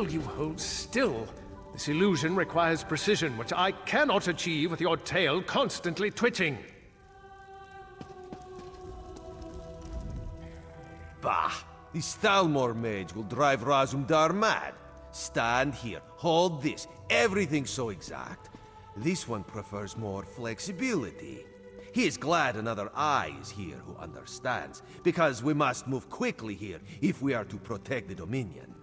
Will you hold still? This illusion requires precision, which I cannot achieve with your tail constantly twitching. Bah! The Stalmor mage will drive Razumdar mad. Stand here, hold this, everything's so exact. This one prefers more flexibility. He is glad another eye is here who understands, because we must move quickly here if we are to protect the Dominion.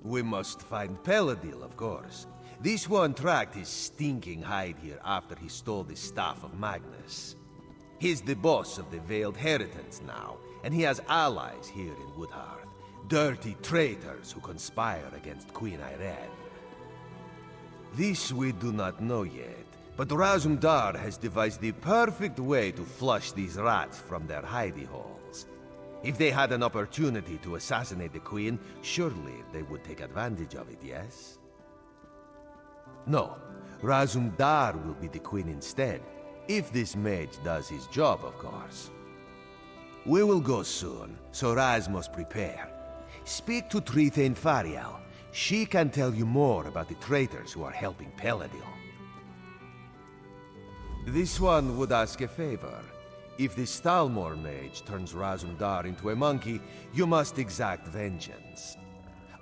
We must find Peladil, of course. This one tracked his stinking hide here after he stole the Staff of Magnus. He's the boss of the Veiled Heritance now, and he has allies here in Woodhearth. Dirty traitors who conspire against Queen Irene. This we do not know yet, but Razumdar has devised the perfect way to flush these rats from their hidey holes. If they had an opportunity to assassinate the Queen, surely they would take advantage of it, yes? No, Razumdar will be the Queen instead, if this mage does his job, of course. We will go soon, so Raz must prepare. Speak to Trithane Fariel. She can tell you more about the traitors who are helping Peladil. This one would ask a favor. If the Stalmor mage turns Razumdar into a monkey, you must exact vengeance.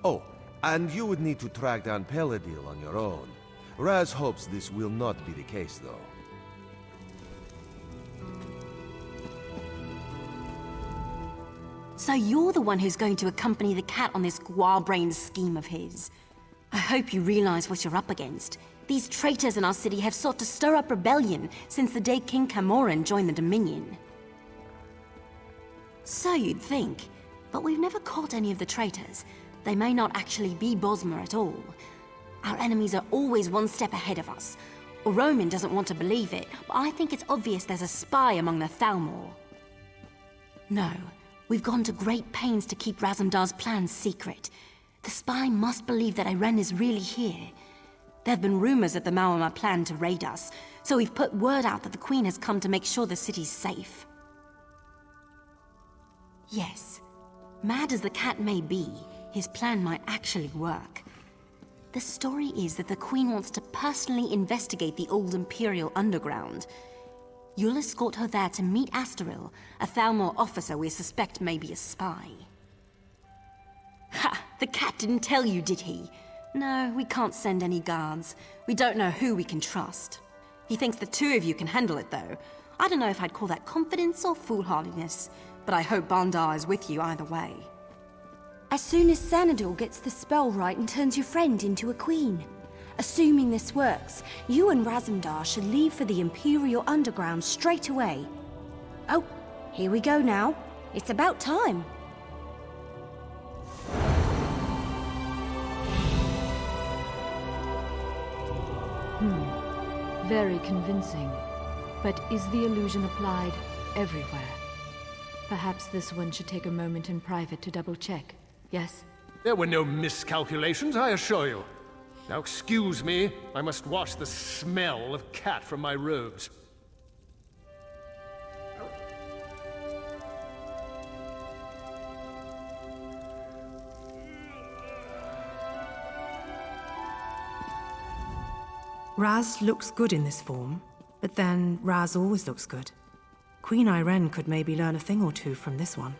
Oh, and you would need to track down Peladil on your own. Raz hopes this will not be the case, though. So you're the one who's going to accompany the cat on this square-brained scheme of his. I hope you realize what you're up against. These traitors in our city have sought to stir up rebellion since the day King Camoran joined the Dominion. So you'd think, but we've never caught any of the traitors. They may not actually be Bosmer at all. Our enemies are always one step ahead of us. Roman doesn't want to believe it, but I think it's obvious there's a spy among the Thalmor. No. We've gone to great pains to keep Razumdar's plans secret. The spy must believe that Irene is really here. There have been rumors that the Maormer plan to raid us, so we've put word out that the Queen has come to make sure the city's safe. Yes, mad as the cat may be, his plan might actually work. The story is that the Queen wants to personally investigate the old Imperial underground. You'll escort her there to meet Astaril, a Thalmor officer we suspect may be a spy. Ha! The cat didn't tell you, did he? No, we can't send any guards. We don't know who we can trust. He thinks the two of you can handle it, though. I don't know if I'd call that confidence or foolhardiness, but I hope Bandar is with you either way. As soon as Xanador gets the spell right and turns your friend into a queen. Assuming this works, you and Razumdar should leave for the Imperial Underground straight away. Oh, here we go now. It's about time. Very convincing. But is the illusion applied everywhere? Perhaps this one should take a moment in private to double-check, yes? There were no miscalculations, I assure you. Now excuse me, I must wash the smell of cat from my robes. Raz looks good in this form, but then Raz always looks good. Queen Irene could maybe learn a thing or two from this one.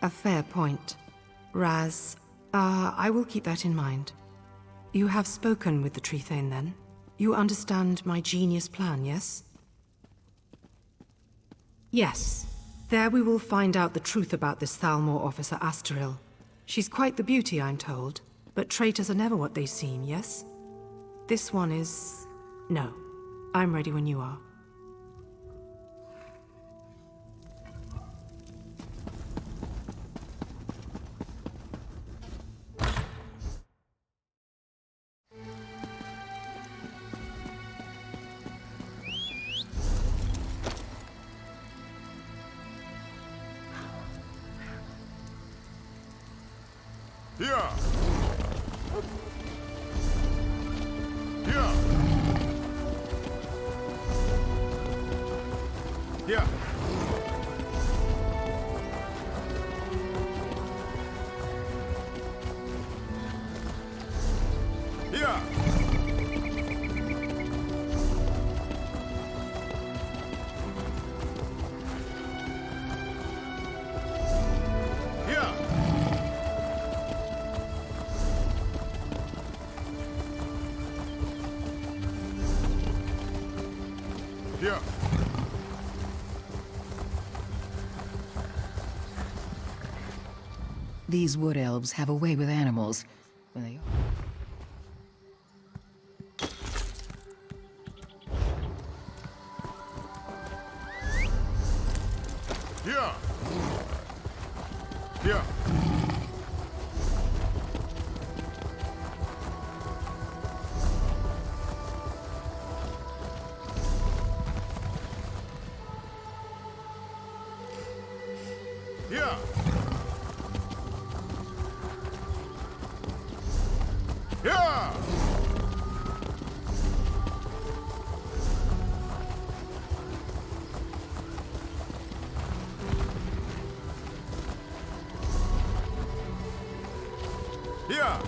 A fair point. Raz, I will keep that in mind. You have spoken with the Trithane, then? You understand my genius plan, yes? Yes. There we will find out the truth about this Thalmor officer Astaril. She's quite the beauty, I'm told, but traitors are never what they seem, yes? This one is... no. I'm ready when you are. Here! Here! Here! These wood elves have a way with animals. When they... Yeah. Yeah. Yeah. Yeah. Yeah.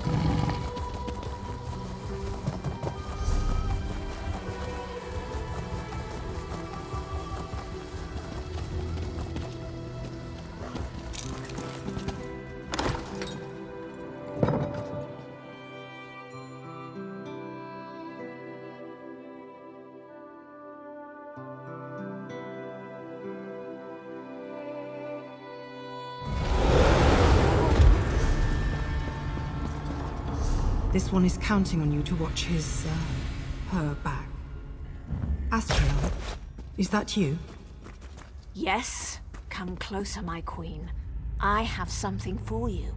This one is counting on you to watch her back. Astriel, is that you? Yes. Come closer, my queen. I have something for you.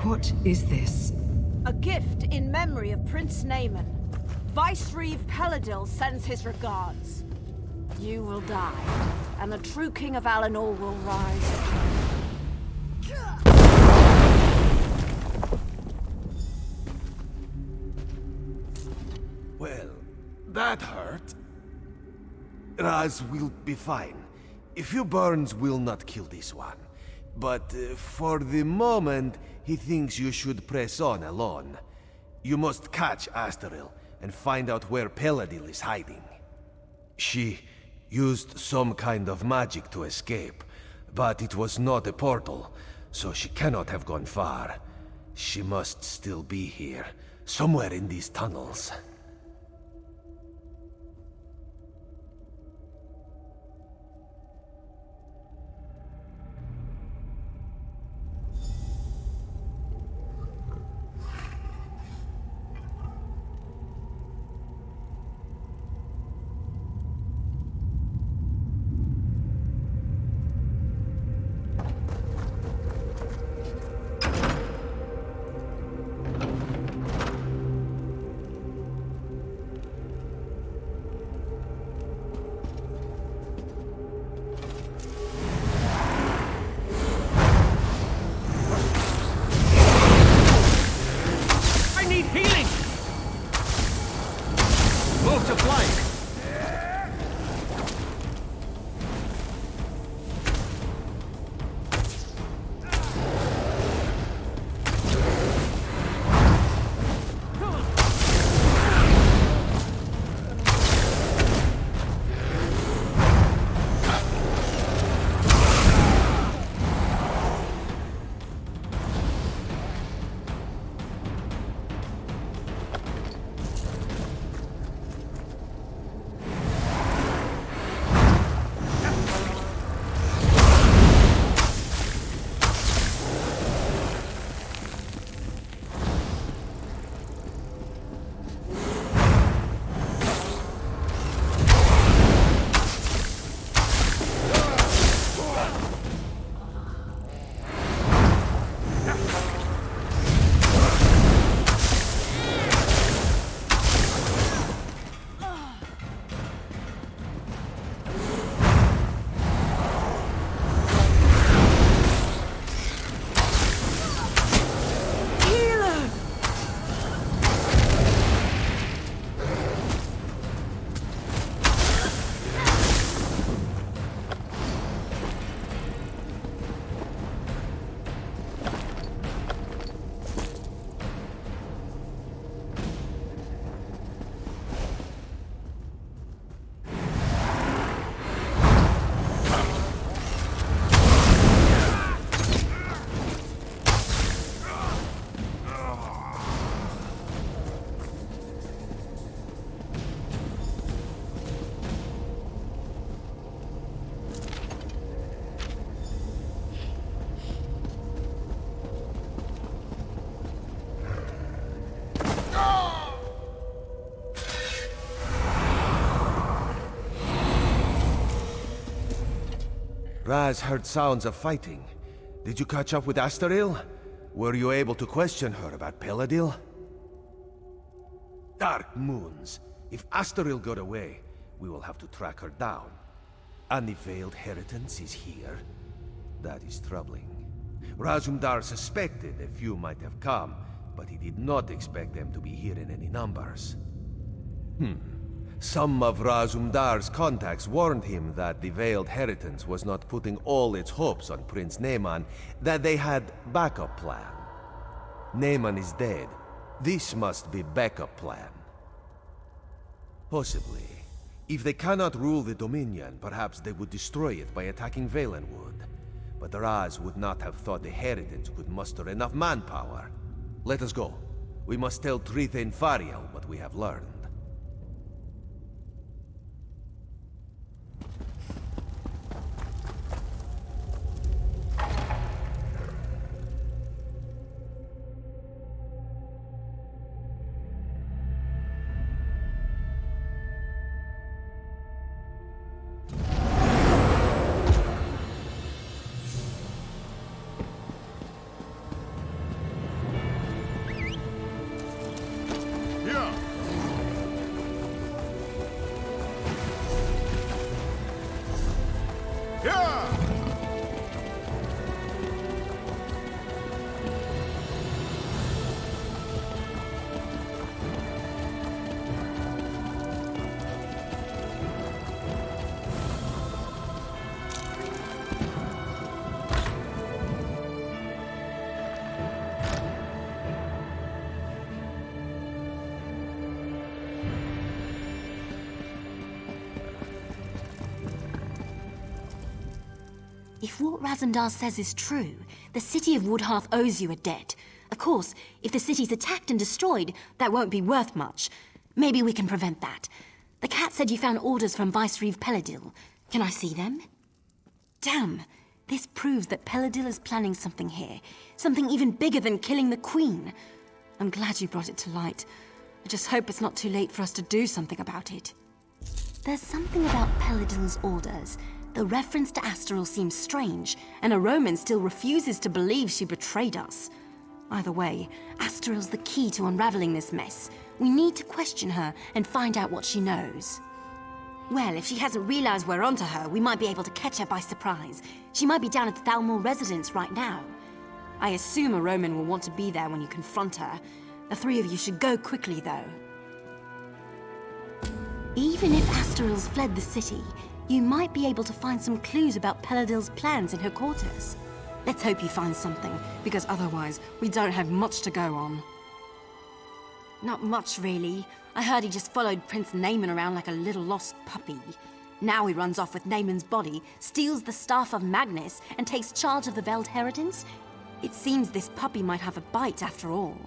What is this? A gift in memory of Prince Naemon. Vice-Reeve Peladil sends his regards. You will die, and the true king of Alinor will rise. Well, that hurt. Raz will be fine. A few burns will not kill this one. But for the moment, he thinks you should press on alone. You must catch Asteril and find out where Peladil is hiding. She used some kind of magic to escape, but it was not a portal, so she cannot have gone far. She must still be here, somewhere in these tunnels. Raz heard sounds of fighting. Did you catch up with Astaril? Were you able to question her about Peladil? Dark moons. If Astaril got away, we will have to track her down. And the Veiled Heritance is here? That is troubling. Razumdar suspected a few might have come, but he did not expect them to be here in any numbers. Some of Razumdar's contacts warned him that the Veiled Heritance was not putting all its hopes on Prince Naemon, that they had backup plan. Naemon is dead. This must be backup plan. Possibly. If they cannot rule the Dominion, perhaps they would destroy it by attacking Valenwood. But Raz would not have thought the Heritance could muster enough manpower. Let us go. We must tell Trithain Fariel what we have learned. If what Razumdar says is true, the city of Woodhearth owes you a debt. Of course, if the city's attacked and destroyed, that won't be worth much. Maybe we can prevent that. The cat said you found orders from Vicereeve Peladil. Can I see them? Damn, this proves that Peladil is planning something here. Something even bigger than killing the Queen. I'm glad you brought it to light. I just hope it's not too late for us to do something about it. There's something about Peladil's orders. The reference to Astaril seems strange, and a Roman still refuses to believe she betrayed us. Either way, Astaril's the key to unraveling this mess. We need to question her and find out what she knows. Well, if she hasn't realized we're onto her, we might be able to catch her by surprise. She might be down at the Thalmor residence right now. I assume a Roman will want to be there when you confront her. The three of you should go quickly, though. Even if Astaril's fled the city, you might be able to find some clues about Peladil's plans in her quarters. Let's hope you find something, because otherwise, we don't have much to go on. Not much, really. I heard he just followed Prince Naemon around like a little lost puppy. Now he runs off with Naemon's body, steals the Staff of Magnus, and takes charge of the Veiled Heritance. It seems this puppy might have a bite after all.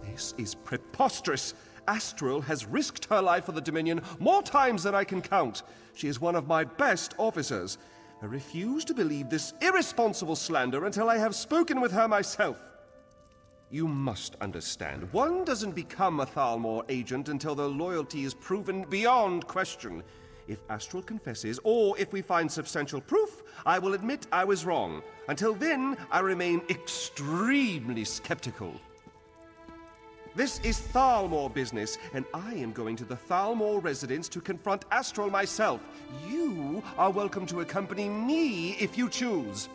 This is preposterous. Astaril has risked her life for the Dominion more times than I can count. She is one of my best officers. I refuse to believe this irresponsible slander until I have spoken with her myself. You must understand, one doesn't become a Thalmor agent until their loyalty is proven beyond question. If Astaril confesses, or if we find substantial proof, I will admit I was wrong. Until then, I remain extremely skeptical. This is Thalmor business, and I am going to the Thalmor residence to confront Astaril myself. You are welcome to accompany me if you choose.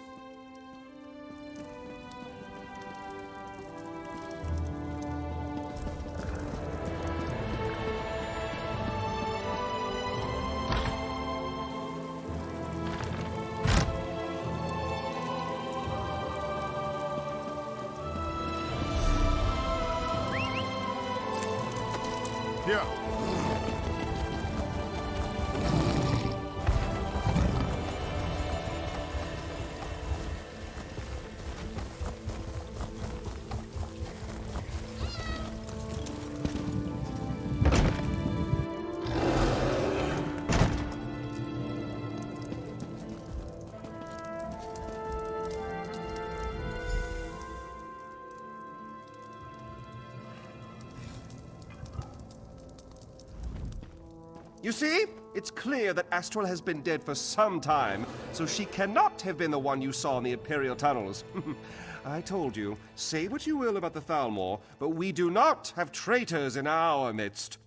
Here. You see? It's clear that Astral has been dead for some time, so she cannot have been the one you saw in the Imperial tunnels. I told you, say what you will about the Thalmor, but we do not have traitors in our midst.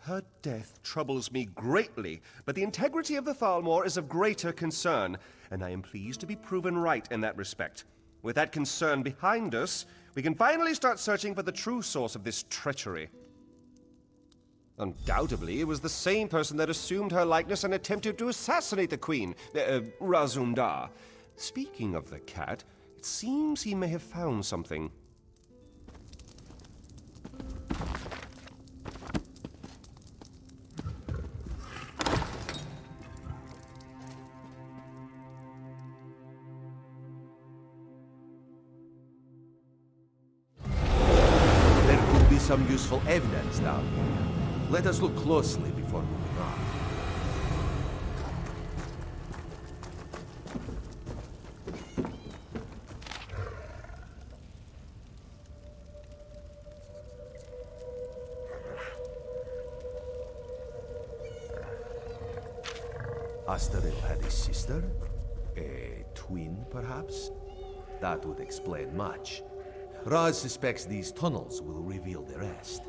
Her death troubles me greatly, but the integrity of the Thalmor is of greater concern, and I am pleased to be proven right in that respect. With that concern behind us, we can finally start searching for the true source of this treachery. Undoubtedly, it was the same person that assumed her likeness and attempted to assassinate the Queen, Razum-Dar. Speaking of the cat, it seems he may have found something. There could be some useful evidence down here. Let us look closely before moving on. Asteril had a sister? A twin, perhaps? That would explain much. Raz suspects these tunnels will reveal the rest.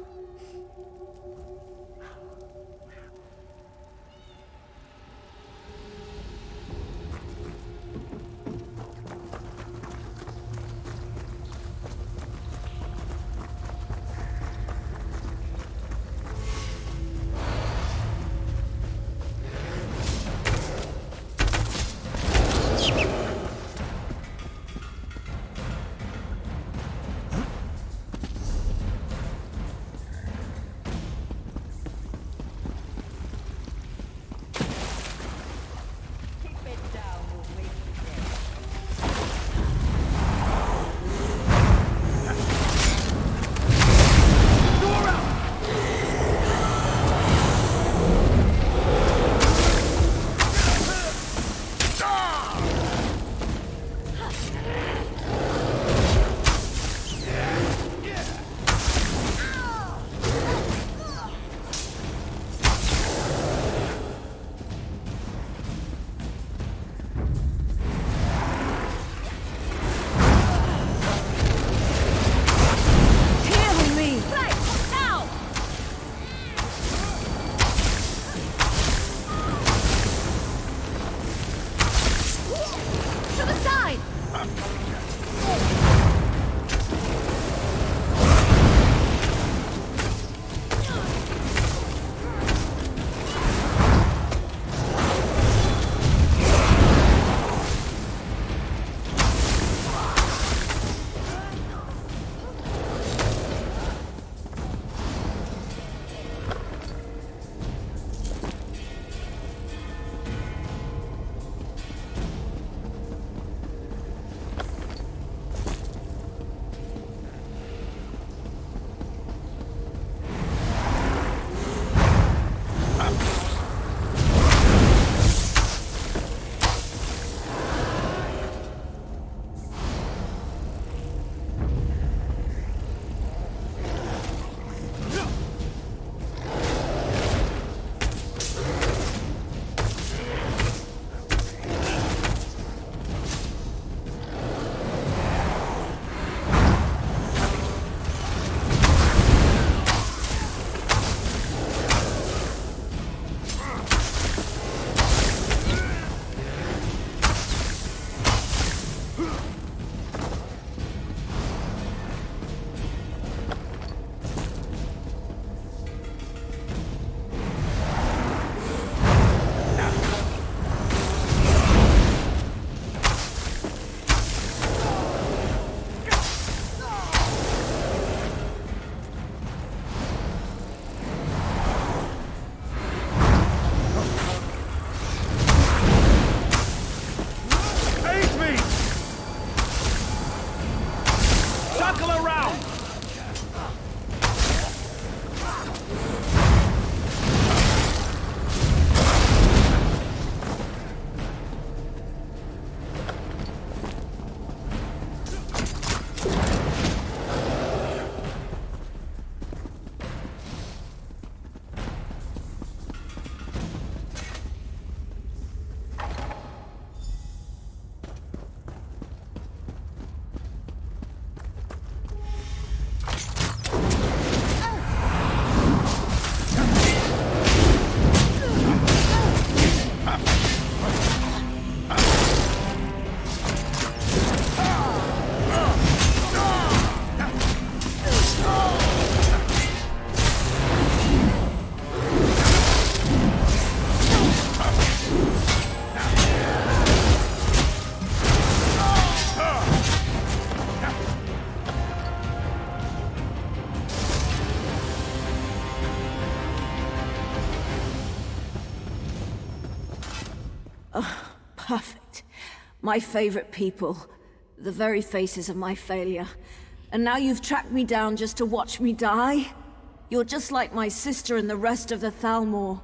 Perfect. My favorite people. The very faces of my failure. And now you've tracked me down just to watch me die? You're just like my sister and the rest of the Thalmor.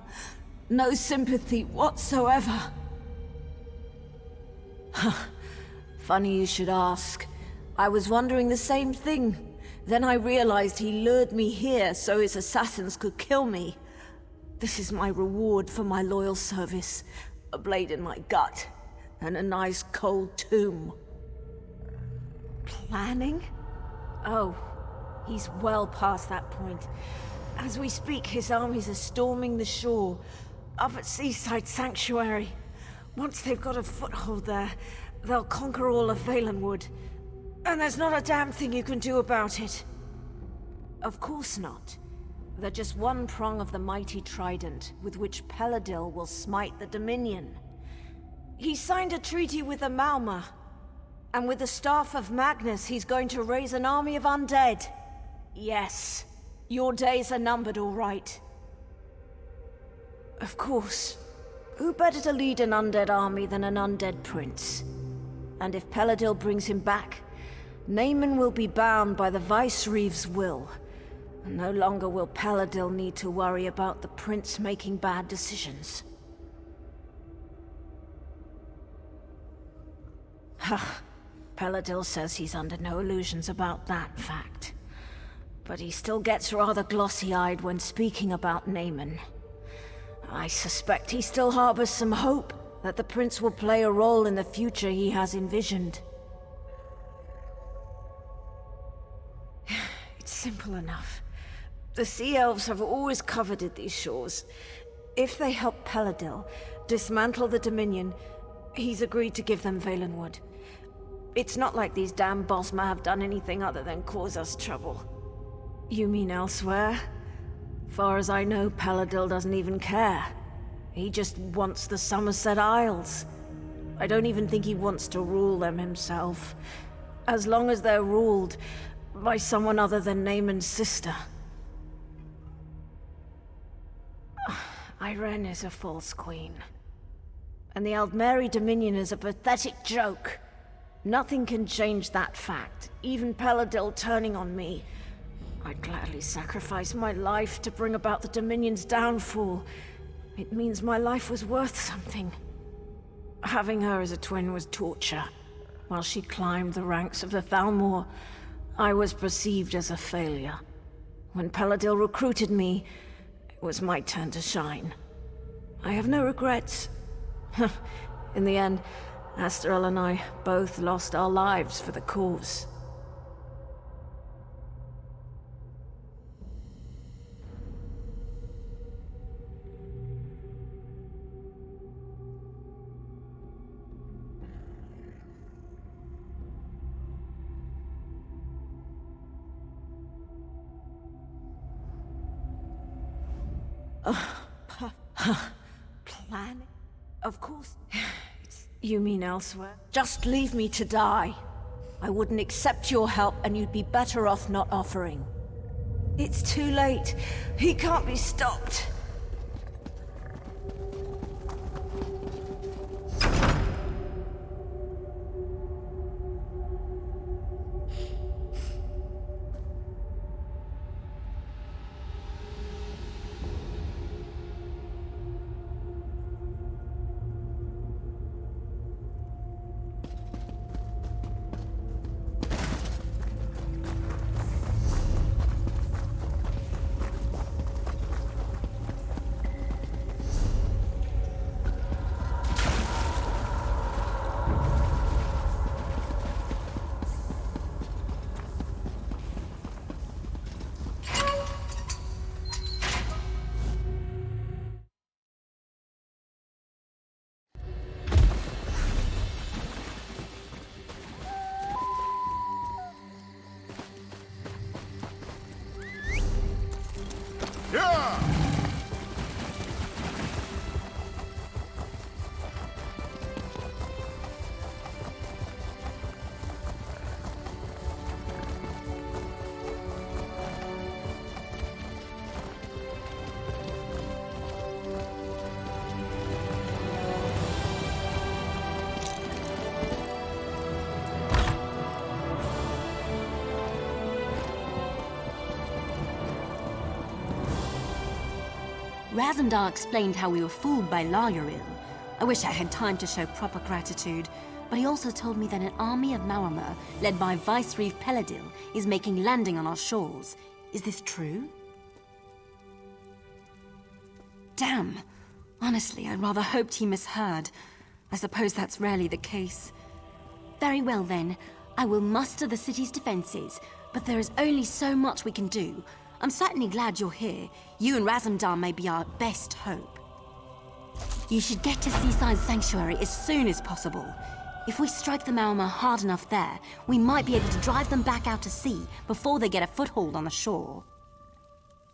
No sympathy whatsoever. Funny you should ask. I was wondering the same thing. Then I realized he lured me here so his assassins could kill me. This is my reward for my loyal service. A blade in my gut, and a nice cold tomb. Planning? Oh, he's well past that point. As we speak, his armies are storming the shore, up at Seaside Sanctuary. Once they've got a foothold there, they'll conquer all of Valenwood. And there's not a damn thing you can do about it. Of course not. They're just one prong of the mighty trident with which Peladil will smite the Dominion. He signed a treaty with the Malma, and with the Staff of Magnus he's going to raise an army of undead. Yes, your days are numbered, all right. Of course. Who better to lead an undead army than an undead prince? And if Peladil brings him back, Naemon will be bound by the Vicereeve's will. No longer will Peladil need to worry about the prince making bad decisions. Peladil says he's under no illusions about that fact. But he still gets rather glossy-eyed when speaking about Naemon. I suspect he still harbors some hope that the prince will play a role in the future he has envisioned. It's simple enough. The Sea Elves have always coveted these shores. If they help Peladil dismantle the Dominion, he's agreed to give them Valenwood. It's not like these damn Bosma have done anything other than cause us trouble. You mean elsewhere? Far as I know, Peladil doesn't even care. He just wants the Somerset Isles. I don't even think he wants to rule them himself. As long as they're ruled by someone other than Naemon's sister. Irene is a false queen. And the Aldmeri Dominion is a pathetic joke. Nothing can change that fact, even Peladil turning on me. I'd gladly sacrifice my life to bring about the Dominion's downfall. It means my life was worth something. Having her as a twin was torture. While she climbed the ranks of the Thalmor, I was perceived as a failure. When Peladil recruited me, it was my turn to shine. I have no regrets. In the end, Astral and I both lost our lives for the cause. Planning? Of course. You mean elsewhere? Just leave me to die. I wouldn't accept your help, and you'd be better off not offering. It's too late. He can't be stopped. Razumdar explained how we were fooled by Lauril. I wish I had time to show proper gratitude, but he also told me that an army of Maormer, led by Vicereeve Peladil, is making landing on our shores. Is this true? Damn. Honestly, I rather hoped he misheard. I suppose that's rarely the case. Very well then. I will muster the city's defenses, but there is only so much we can do. I'm certainly glad you're here. You and Razumdar may be our best hope. You should get to Seaside Sanctuary as soon as possible. If we strike the Maormer hard enough there, we might be able to drive them back out to sea before they get a foothold on the shore.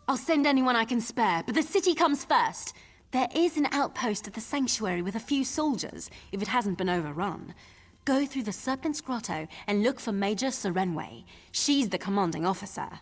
I'll send anyone I can spare, but the city comes first. There is an outpost at the sanctuary with a few soldiers, if it hasn't been overrun. Go through the Serpent's Grotto and look for Major Serenway. She's the commanding officer.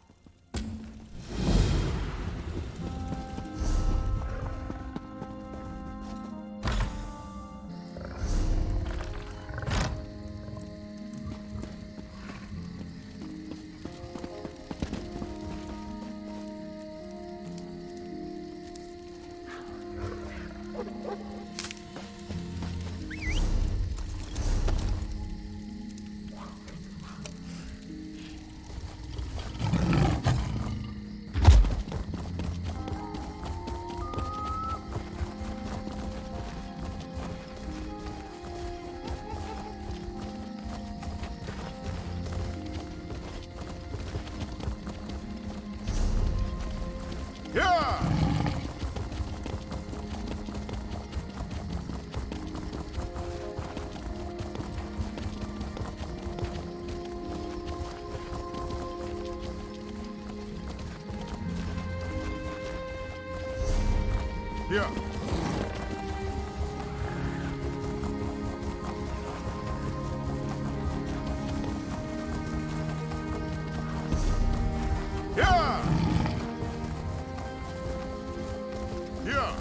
Yeah. Yeah. Yeah. Yeah.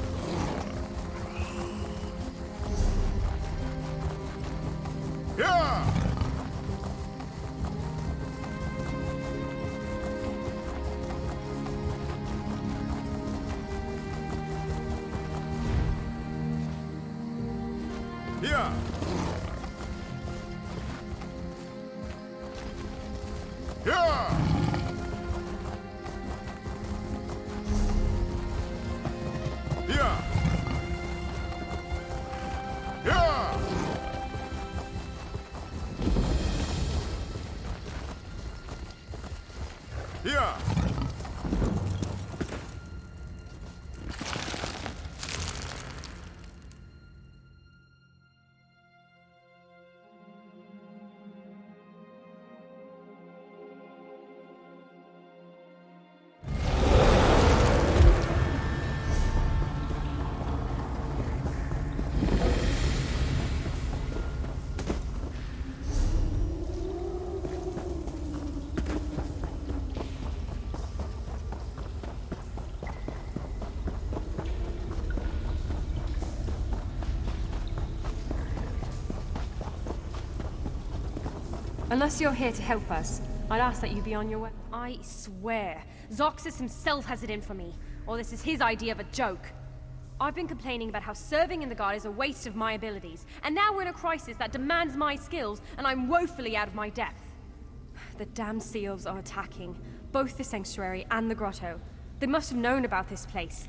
Yeah. Yeah. Yeah. Yeah. Yeah. Unless you're here to help us, I'd ask that you be on your way. I swear, Zoxus himself has it in for me, or this is his idea of a joke. I've been complaining about how serving in the Guard is a waste of my abilities, and now we're in a crisis that demands my skills, and I'm woefully out of my depth. The damned seals are attacking, both the Sanctuary and the Grotto. They must have known about this place.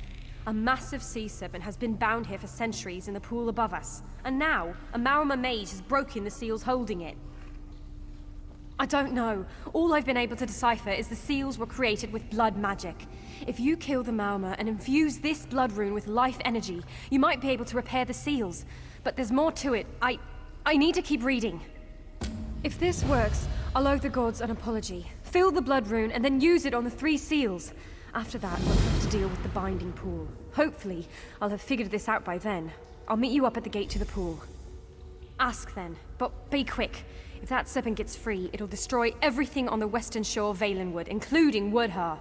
A massive sea serpent has been bound here for centuries in the pool above us, and now a Maormer mage has broken the seals holding it. I don't know. All I've been able to decipher is the seals were created with blood magic. If you kill the Maormer and infuse this blood rune with life energy, you might be able to repair the seals. But there's more to it. I need to keep reading. If this works, I'll owe the gods an apology. Fill the blood rune and then use it on the 3 seals. After that, we'll have to deal with the binding pool. Hopefully, I'll have figured this out by then. I'll meet you up at the gate to the pool. Ask then, but be quick. If that serpent gets free, it'll destroy everything on the western shore of Valenwood, including Woodhearth.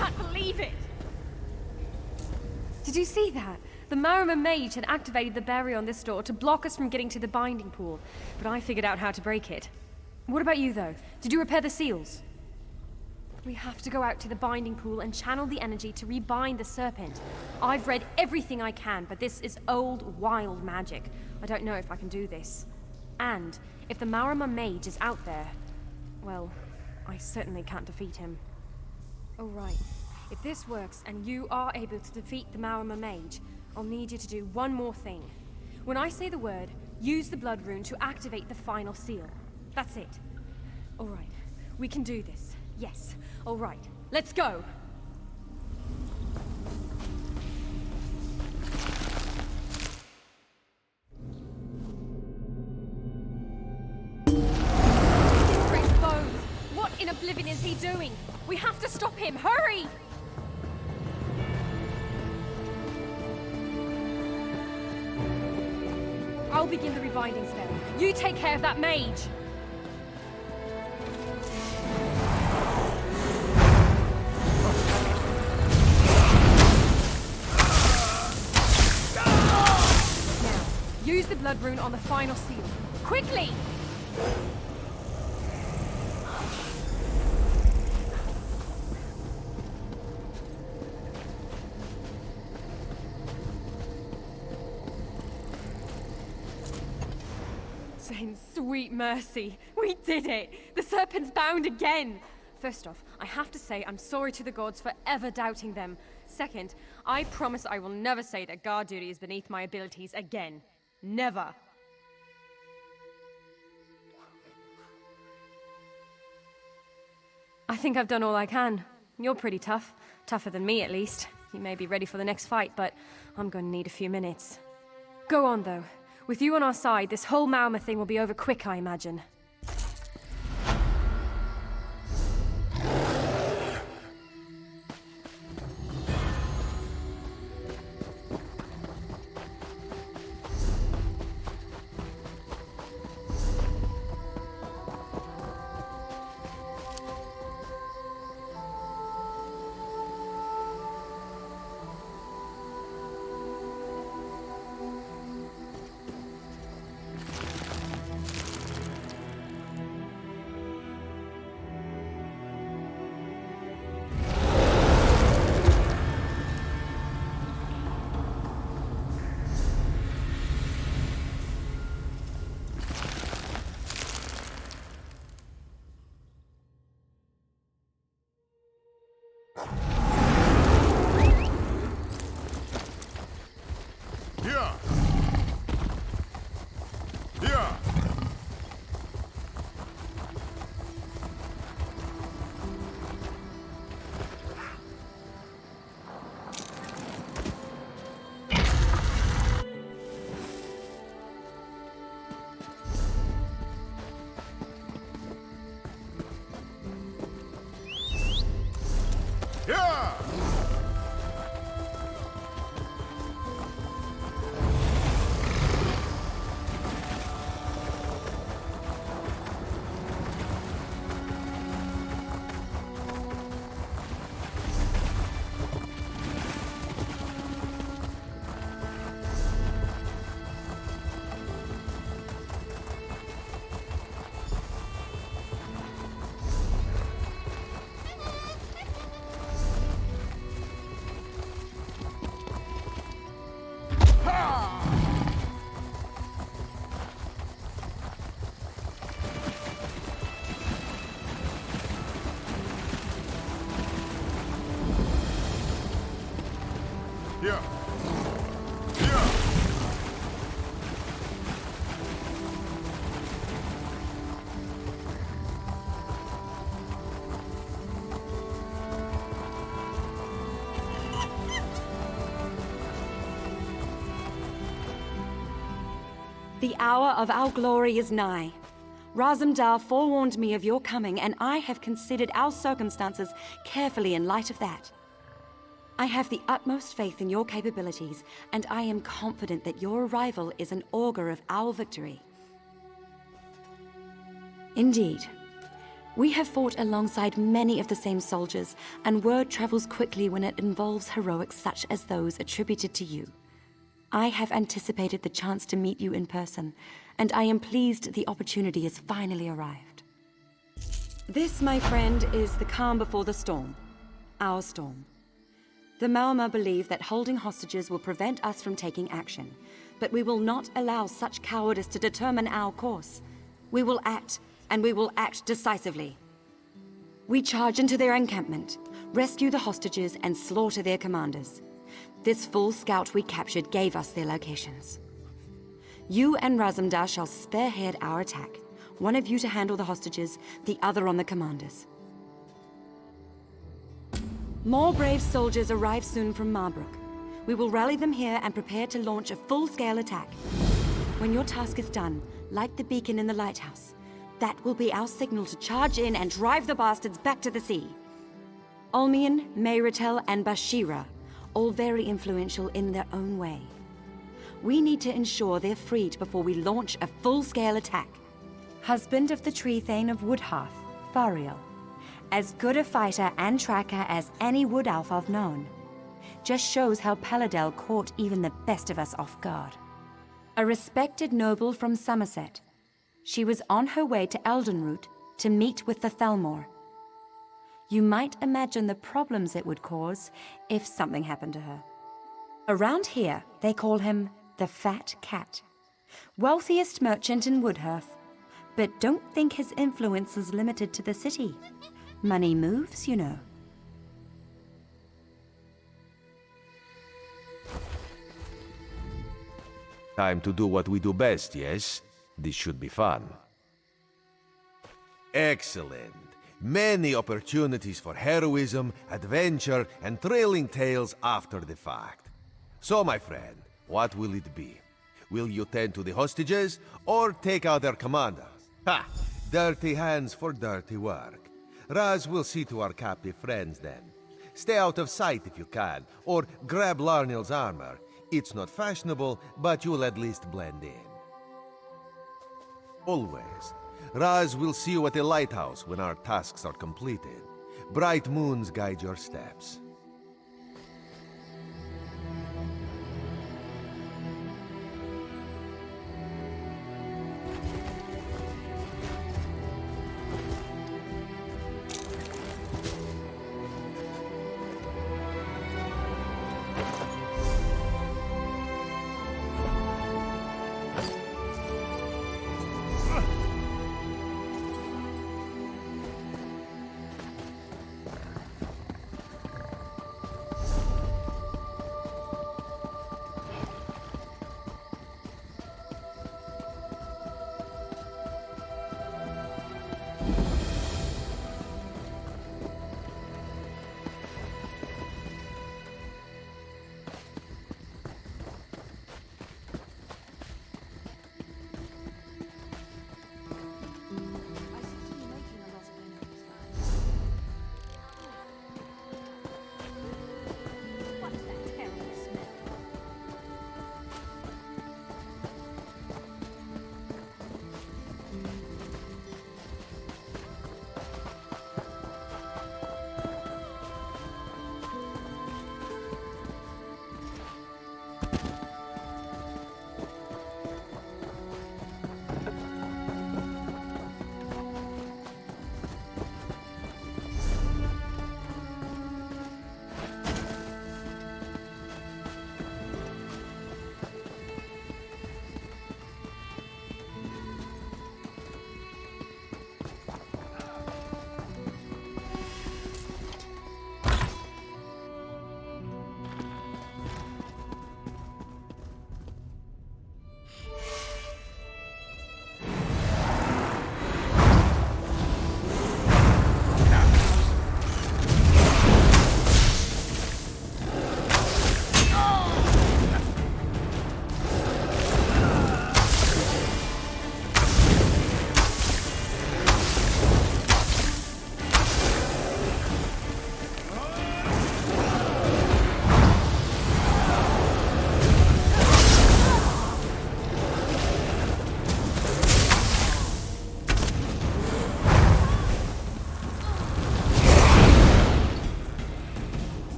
can't believe it! Did you see that? The Marima mage had activated the barrier on this door to block us from getting to the binding pool, but I figured out how to break it. What about you, though? Did you repair the seals? We have to go out to the binding pool and channel the energy to rebind the serpent. I've read everything I can, but this is old, wild magic. I don't know if I can do this. And if the Marima mage is out there, well, I certainly can't defeat him. Oh, right. If this works and you are able to defeat the Marima mage, I'll need you to do one more thing. When I say the word, use the blood rune to activate the final seal. That's it. All right. We can do this. Yes. All right. Let's go! Great bones! What in oblivion is he doing? We have to stop him! Hurry! I'll begin the rebinding spell. You take care of that mage! Now, use the blood rune on the final seal. Quickly! Saint sweet mercy! We did it! The serpent's bound again! First off, I have to say I'm sorry to the gods for ever doubting them. Second, I promise I will never say that guard duty is beneath my abilities again. Never! I think I've done all I can. You're pretty tough. Tougher than me, at least. You may be ready for the next fight, but I'm going to need a few minutes. Go on, though. With you on our side, this whole Marima thing will be over quick, I imagine. The hour of our glory is nigh. Razumdar forewarned me of your coming, and I have considered our circumstances carefully in light of that. I have the utmost faith in your capabilities, and I am confident that your arrival is an augur of our victory. Indeed. We have fought alongside many of the same soldiers, and word travels quickly when it involves heroics such as those attributed to you. I have anticipated the chance to meet you in person, and I am pleased the opportunity has finally arrived. This, my friend, is the calm before the storm. Our storm. The Maoma believe that holding hostages will prevent us from taking action, but we will not allow such cowardice to determine our course. We will act, and we will act decisively. We charge into their encampment, rescue the hostages, and slaughter their commanders. This full scout we captured gave us their locations. You and Razumdar shall spearhead our attack. One of you to handle the hostages, the other on the commanders. More brave soldiers arrive soon from Marbrook. We will rally them here and prepare to launch a full-scale attack. When your task is done, light the beacon in the lighthouse. That will be our signal to charge in and drive the bastards back to the sea. Olmian, Mayratel, and Bashira, all very influential in their own way. We need to ensure they're freed before we launch a full-scale attack. Husband of the Tree Thane of Woodhearth, Fariel. As good a fighter and tracker as any Wood Elf I've known. Just shows how Paladel caught even the best of us off guard. A respected noble from Somerset. She was on her way to Eldenroot to meet with the Thalmor. You might imagine the problems it would cause if something happened to her. Around here, they call him the Fat Cat. Wealthiest merchant in Woodhearth. But don't think his influence is limited to the city. Money moves, you know. Time to do what we do best, yes? This should be fun. Excellent. Many opportunities for heroism, adventure, and thrilling tales after the fact. So, my friend, what will it be? Will you tend to the hostages, or take out their commanders? Ha! Dirty hands for dirty work. Raz will see to our captive friends then. Stay out of sight if you can, or grab Larnil's armor. It's not fashionable, but you'll at least blend in. Always. Raz will see you at the lighthouse when our tasks are completed. Bright moons guide your steps.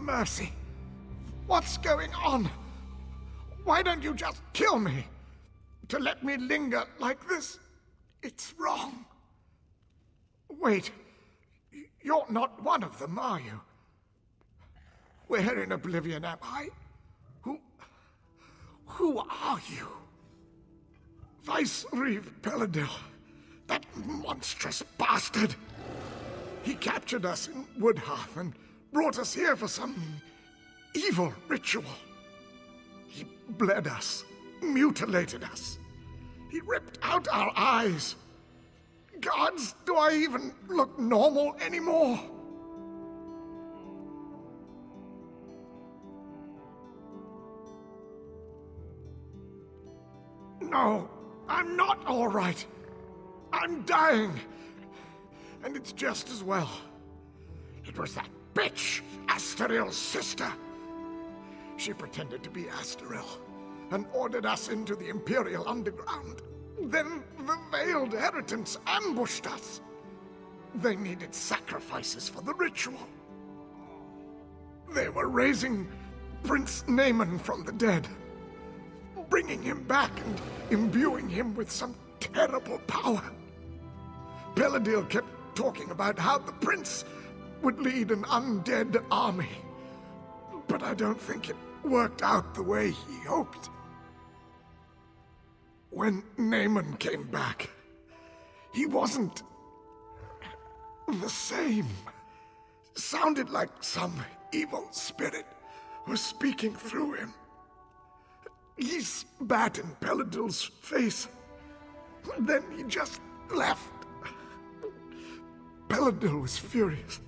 mercy. What's going on? Why don't you just kill me? To let me linger like this, it's wrong. Wait, you're not one of them, are you? Where in oblivion am I? Who are you? Vice-Reeve Peladil, that monstrous bastard. He captured us in Woodhearth and brought us here for some evil ritual. He bled us, mutilated us. He ripped out our eyes. Gods, do I even look normal anymore? No, I'm not all right. I'm dying. And it's just as well. It was that bitch, Asteril's sister. She pretended to be Asteril and ordered us into the Imperial Underground. Then the Veiled Heritants ambushed us. They needed sacrifices for the ritual. They were raising Prince Naemon from the dead, bringing him back and imbuing him with some terrible power. Peladil kept talking about how the prince would lead an undead army, but I don't think it worked out the way he hoped. When Naemon came back, he wasn't the same. Sounded like some evil spirit was speaking through him. He spat in Peladil's face, then he just left. Peladil was furious.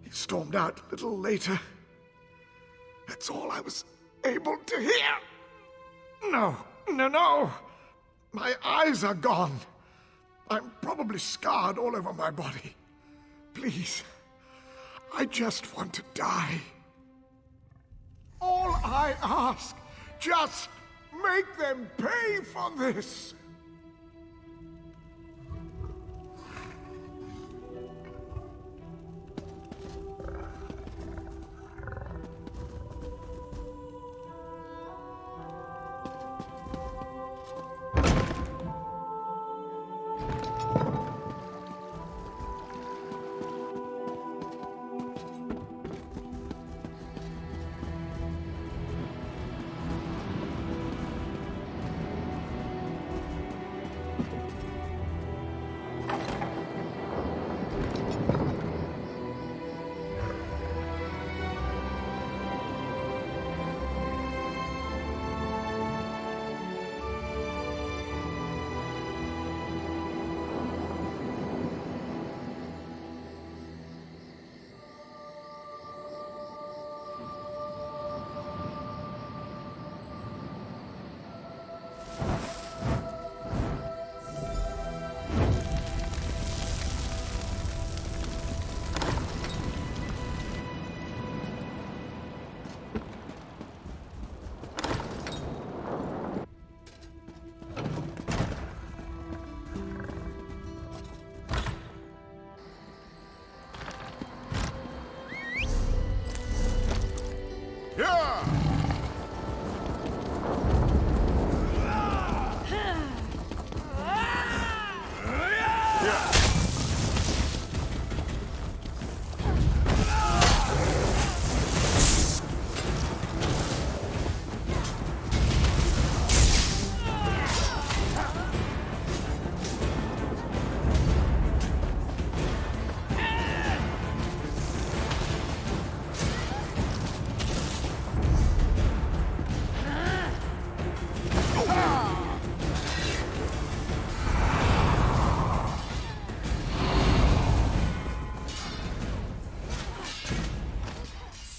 He stormed out a little later. That's all I was able to hear. No. My eyes are gone. I'm probably scarred all over my body. Please, I just want to die. All I ask, just make them pay for this.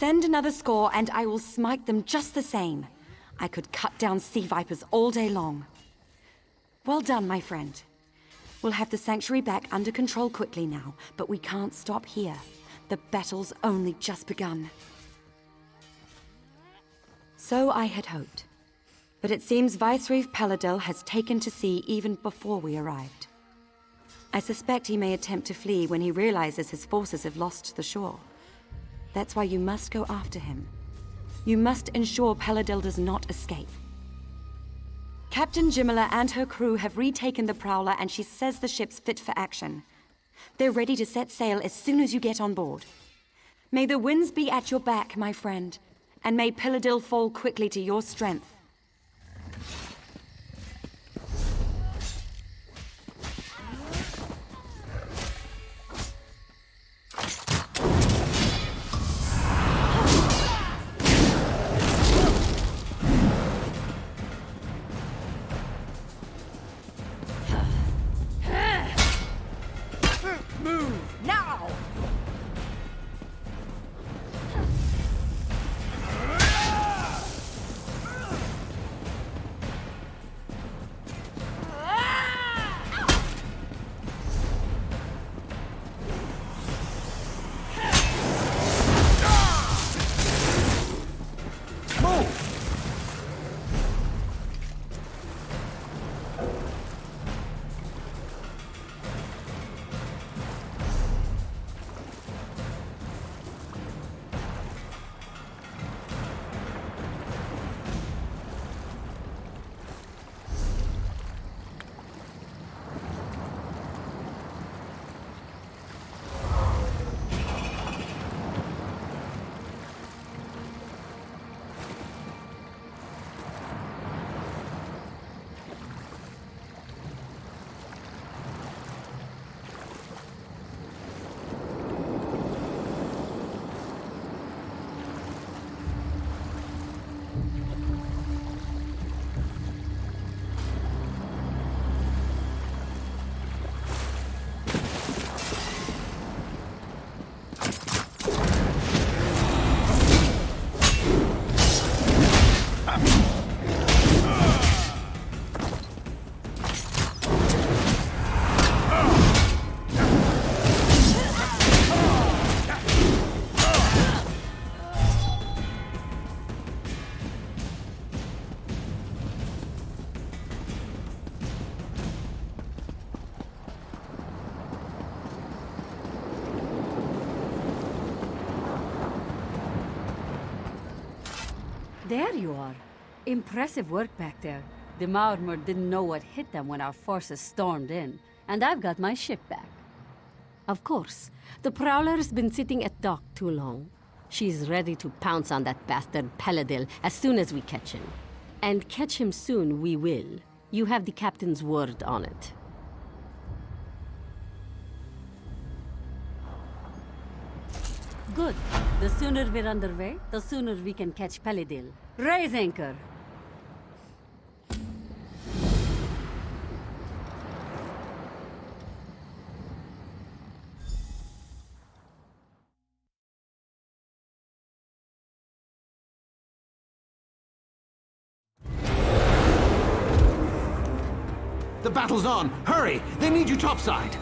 Send another score and I will smite them just the same. I could cut down sea vipers all day long. Well done, my friend. We'll have the sanctuary back under control quickly now, but we can't stop here. The battle's only just begun. So I had hoped. But it seems Vice-Reeve Peladil has taken to sea even before we arrived. I suspect he may attempt to flee when he realizes his forces have lost the shore. That's why you must go after him. You must ensure Paladil does not escape. Captain Jimala and her crew have retaken the Prowler, and she says the ship's fit for action. They're ready to set sail as soon as you get on board. May the winds be at your back, my friend, and may Paladil fall quickly to your strength. There you are. Impressive work back there. The Marmor didn't know what hit them when our forces stormed in, and I've got my ship back. Of course, the Prowler's been sitting at dock too long. She's ready to pounce on that bastard Paladil as soon as we catch him. And catch him soon we will. You have the captain's word on it. Good. The sooner we're underway, the sooner we can catch Paladil. Raise anchor! The battle's on! Hurry! They need you topside!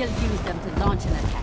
We'll use them to launch an attack.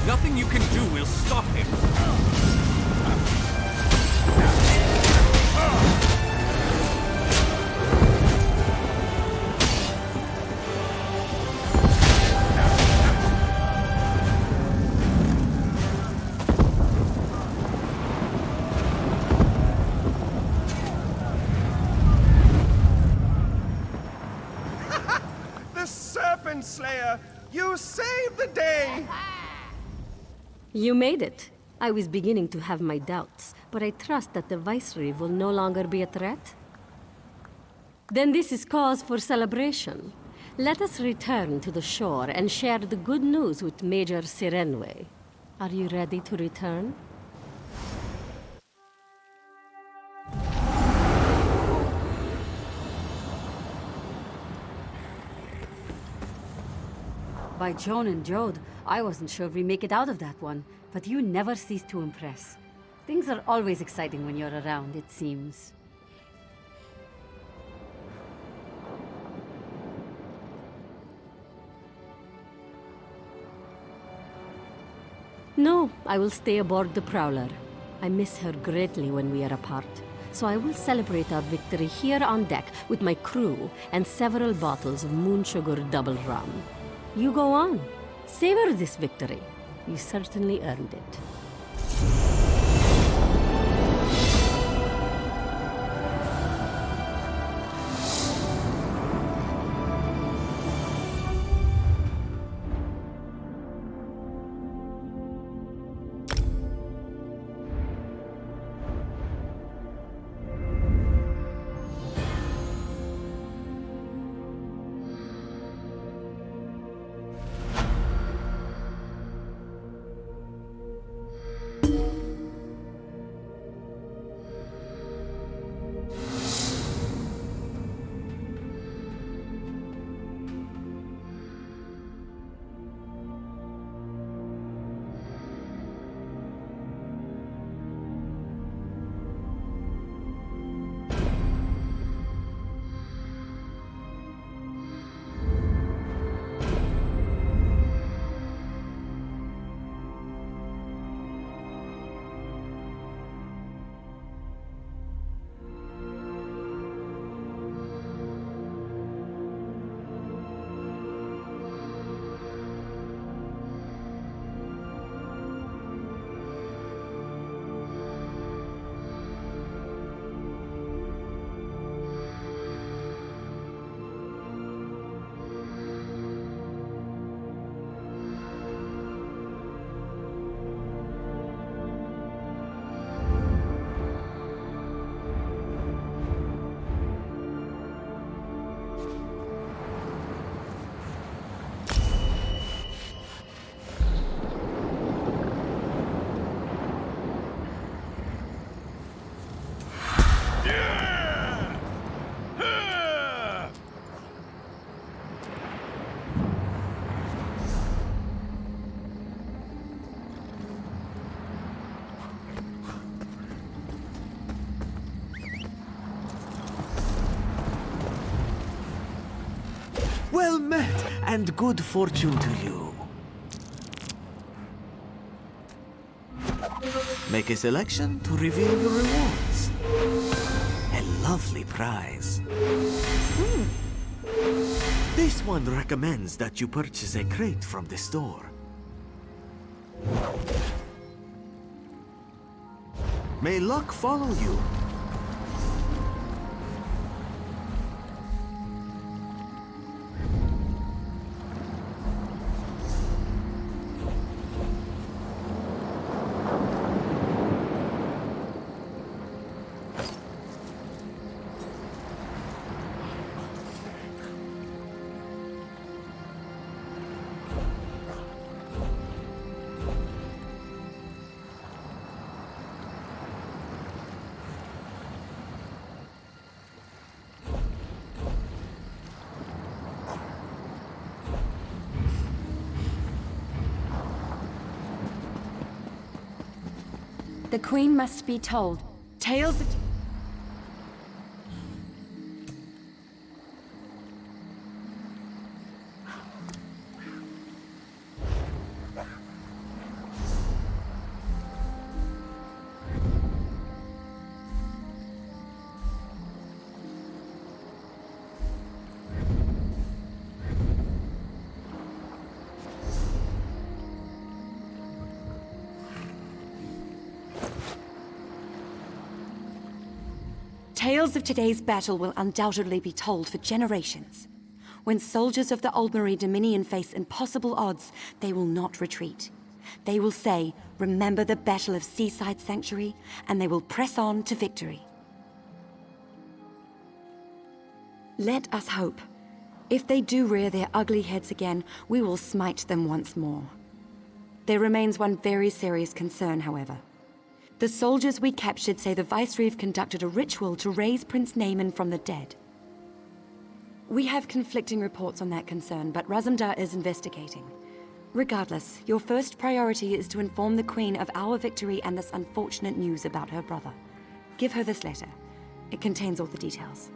Nothing you can do will stop him. The Serpent Slayer! You saved the day! You made it. I was beginning to have my doubts, but I trust that the Viceroy will no longer be a threat. Then this is cause for celebration. Let us return to the shore and share the good news with Major Sirenwe. Are you ready to return? By Joan and Jode, I wasn't sure we make it out of that one, but you never cease to impress. Things are always exciting when you're around, it seems. No, I will stay aboard the Prowler. I miss her greatly when we are apart, so I will celebrate our victory here on deck with my crew and several bottles of moon sugar double rum. You go on. Savor this victory. You certainly earned it. Well met, and good fortune to you. Make a selection to reveal your rewards. A lovely prize. This one recommends that you purchase a crate from the store. May luck follow you. The Queen must be told. Tales of... Tales of today's battle will undoubtedly be told for generations. When soldiers of the Aldmeri Dominion face impossible odds, they will not retreat. They will say, "Remember the Battle of Seaside Sanctuary," and they will press on to victory. Let us hope. If they do rear their ugly heads again, we will smite them once more. There remains one very serious concern, however. The soldiers we captured say the Vicereeve conducted a ritual to raise Prince Naemon from the dead. We have conflicting reports on that concern, but Razumdar is investigating. Regardless, your first priority is to inform the Queen of our victory and this unfortunate news about her brother. Give her this letter. It contains all the details.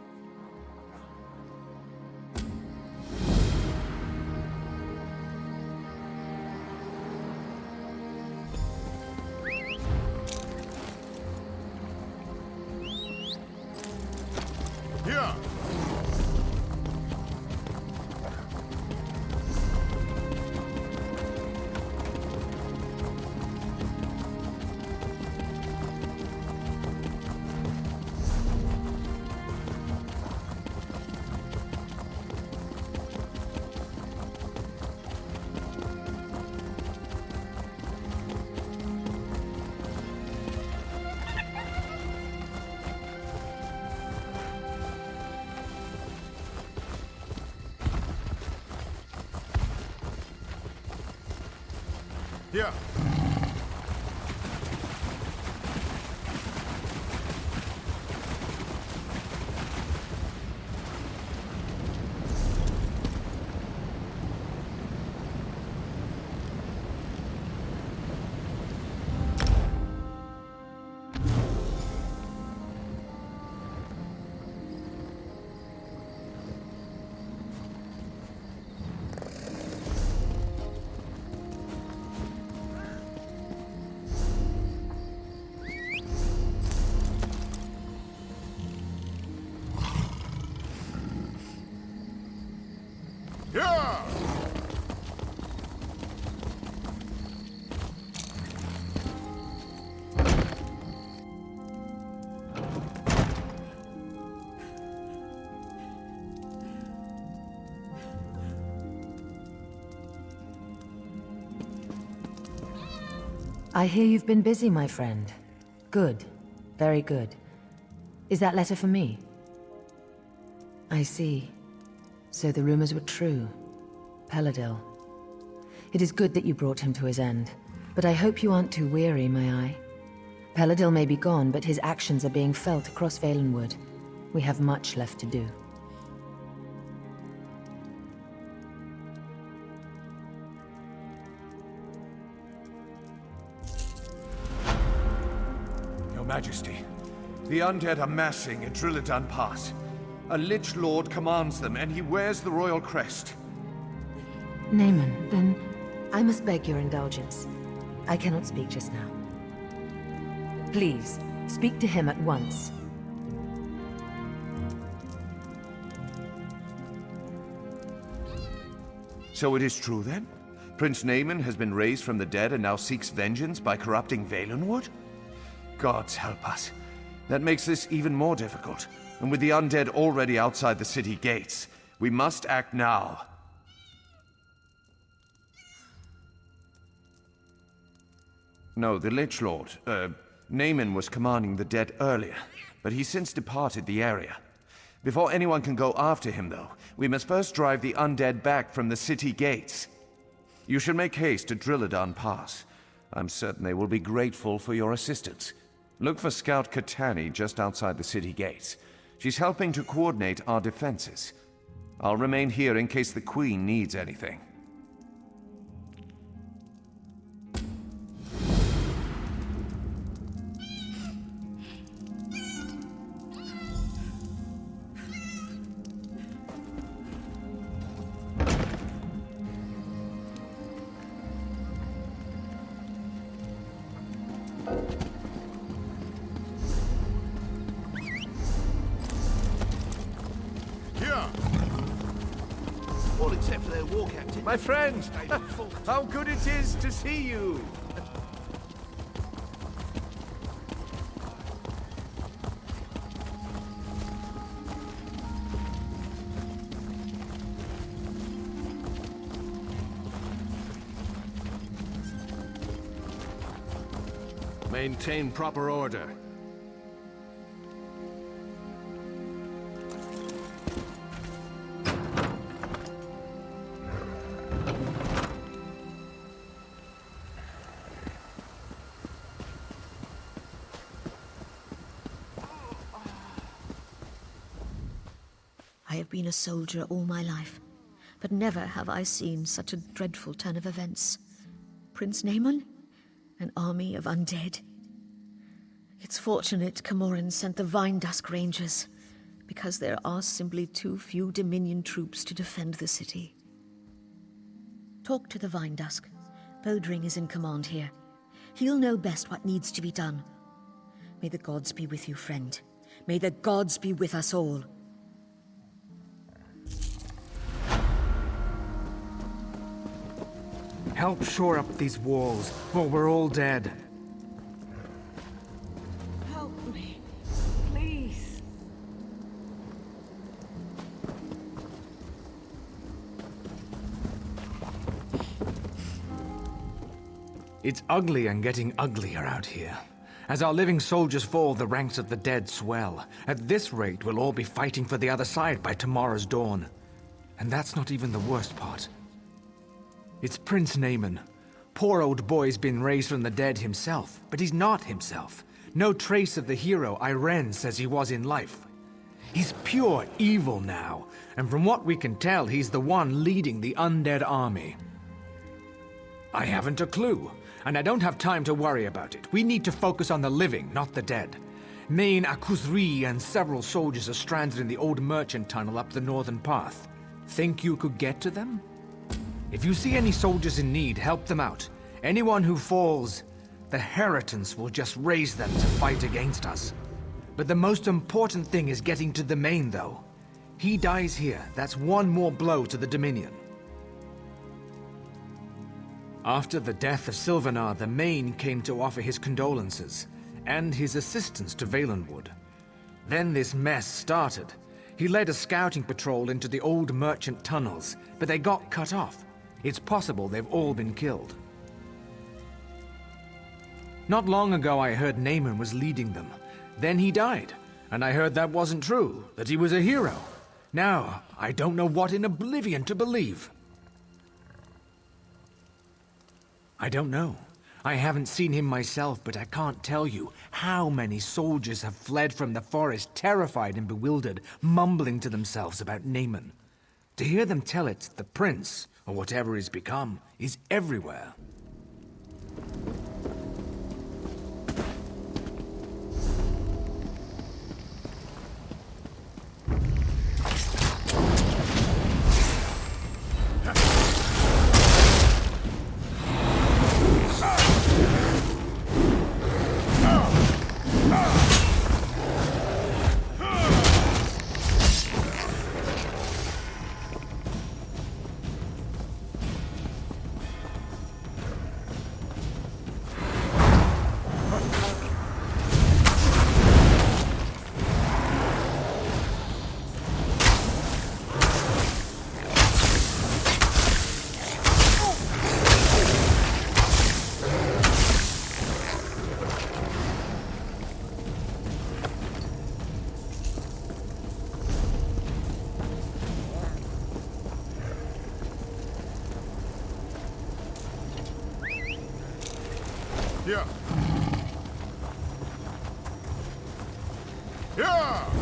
Here! Here. Yeah! I hear you've been busy, my friend. Good. Very good. Is that letter for me? I see. So the rumors were true. Peladil. It is good that you brought him to his end, but I hope you aren't too weary, may I? Peladil may be gone, but his actions are being felt across Valenwood. We have much left to do. Your Majesty, the undead are massing at Drilidan Pass. A Lich Lord commands them, and he wears the royal crest. Naemon, then I must beg your indulgence. I cannot speak just now. Please, Speak to him at once. So it is true then? Prince Naemon has been raised from the dead and now seeks vengeance by corrupting Valenwood? Gods help us. That makes this even more difficult. And with the undead already outside the city gates, we must act now. No, the Lich Lord, Naemon was commanding the dead earlier, but he's since departed the area. Before anyone can go after him, though, we must first drive the undead back from the city gates. You should make haste to Drilladon Pass. I'm certain they will be grateful for your assistance. Look for Scout Katani just outside the city gates. She's helping to coordinate our defenses. I'll remain here in case the Queen needs anything. All except for their war captain. My friend! How good it is to see you! Maintain proper order. I have been a soldier all my life, but never have I seen such a dreadful turn of events. Prince Naemon? An army of undead? It's fortunate Camoran sent the Vine Dusk Rangers, because there are simply too few Dominion troops to defend the city. Talk to the Vine Dusk. Bodring is in command here. He'll know best what needs to be done. May the gods be with you, friend. May the gods be with us all. Help shore up these walls, or we're all dead. Help me, please. It's ugly and getting uglier out here. As our living soldiers fall, the ranks of the dead swell. At this rate, we'll all be fighting for the other side by tomorrow's dawn. And that's not even the worst part. It's Prince Naemon. Poor old boy's been raised from the dead himself, but he's not himself. No trace of the hero Irene says he was in life. He's pure evil now, and from what we can tell, he's the one leading the undead army. I haven't a clue, and I don't have time to worry about it. We need to focus on the living, not the dead. Main Akuzri and several soldiers are stranded in the old merchant tunnel up the northern path. Think you could get to them? If you see any soldiers in need, help them out. Anyone who falls, the Heritants will just raise them to fight against us. But the most important thing is getting to the Main, though. He dies here, that's one more blow to the Dominion. After the death of Silvenar, the Main came to offer his condolences, and his assistance to Valenwood. Then this mess started. He led a scouting patrol into the old merchant tunnels, but they got cut off. It's possible they've all been killed. Not long ago I heard Naemon was leading them. Then he died, and I heard that wasn't true, that he was a hero. Now, I don't know what in oblivion to believe. I don't know. I haven't seen him myself, but I can't tell you how many soldiers have fled from the forest, terrified and bewildered, mumbling to themselves about Naemon. To hear them tell it, the prince, or whatever he's become, is everywhere. Yeah. Yeah!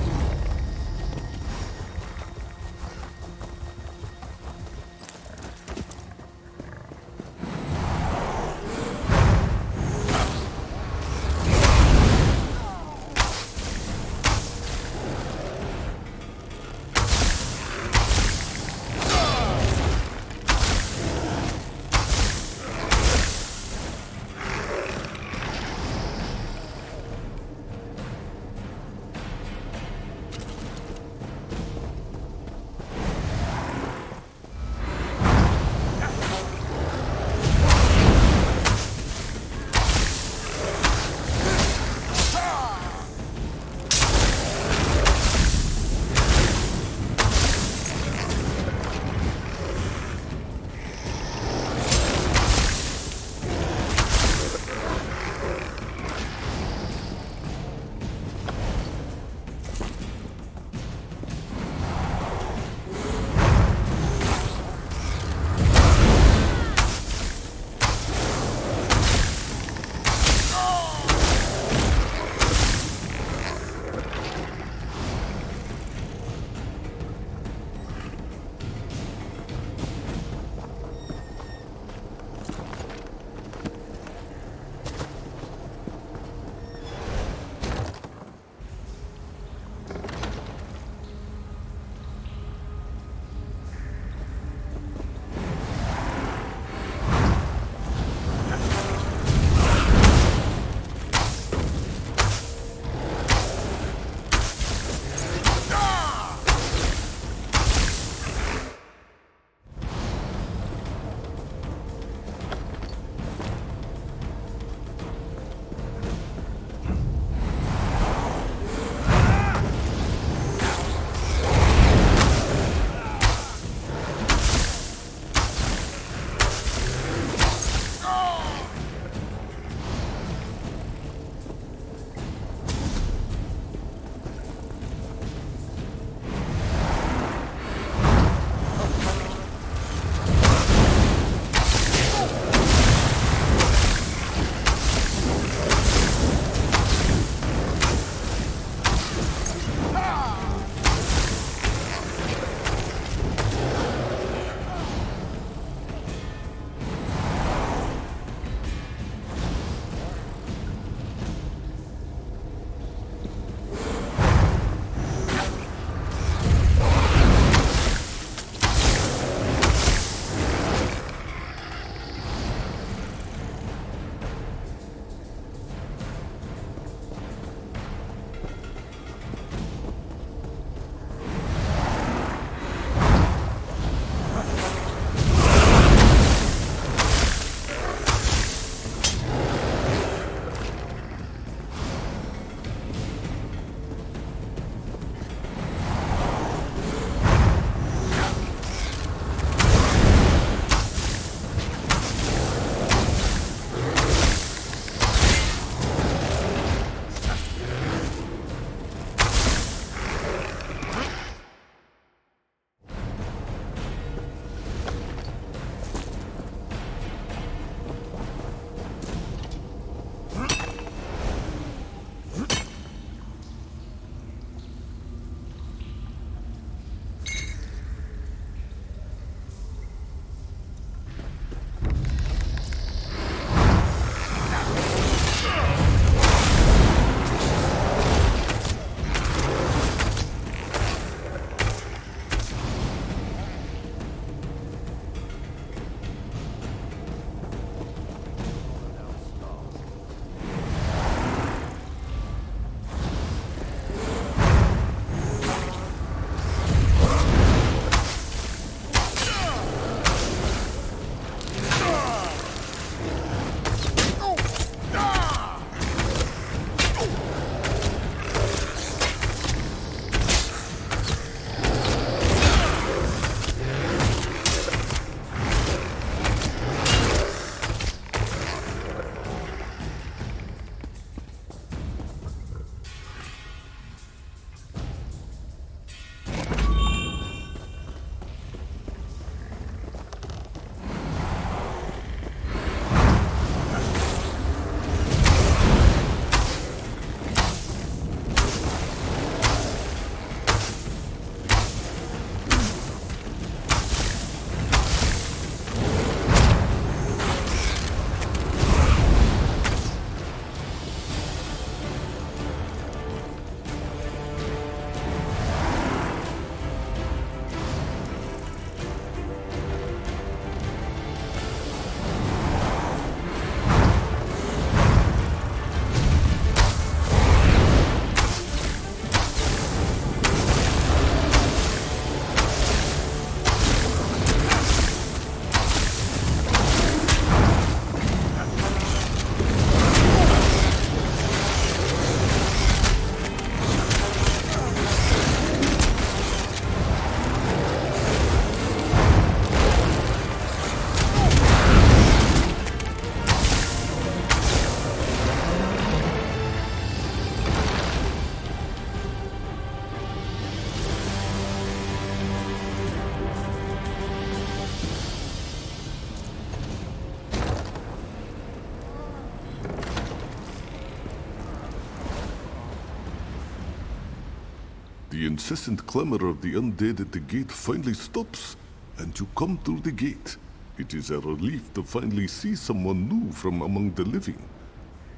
The incessant clamor of the undead at the gate finally stops, and you come through the gate. It is a relief to finally see someone new from among the living.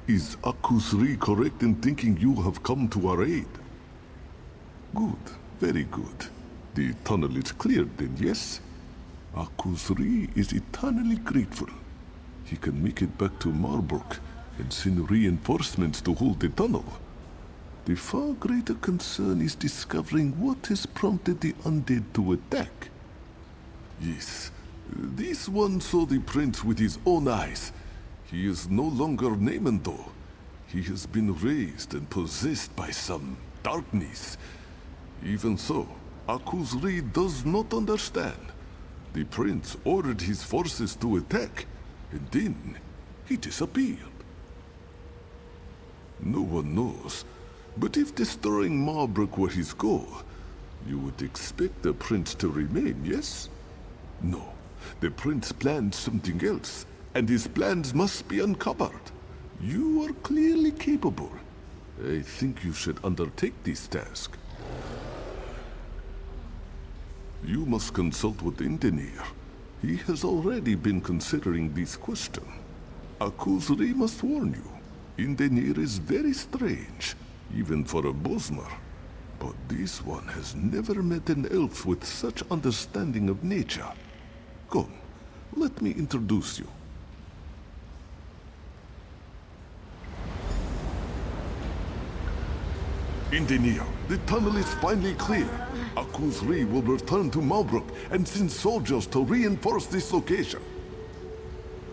Is Akusri correct in thinking you have come to our aid? Good, very good. The tunnel is cleared then, yes? Akusri is eternally grateful. He can make it back to Marbrook and send reinforcements to hold the tunnel. The far greater concern is discovering what has prompted the undead to attack. Yes, this one saw the prince with his own eyes. He is no longer naemon though. He has been raised and possessed by some darkness. Even so, Akusri does not understand. The prince ordered his forces to attack, and then he disappeared. No one knows, but if destroying Marbrook were his goal, you would expect the prince to remain, yes? No, the prince planned something else, and his plans must be uncovered. You are clearly capable. I think you should undertake this task. You must consult with Indenir. He has already been considering this question. Akusri must warn you. Indenir is very strange, even for a Bosmer. But this one has never met an elf with such understanding of nature. Come, let me introduce you. Indenir, the tunnel is finally clear. Akusri will return to Malbrook and send soldiers to reinforce this location.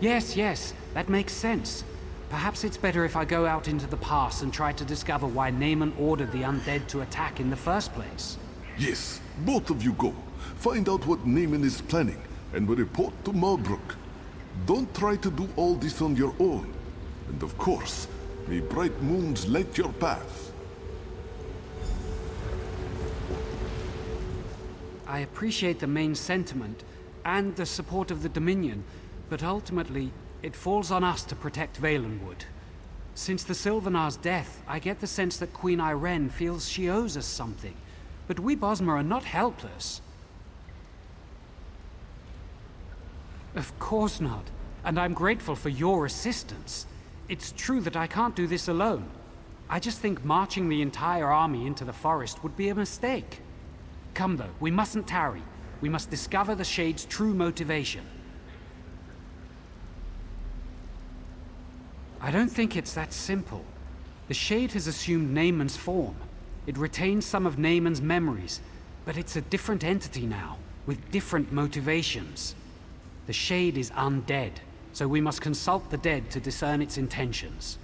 Yes, that makes sense. Perhaps it's better if I go out into the pass and try to discover why naemon ordered the undead to attack in the first place. Yes, both of you go. Find out what naemon is planning and will report to Malbrook. Don't try to do all this on your own. And of course, may bright moons light your path. I appreciate the main sentiment and the support of the Dominion, but ultimately, it falls on us to protect Valenwood. Since the Silvenar's death, I get the sense that Queen Irene feels she owes us something. But we Bosmer are not helpless. Of course not, and I'm grateful for your assistance. It's true that I can't do this alone. I just think marching the entire army into the forest would be a mistake. Come though, we mustn't tarry. We must discover the Shade's true motivation. I don't think it's that simple. The Shade has assumed naemon's form. It retains some of naemon's memories, but it's a different entity now, with different motivations. The Shade is undead, so we must consult the dead to discern its intentions.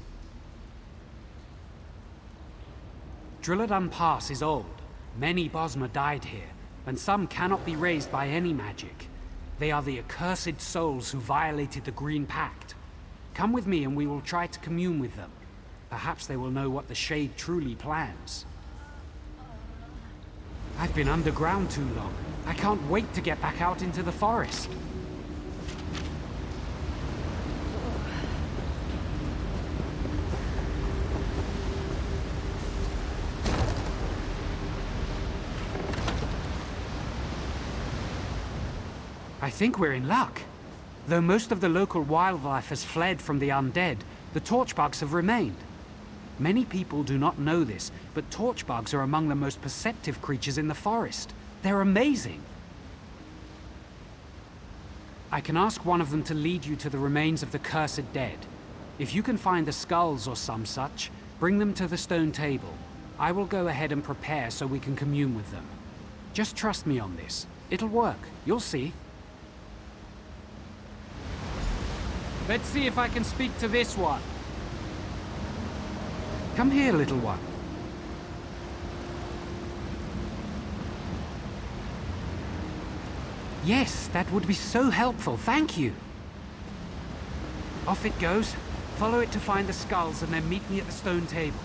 Drilladun Pass is old. Many Bosmer died here, and some cannot be raised by any magic. They are the accursed souls who violated the Green Pact. Come with me and we will try to commune with them. Perhaps they will know what the Shade truly plans. I've been underground too long. I can't wait to get back out into the forest. I think we're in luck. Though most of the local wildlife has fled from the undead, the torchbugs have remained. Many people do not know this, but torchbugs are among the most perceptive creatures in the forest. They're amazing. I can ask one of them to lead you to the remains of the cursed dead. If you can find the skulls or some such, bring them to the stone table. I will go ahead and prepare so we can commune with them. Just trust me on this. It'll work. You'll see. Let's see if I can speak to this one. Come here, little one. Yes, that would be so helpful, thank you. Off it goes. Follow it to find the skulls and then meet me at the stone table.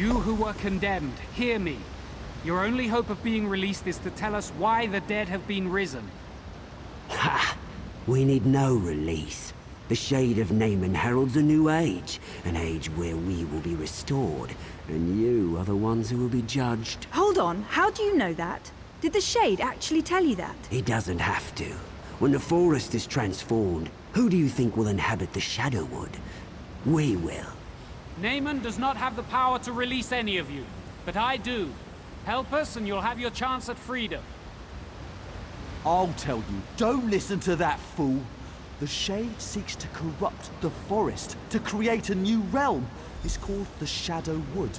You who were condemned, hear me. Your only hope of being released is to tell us why the dead have been risen. Ha! We need no release. The shade of naemon heralds a new age, an age where we will be restored, and you are the ones who will be judged. Hold on, how do you know that? Did the Shade actually tell you that? He doesn't have to. When the forest is transformed, who do you think will inhabit the Shadowwood? We will. Naemon does not have the power to release any of you, but I do. Help us and you'll have your chance at freedom. I'll tell you, don't listen to that fool. The Shade seeks to corrupt the forest, to create a new realm. It's called the Shadowwood.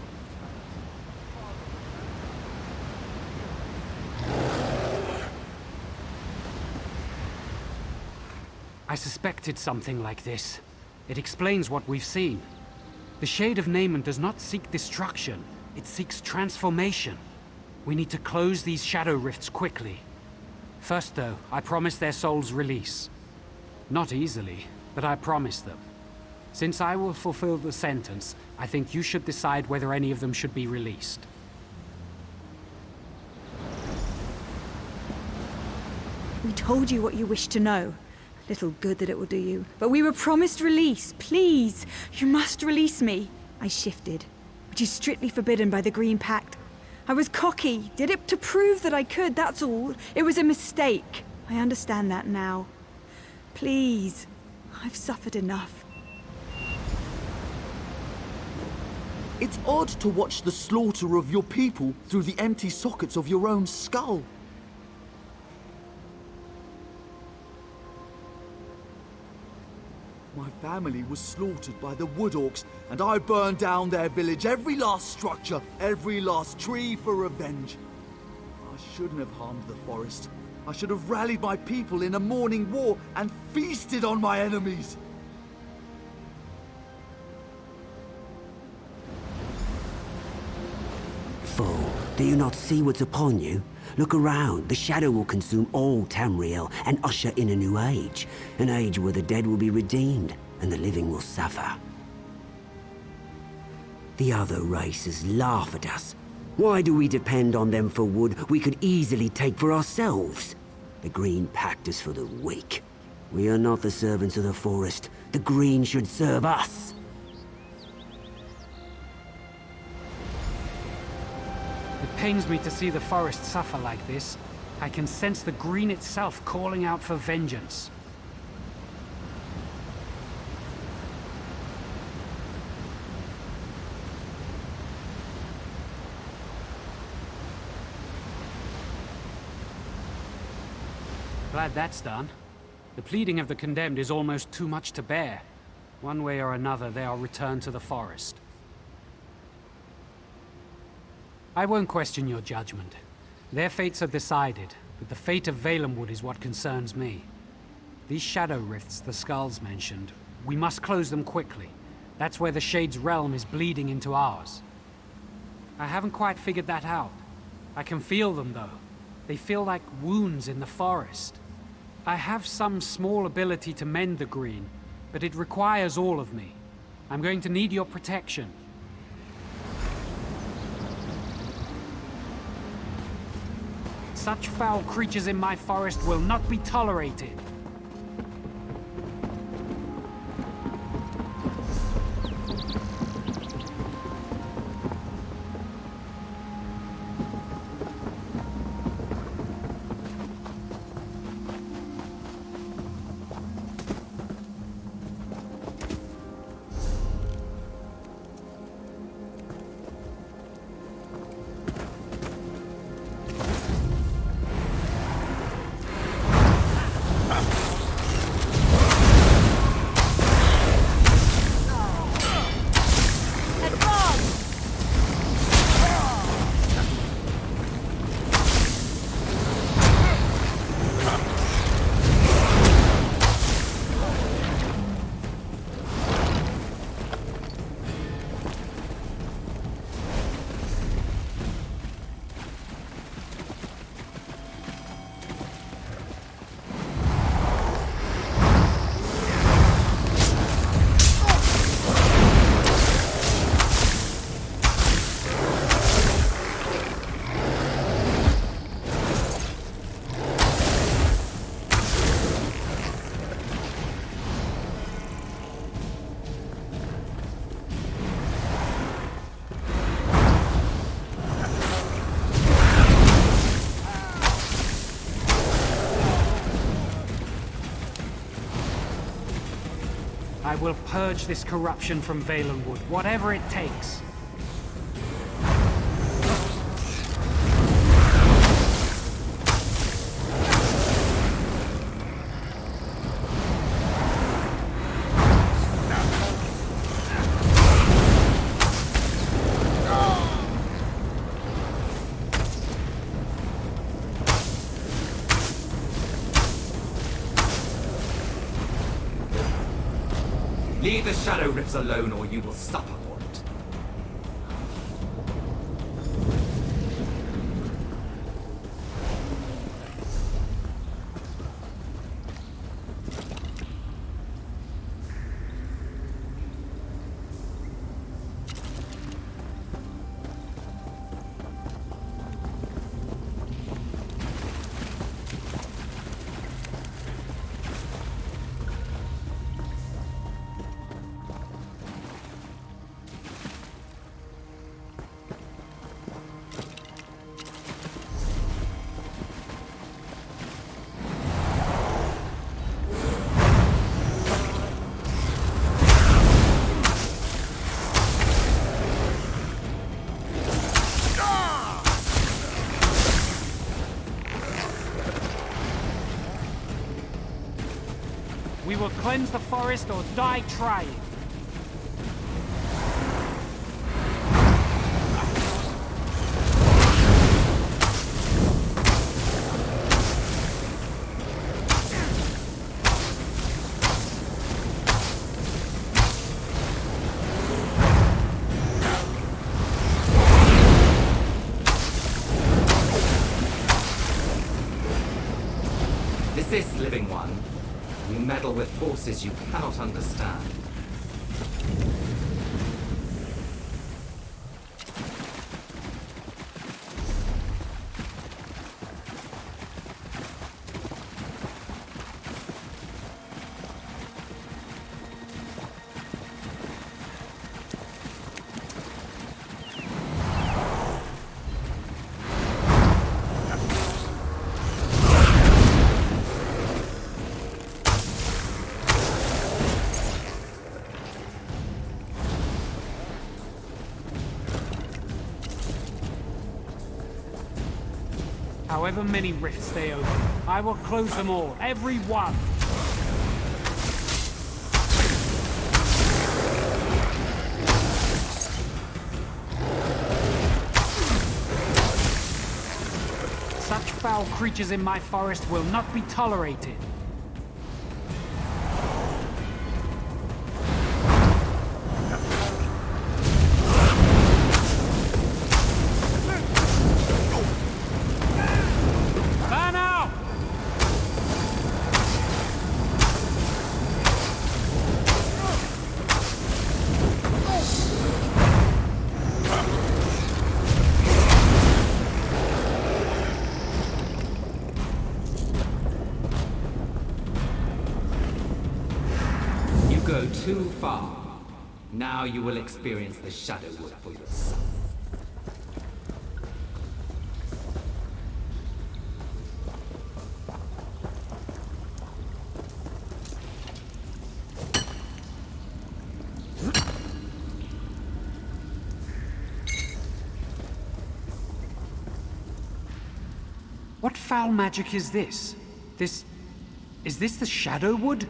I suspected something like this. It explains what we've seen. The Shade of Naemon does not seek destruction, it seeks transformation. We need to close these shadow rifts quickly. First though, I promise their souls release. Not easily, but I promise them. Since I will fulfill the sentence, I think you should decide whether any of them should be released. We told you what you wished to know. Little good that it will do you. But we were promised release. Please, you must release me. I shifted, which is strictly forbidden by the Green Pact. I was cocky, did it to prove that I could, that's all. It was a mistake. I understand that now. Please, I've suffered enough. It's odd to watch the slaughter of your people through the empty sockets of your own skull. My family was slaughtered by the Wood Orcs, and I burned down their village, every last structure, every last tree for revenge. I shouldn't have harmed the forest. I should have rallied my people in a morning war and feasted on my enemies. Fool, do you not see what's upon you? Look around. The shadow will consume all Tamriel and usher in a new age. An age where the dead will be redeemed and the living will suffer. The other races laugh at us. Why do we depend on them for wood we could easily take for ourselves? The Green Pact is for the weak. We are not the servants of the forest. The Green should serve us. It pains me to see the forest suffer like this. I can sense the Green itself calling out for vengeance. Glad that's done. The pleading of the condemned is almost too much to bear. One way or another, they are returned to the forest. I won't question your judgment. Their fates are decided, but the fate of Valenwood is what concerns me. These shadow rifts the skulls mentioned, we must close them quickly. That's where the Shade's realm is bleeding into ours. I haven't quite figured that out. I can feel them, though. They feel like wounds in the forest. I have some small ability to mend the Green, but it requires all of me. I'm going to need your protection. Such foul creatures in my forest will not be tolerated. I will purge this corruption from Valenwood, whatever it takes. Leave the Shadow Rifts alone or you will suffer for it. We will cleanse the forest or die trying. Desist, living one. You meddle with forces you cannot understand. However many rifts they open, I will close them all, every one. Such foul creatures in my forest will not be tolerated. Go too far. Now you will experience the Shadowwood for yourself. What foul magic is this? Is this the Shadowwood?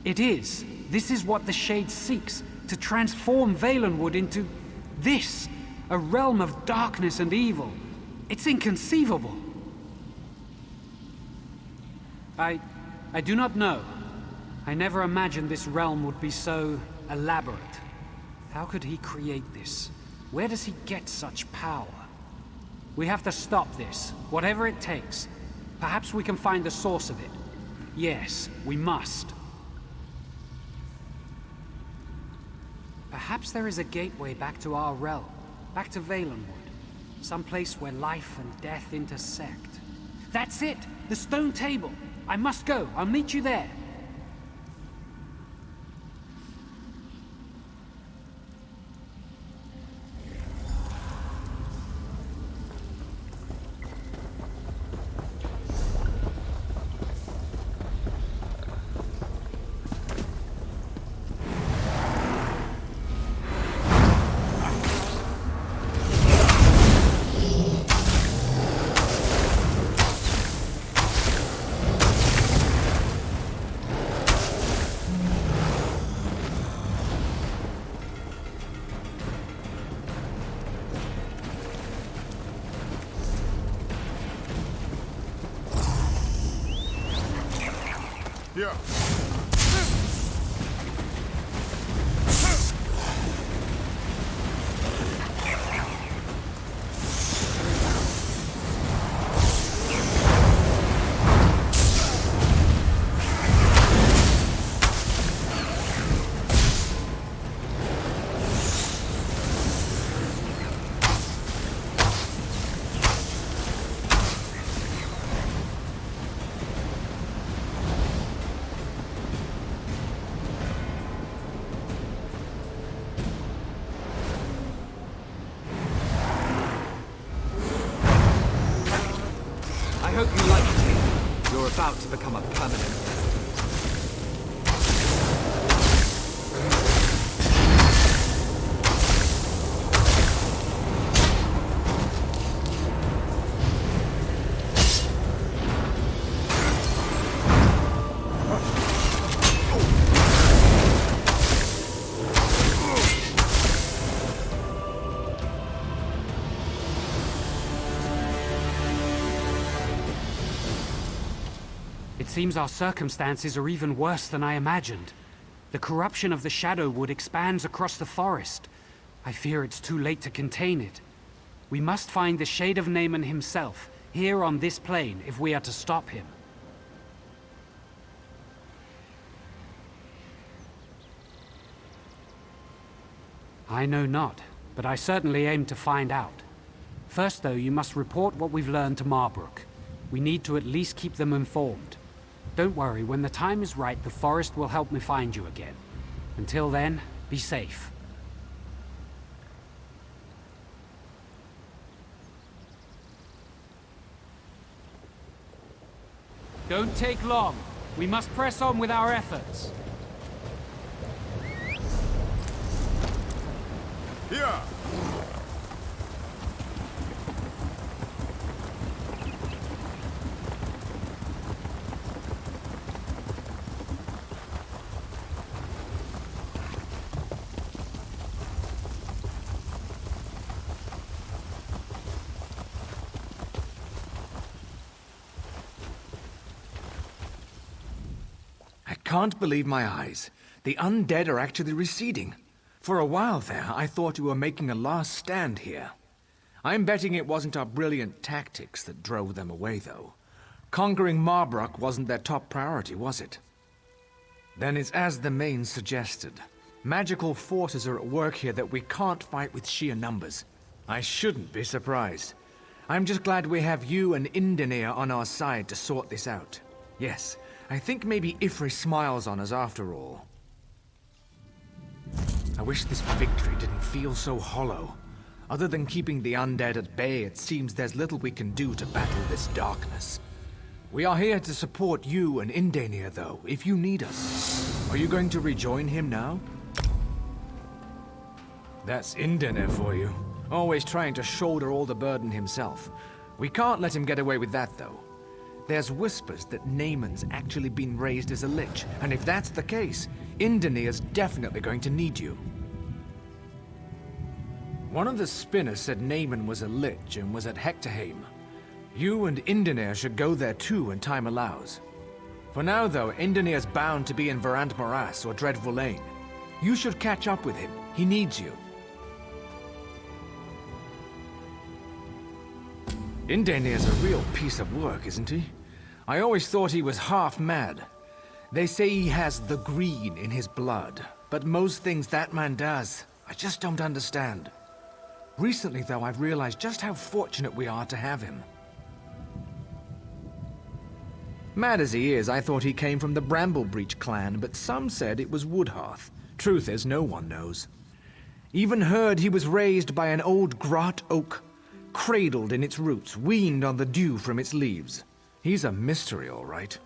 It is. This is what the Shade seeks, to transform Valenwood into this, a realm of darkness and evil. It's inconceivable. I do not know. I never imagined this realm would be so elaborate. How could he create this? Where does he get such power? We have to stop this, whatever it takes. Perhaps we can find the source of it. Yes, we must. Perhaps there is a gateway back to our realm, back to Valenwood. Some place where life and death intersect. That's it! The stone table! I must go. I'll meet you there. Yeah. I hope you like it here. You're about to become a permanent resident. It seems our circumstances are even worse than I imagined. The corruption of the Shadowwood expands across the forest. I fear it's too late to contain it. We must find the Shade of Naemon himself, here on this plane, if we are to stop him. I know not, but I certainly aim to find out. First, though, you must report what we've learned to Marbrook. We need to at least keep them informed. Don't worry, when the time is right, the forest will help me find you again. Until then, be safe. Don't take long. We must press on with our efforts. Here! I can't believe my eyes. The undead are actually receding. For a while there, I thought you were making a last stand here. I'm betting it wasn't our brilliant tactics that drove them away, though. Conquering Marbrook wasn't their top priority, was it? Then it's as the main suggested. Magical forces are at work here that we can't fight with sheer numbers. I shouldn't be surprised. I'm just glad we have you and Indenir on our side to sort this out. Yes, I think maybe Ifri smiles on us after all. I wish this victory didn't feel so hollow. Other than keeping the undead at bay, it seems there's little we can do to battle this darkness. We are here to support you and Indenir, though, if you need us. Are you going to rejoin him now? That's Indenir for you. Always trying to shoulder all the burden himself. We can't let him get away with that, though. There's whispers that Naemon's actually been raised as a lich, and if that's the case, Indenir's definitely going to need you. One of the spinners said Naemon was a lich and was at Hectorheim. You and Indenir should go there too when time allows. For now, though, Indenir's bound to be in Varant Morass or Dreadful Lane. You should catch up with him. He needs you. Indenir's a real piece of work, isn't he? I always thought he was half mad. They say he has the green in his blood, but most things that man does, I just don't understand. Recently, though, I've realized just how fortunate we are to have him. Mad as he is, I thought he came from the Bramblebreach clan, but some said it was Woodhearth. Truth is, no one knows. Even heard he was raised by an old grot oak, cradled in its roots, weaned on the dew from its leaves. He's a mystery, all right.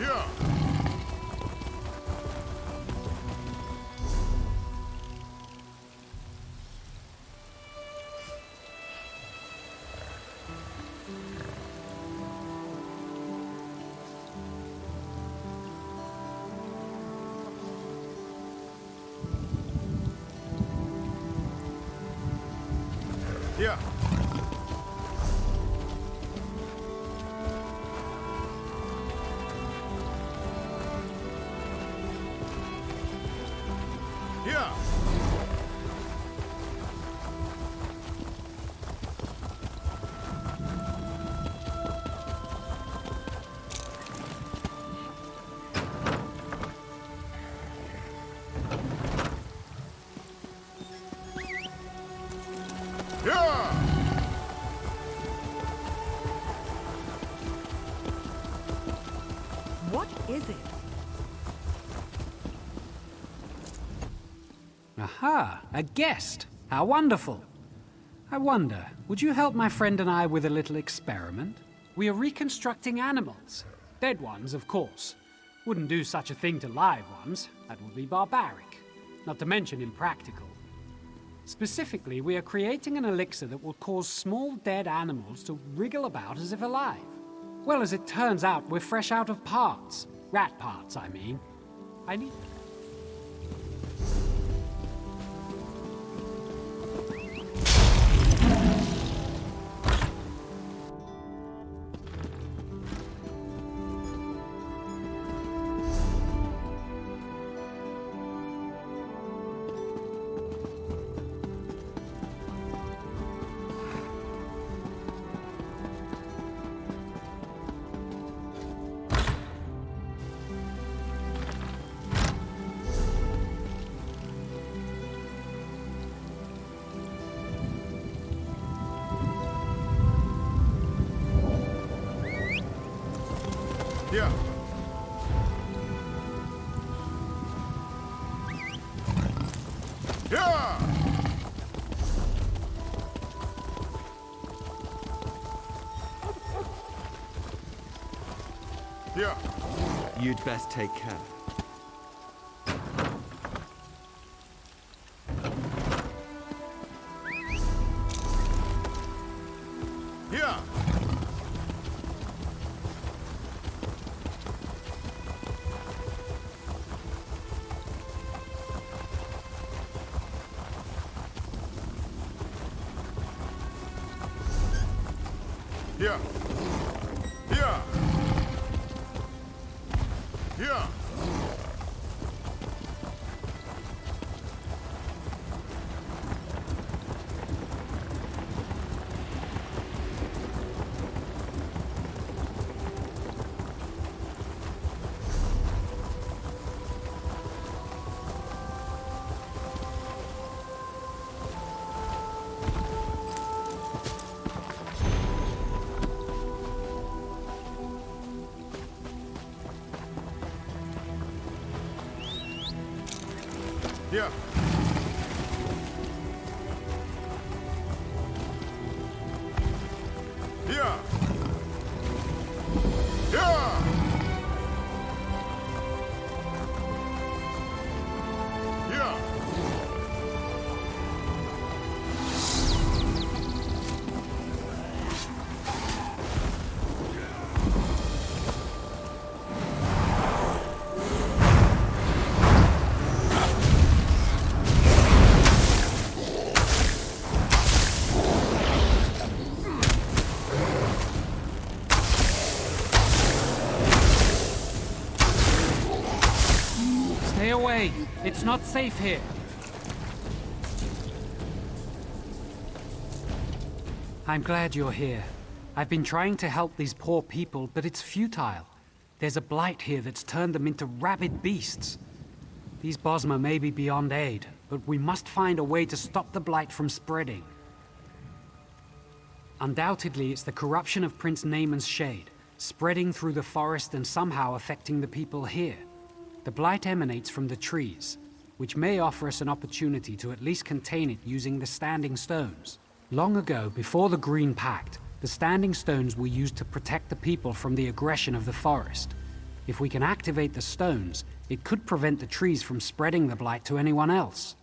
Yeah. Yeah. Yeah. Yeah. What is it? Aha, a guest. How wonderful. I wonder, would you help my friend and I with a little experiment? We are reconstructing animals. Dead ones, of course. Wouldn't do such a thing to live ones. That would be barbaric. Not to mention impractical. Specifically, we are creating an elixir that will cause small dead animals to wriggle about as if alive. Well, as it turns out, we're fresh out of parts. Rat parts, I mean. I need... Yeah. Yeah. Yeah. You'd best take care. Yeah. Yeah. Yeah. Yeah. Yeah. Yeah. Yeah. Yeah. Stay away. It's not safe here. I'm glad you're here. I've been trying to help these poor people, but it's futile. There's a blight here that's turned them into rabid beasts. These Bosmer may be beyond aid, but we must find a way to stop the blight from spreading. Undoubtedly, it's the corruption of Prince Naemon's shade, spreading through the forest and somehow affecting the people here. The blight emanates from the trees, which may offer us an opportunity to at least contain it using the Standing Stones. Long ago, before the Green Pact, the Standing Stones were used to protect the people from the aggression of the forest. If we can activate the stones, it could prevent the trees from spreading the blight to anyone else.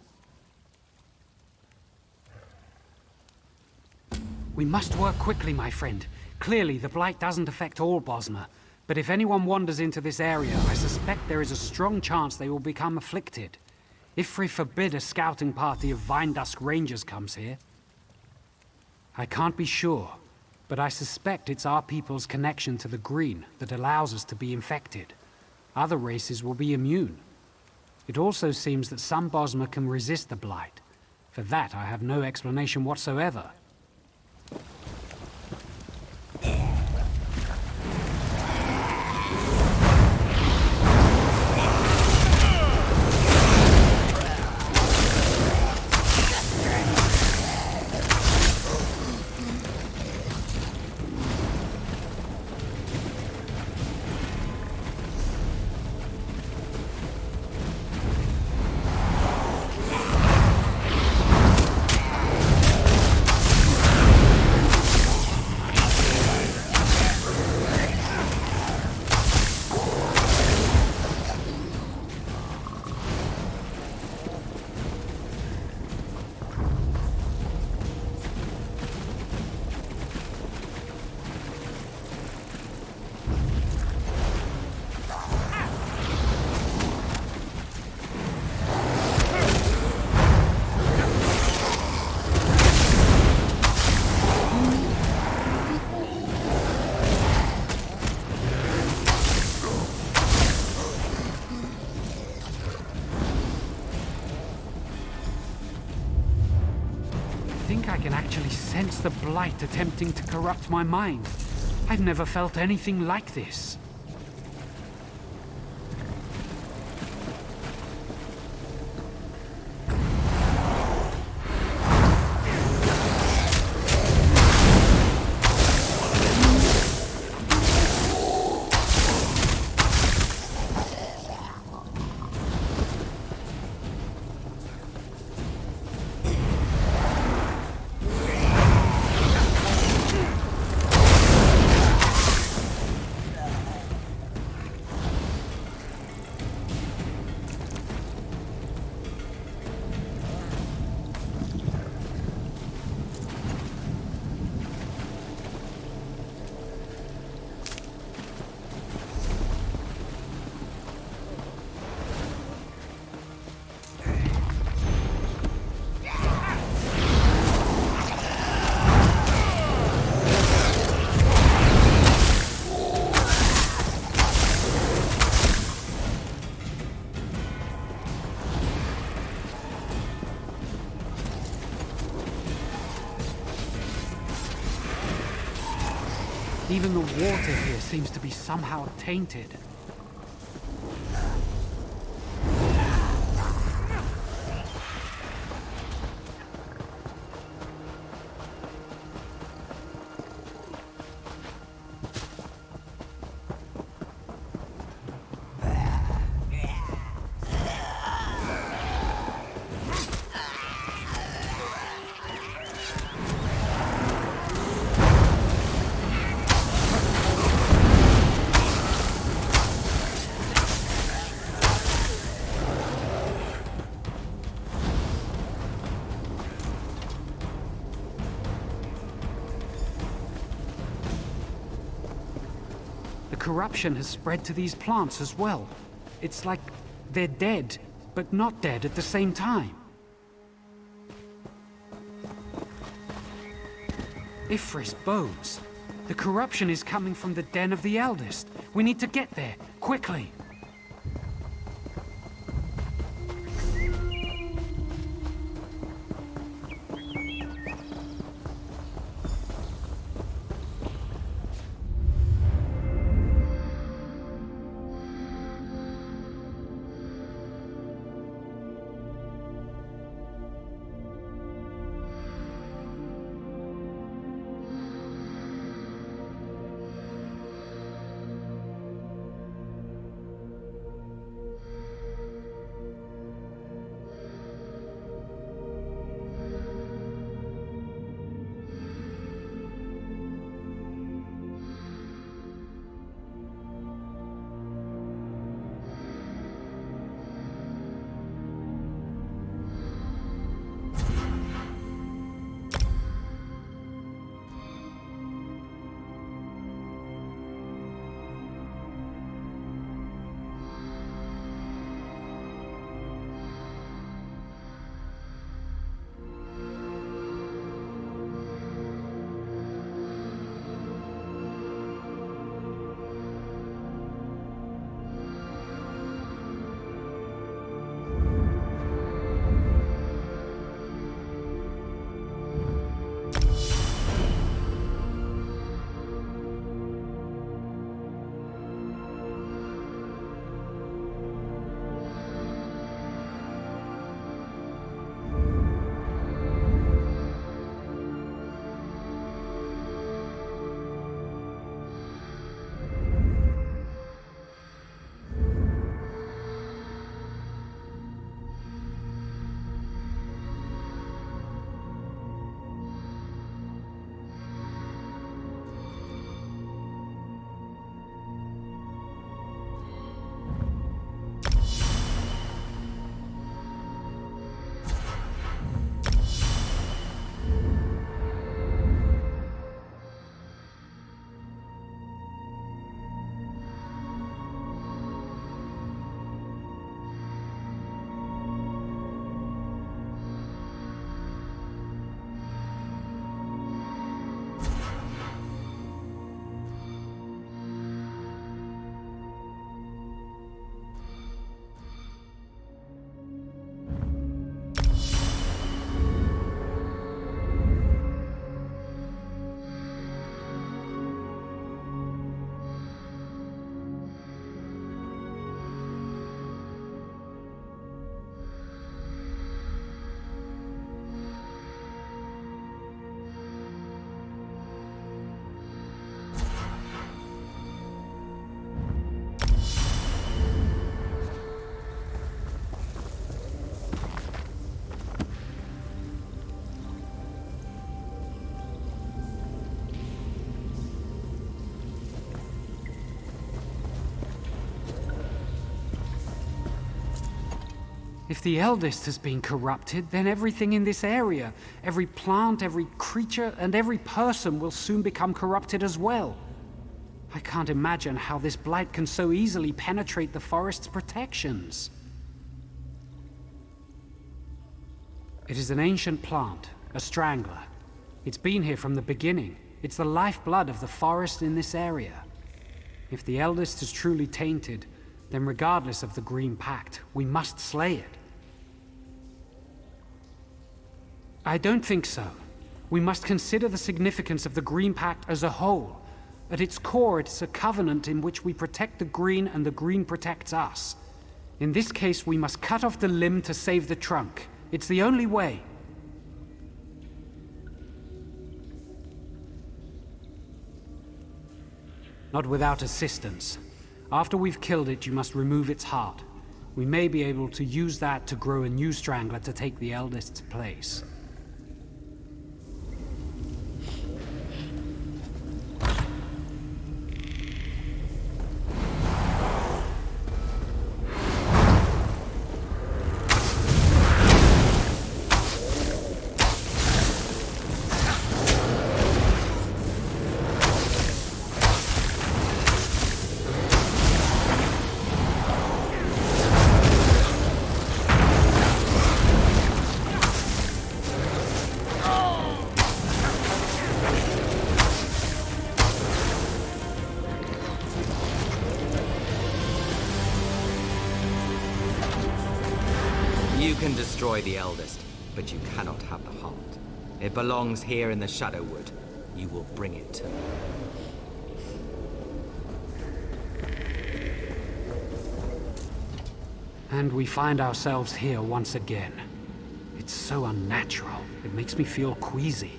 We must work quickly, my friend. Clearly, the blight doesn't affect all Bosmer, but if anyone wanders into this area, I suspect there is a strong chance they will become afflicted. Ifri forbid a scouting party of Vinedusk Rangers comes here. I can't be sure, but I suspect it's our people's connection to the green that allows us to be infected. Other races will be immune. It also seems that some Bosmer can resist the blight. For that, I have no explanation whatsoever. I can actually sense the blight attempting to corrupt my mind. I've never felt anything like this. Even the water here seems to be somehow tainted. Corruption has spread to these plants as well. It's like they're dead, but not dead at the same time. Ifri's bones. The corruption is coming from the Den of the Eldest. We need to get there, quickly. If the eldest has been corrupted, then everything in this area, every plant, every creature, and every person will soon become corrupted as well. I can't imagine how this blight can so easily penetrate the forest's protections. It is an ancient plant, a strangler. It's been here from the beginning. It's the lifeblood of the forest in this area. If the eldest is truly tainted, then regardless of the Green Pact, we must slay it. I don't think so. We must consider the significance of the Green Pact as a whole. At its core, it's a covenant in which we protect the Green and the Green protects us. In this case, we must cut off the limb to save the trunk. It's the only way. Not without assistance. After we've killed it, you must remove its heart. We may be able to use that to grow a new strangler to take the eldest's place. You can destroy the eldest, but you cannot have the heart. It belongs here in the Shadowwood. You will bring it to me. And we find ourselves here once again. It's so unnatural. It makes me feel queasy.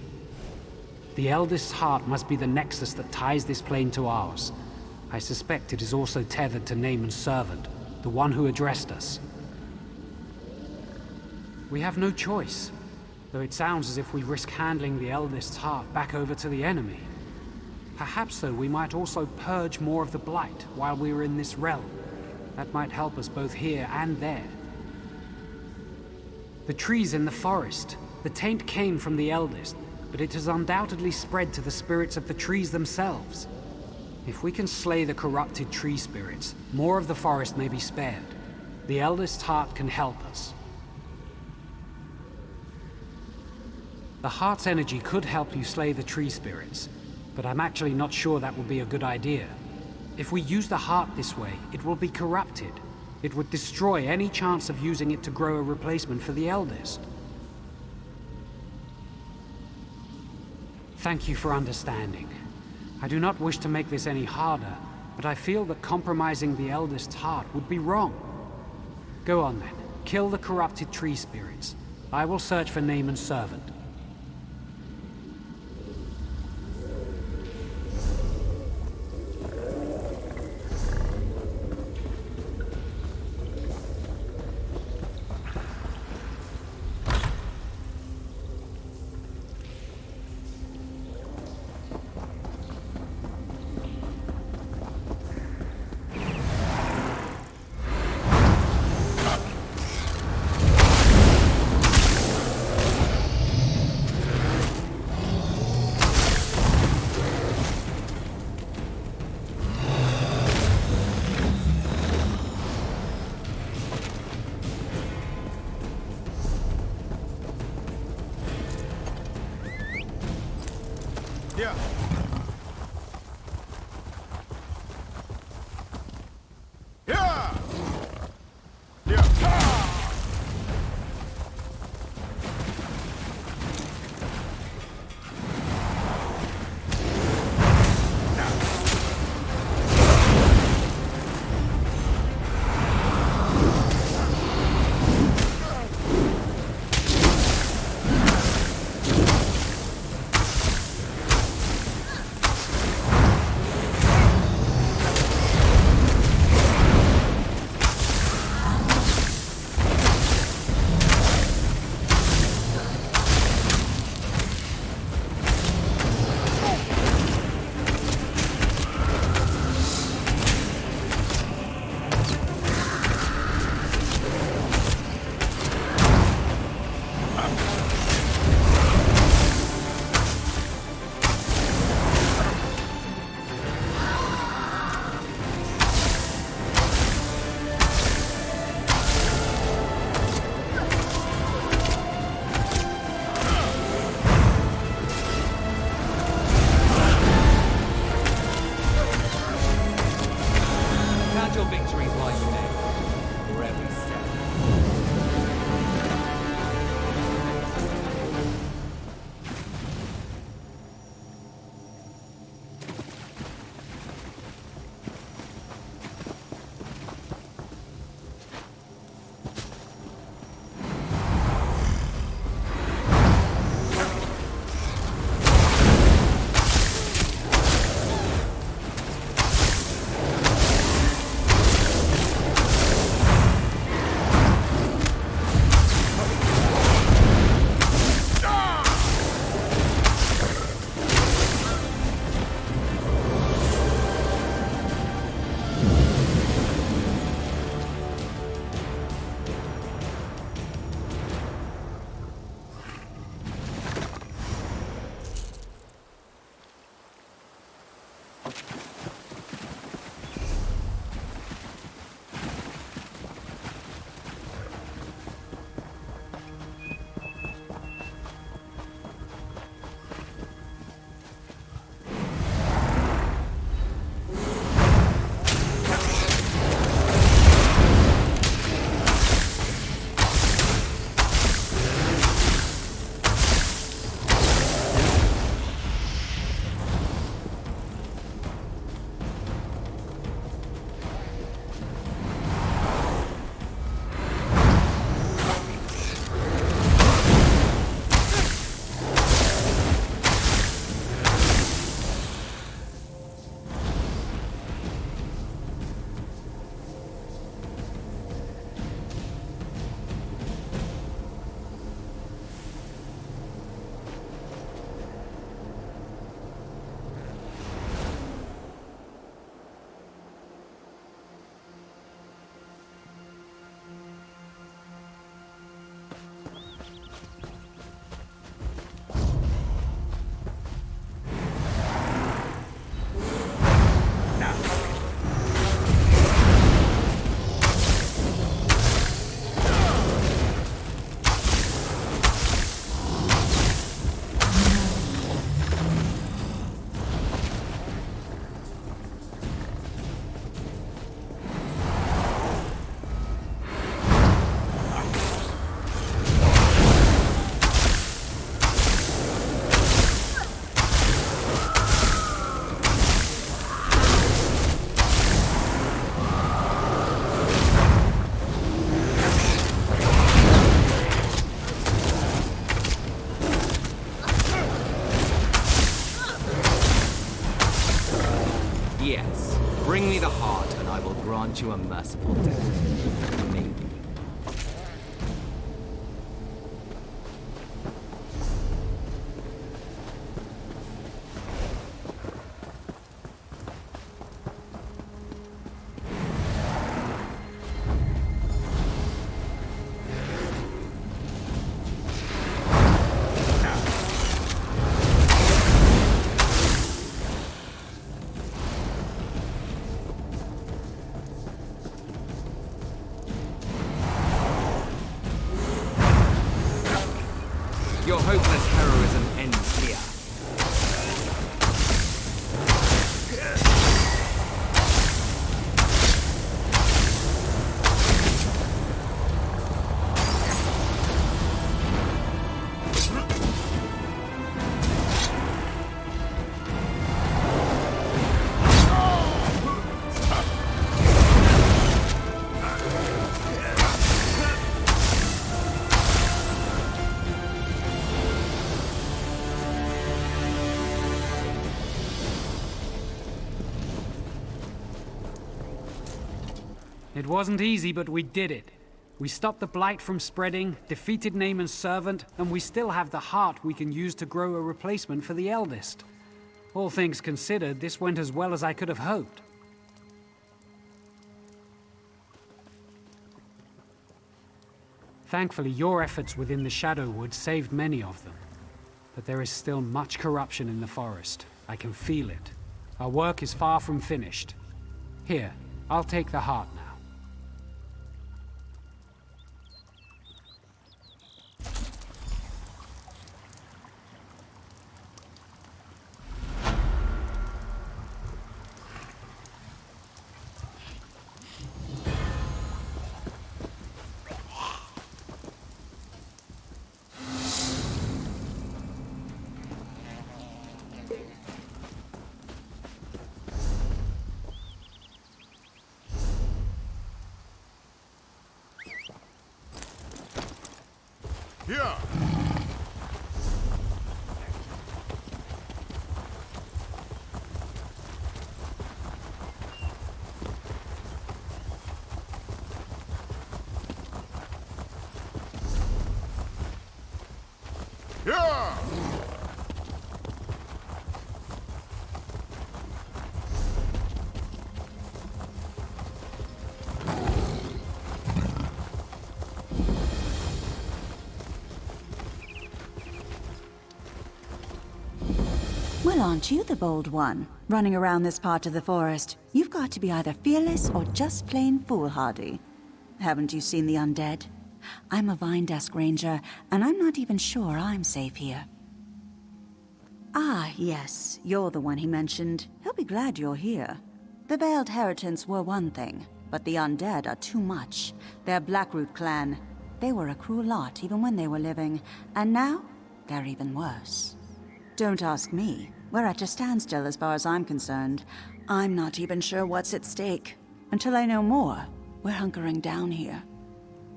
The eldest's heart must be the nexus that ties this plane to ours. I suspect it is also tethered to Naemon's servant, the one who addressed us. We have no choice, though it sounds as if we risk handling the eldest's heart back over to the enemy. Perhaps, though, we might also purge more of the blight while we are in this realm. That might help us both here and there. The trees in the forest. The taint came from the eldest, but it has undoubtedly spread to the spirits of the trees themselves. If we can slay the corrupted tree spirits, more of the forest may be spared. The eldest's heart can help us. The heart's energy could help you slay the tree spirits, but I'm actually not sure that would be a good idea. If we use the heart this way, it will be corrupted. It would destroy any chance of using it to grow a replacement for the eldest. Thank you for understanding. I do not wish to make this any harder, but I feel that compromising the eldest's heart would be wrong. Go on then, kill the corrupted tree spirits. I will search for Naemon's servant. Yeah. Yeah. Yeah. grant you a merciful death. Maybe. Your hopeless heroism ends here. It wasn't easy, but we did it. We stopped the blight from spreading, defeated Naemon's servant, and we still have the heart we can use to grow a replacement for the eldest. All things considered, this went as well as I could have hoped. Thankfully, your efforts within the Shadowwood saved many of them. But there is still much corruption in the forest. I can feel it. Our work is far from finished. Here, I'll take the heart now. Here! Yeah! Well, aren't you the bold one, running around this part of the forest? You've got to be either fearless or just plain foolhardy. Haven't you seen the undead? I'm a Vine Dusk Ranger, and I'm not even sure I'm safe here. Ah, yes, you're the one he mentioned. He'll be glad you're here. The Veiled Heritants were one thing, but the undead are too much. They're Blackroot clan. They were a cruel lot even when they were living, and now they're even worse. Don't ask me. We're at a standstill as far as I'm concerned. I'm not even sure what's at stake. Until I know more, we're hunkering down here.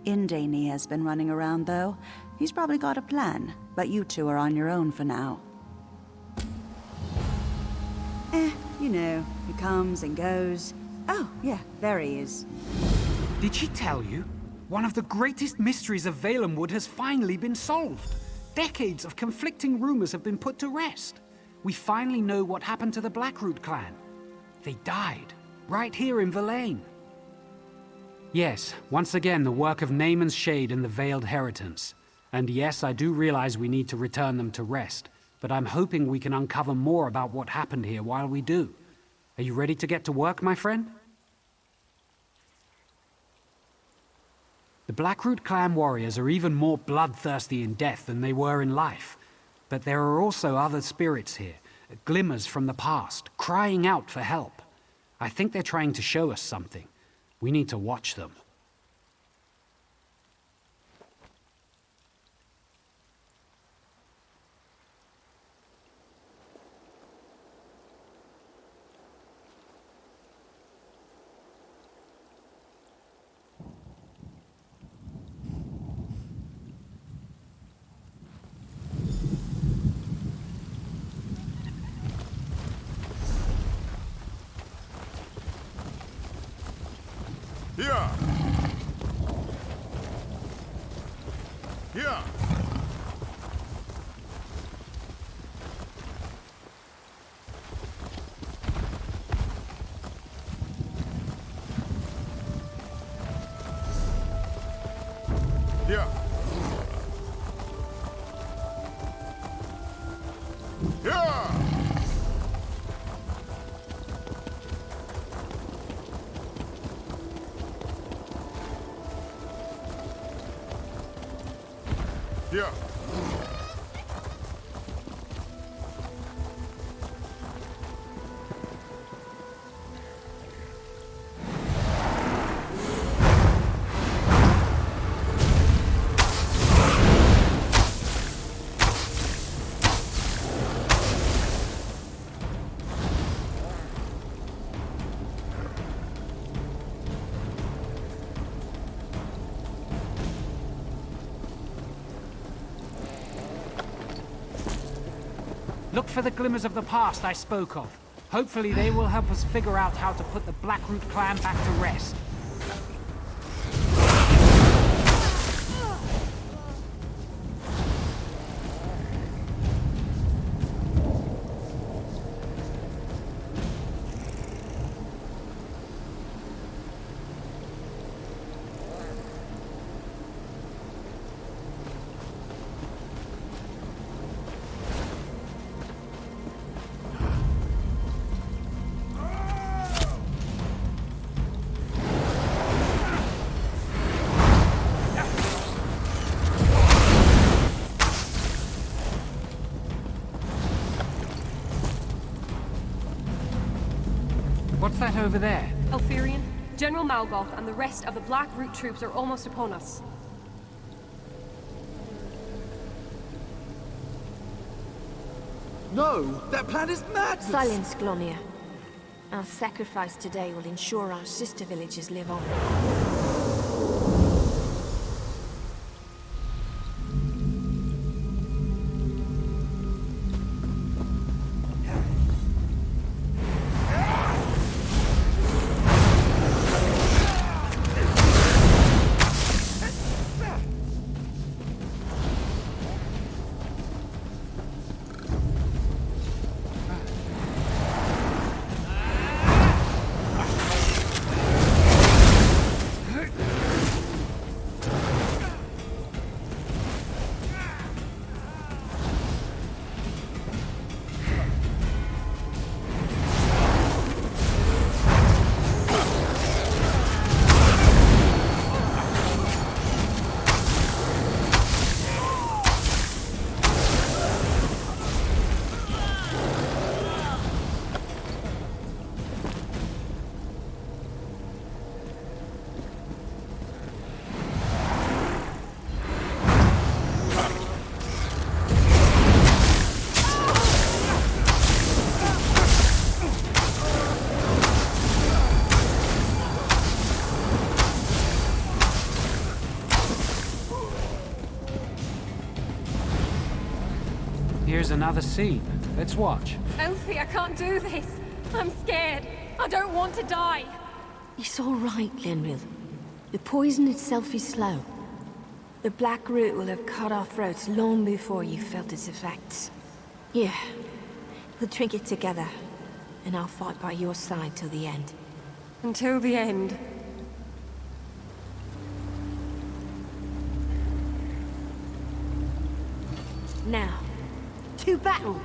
Indani has been running around, though. He's probably got a plan, but you two are on your own for now. You know, he comes and goes. Oh, yeah, there he is. Did she tell you? One of the greatest mysteries of Valenwood has finally been solved. Decades of conflicting rumors have been put to rest. We finally know what happened to the Blackroot clan. They died, right here in Verlaine. Yes, once again the work of Naemon's Shade and the Veiled Heritants. And yes, I do realize we need to return them to rest, but I'm hoping we can uncover more about what happened here while we do. Are you ready to get to work, my friend? The Blackroot clan warriors are even more bloodthirsty in death than they were in life. But there are also other spirits here, glimmers from the past, crying out for help. I think they're trying to show us something. We need to watch them. Here! Here! Here! Here. Look for the glimmers of the past I spoke of. Hopefully they will help us figure out how to put the Blackroot clan back to rest. What's that over there? Elfirian, General Malgoth and the rest of the Blackroot troops are almost upon us. No, that plan is madness! Silence, Glonia. Our sacrifice today will ensure our sister villages live on. Here's another scene. Let's watch. Elfie, I can't do this. I'm scared. I don't want to die. It's all right, Glenril. The poison itself is slow. The Blackroot will have cut our throats long before you felt its effects. Here, we'll drink it together, and I'll fight by your side till the end. Until the end. Now, to battle!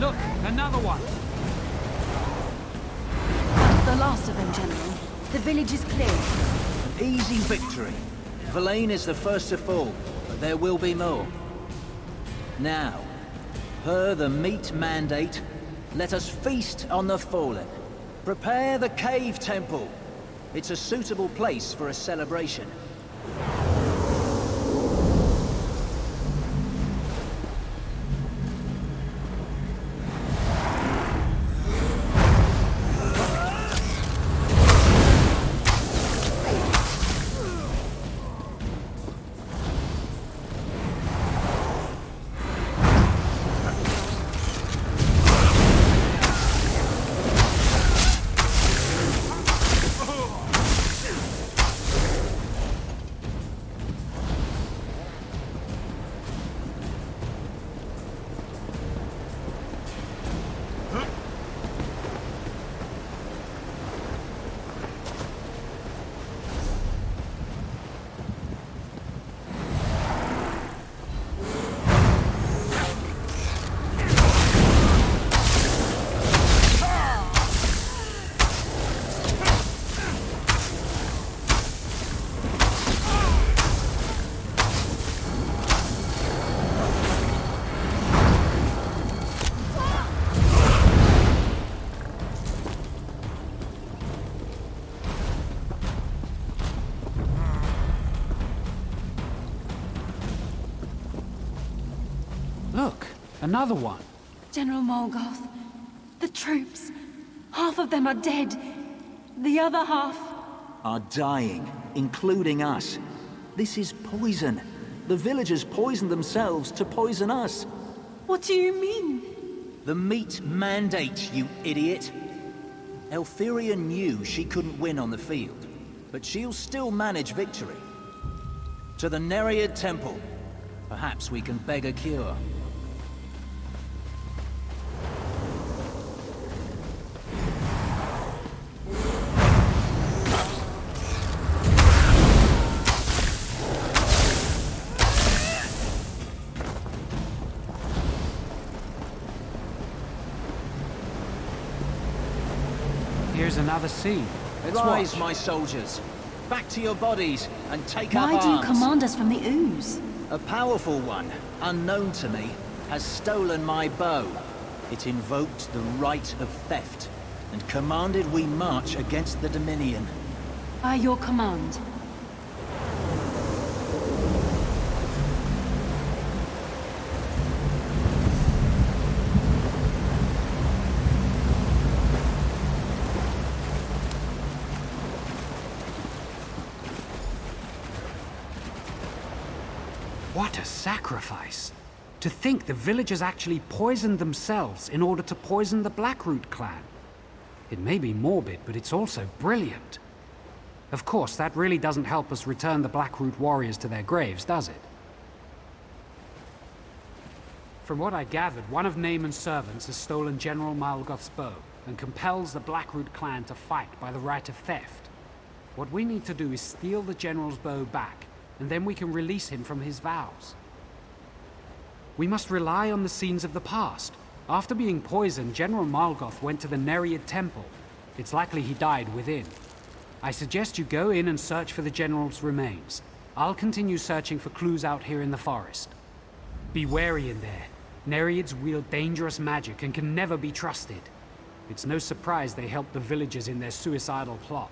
Look, another one! The last of them, General. The village is clear. An easy victory. Verlaine is the first to fall, but there will be more. Now, per the meat mandate, let us feast on the fallen. Prepare the cave temple. It's a suitable place for a celebration. Look, another one. General Morgoth, the troops. Half of them are dead. The other half... are dying, including us. This is poison. The villagers poisoned themselves to poison us. What do you mean? The meat mandate, you idiot. Elthyria knew she couldn't win on the field, but she'll still manage victory. To the Nereid Temple. Perhaps we can beg a cure. Here's another scene. Let's Rise, watch. my soldiers. Back to your bodies and take Why up do you arms. command us from the ooze? A powerful one, unknown to me, has stolen my bow. It invoked the right of theft, and commanded we march against the Dominion. By your command. What a sacrifice! To think the villagers actually poisoned themselves in order to poison the Blackroot clan. It may be morbid, but it's also brilliant. Of course, that really doesn't help us return the Blackroot warriors to their graves, does it? From what I gathered, one of Naemon's servants has stolen General Malgoth's bow and compels the Blackroot clan to fight by the right of theft. What we need to do is steal the general's bow back, and then we can release him from his vows. We must rely on the scenes of the past. After being poisoned, General Malgoth went to the Nereid Temple. It's likely he died within. I suggest you go in and search for the general's remains. I'll continue searching for clues out here in the forest. Be wary in there. Nereids wield dangerous magic and can never be trusted. It's no surprise they helped the villagers in their suicidal plot.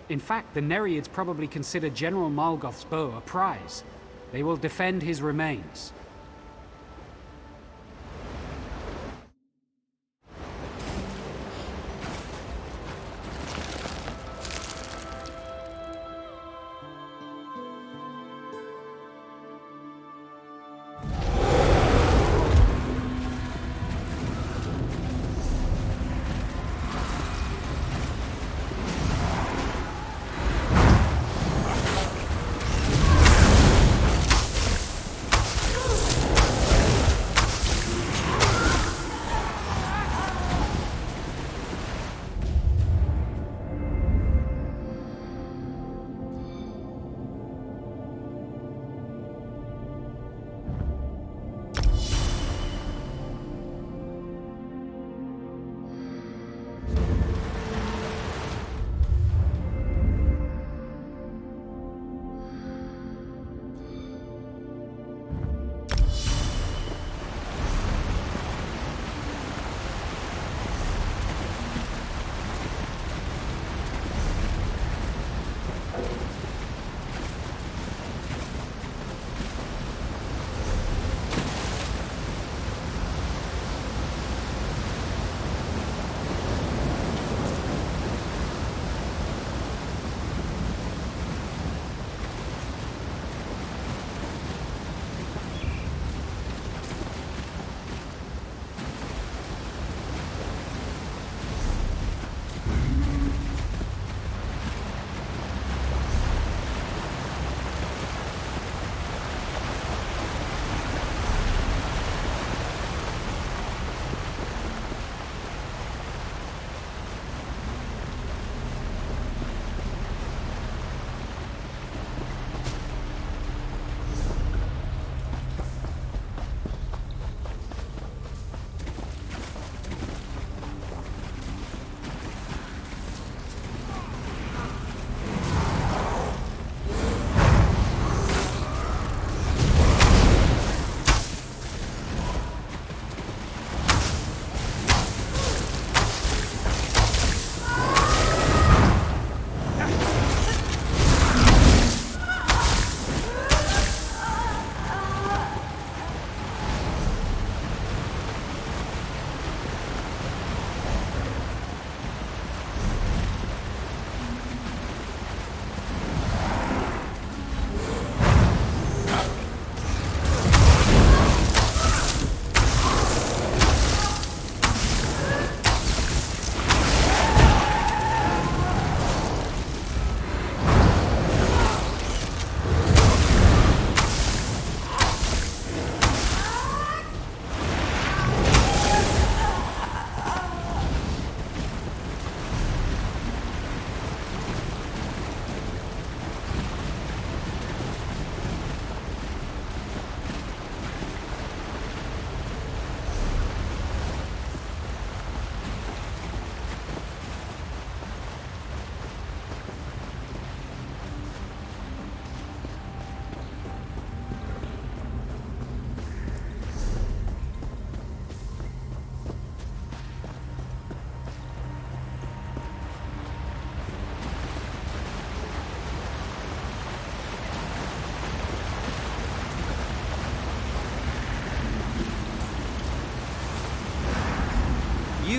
In fact, the Nereids probably consider General Malgoth's bow a prize. They will defend his remains.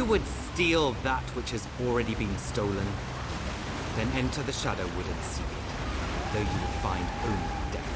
you would steal that which has already been stolen, then enter the Shadowwood and seek it, though you would find only death.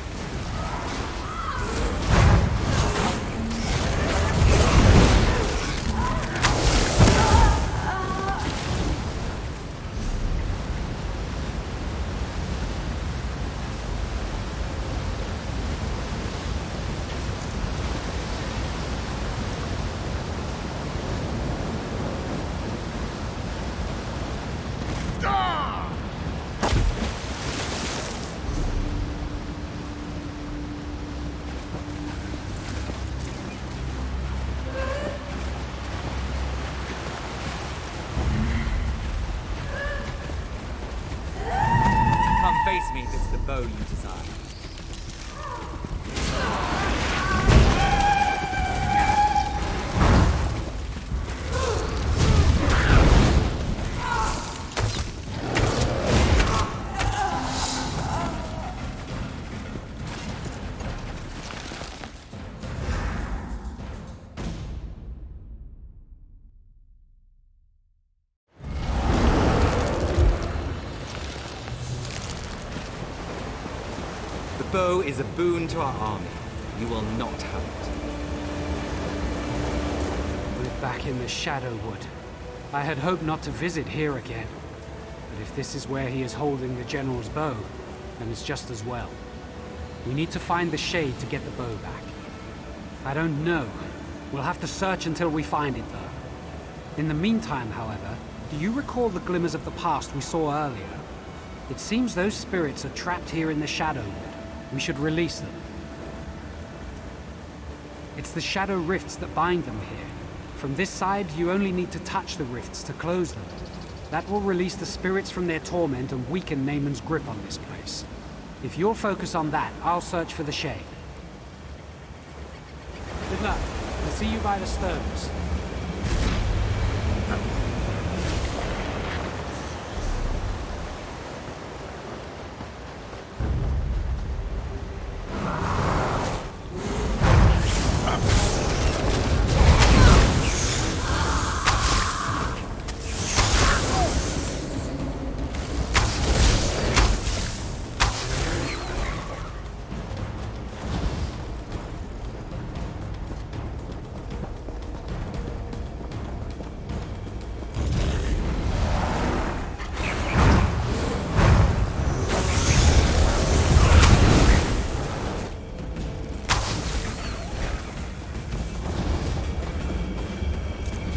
Face me if it's the bow you desire. The bow is a boon to our army. You will not have it. We're back in the Shadowwood. I had hoped not to visit here again. But if this is where he is holding the General's bow, then it's just as well. We need to find the shade to get the bow back. I don't know. We'll have to search until we find it, though. In the meantime, however, do you recall the glimmers of the past we saw earlier? It seems those spirits are trapped here in the Shadowwood. We should release them. It's the shadow rifts that bind them here. From this side, you only need to touch the rifts to close them. That will release the spirits from their torment and weaken Naemon's grip on this place. If you'll focus on that, I'll search for the shade. Good luck. I'll see you by the stones.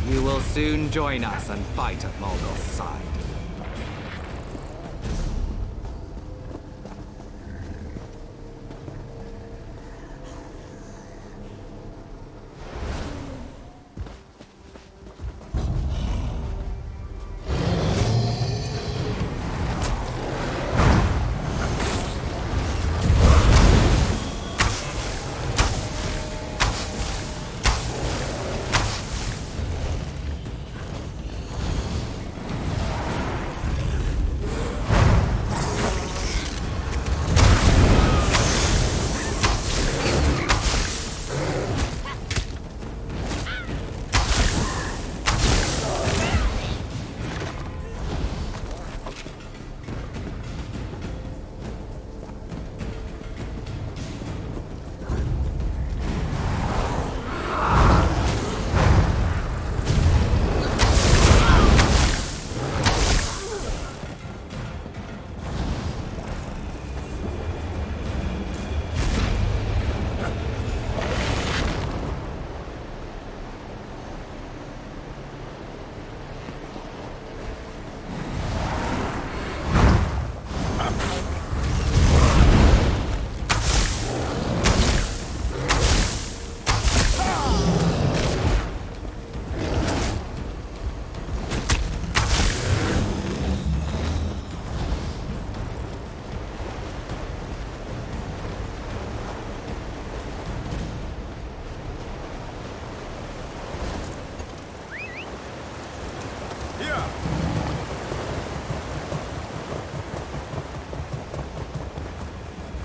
You will soon join us and fight at Morgoth's side.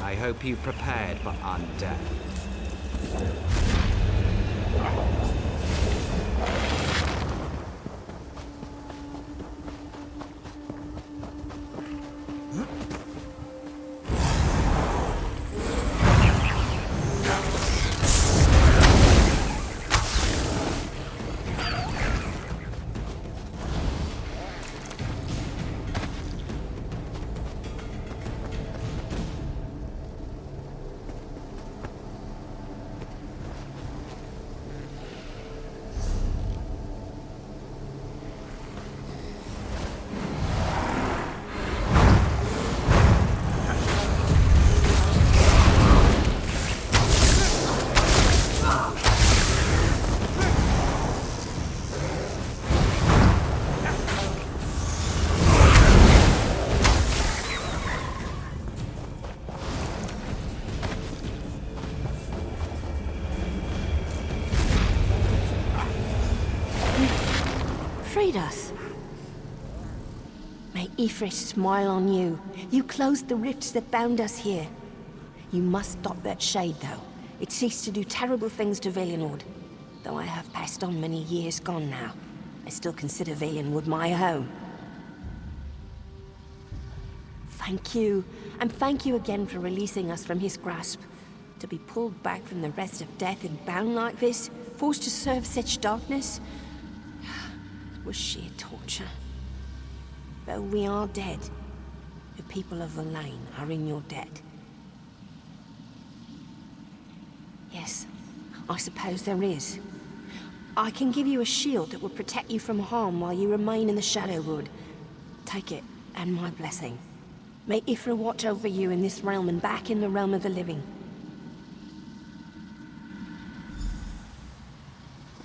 I hope you prepared for undeath. freed us. May Ifrit smile on you. You closed the rifts that bound us here. You must stop that shade, though. It ceased to do terrible things to Valenwood. Though I have passed on many years gone now, I still consider Valenwood my home. Thank you, and thank you again for releasing us from his grasp. To be pulled back from the rest of death and bound like this, forced to serve such darkness, it was sheer torture. Though we are dead, the people of the lane are in your debt. Yes, I suppose there is. I can give you a shield that will protect you from harm while you remain in the Shadowwood. Take it, and my blessing. May Ifra watch over you in this realm and back in the realm of the living.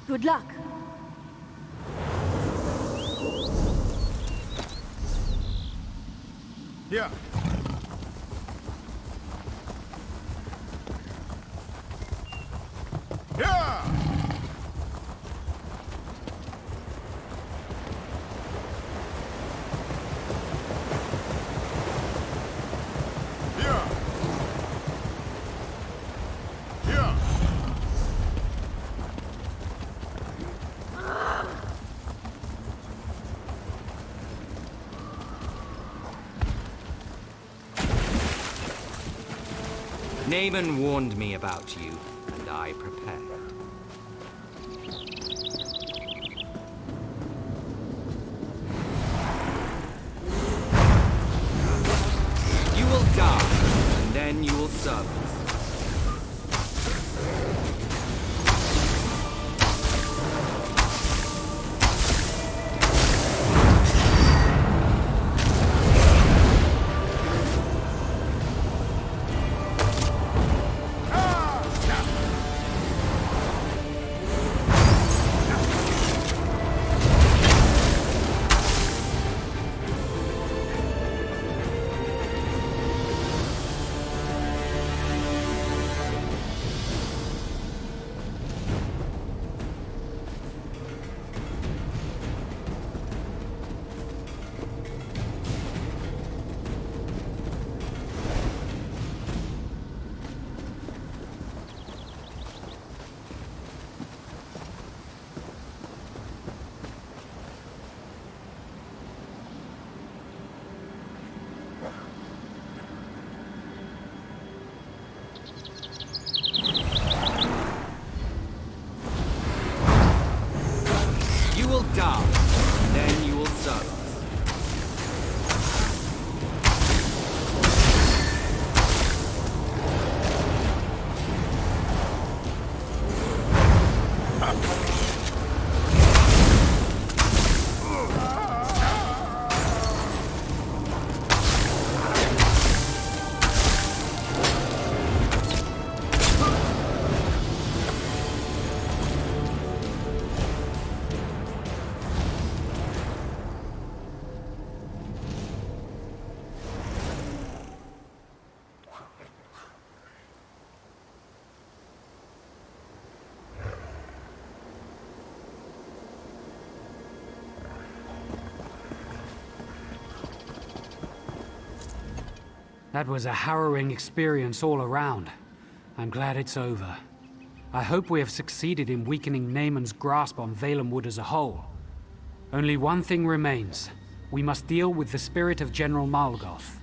Good luck. Yeah. Yeah! Naemon warned me about you, and I prepared. You will die, and then you will serve us. Die, then you will serve us. That was a harrowing experience all around. I'm glad it's over. I hope we have succeeded in weakening Naemon's grasp on Valenwood as a whole. Only one thing remains. We must deal with the spirit of General Malgoth.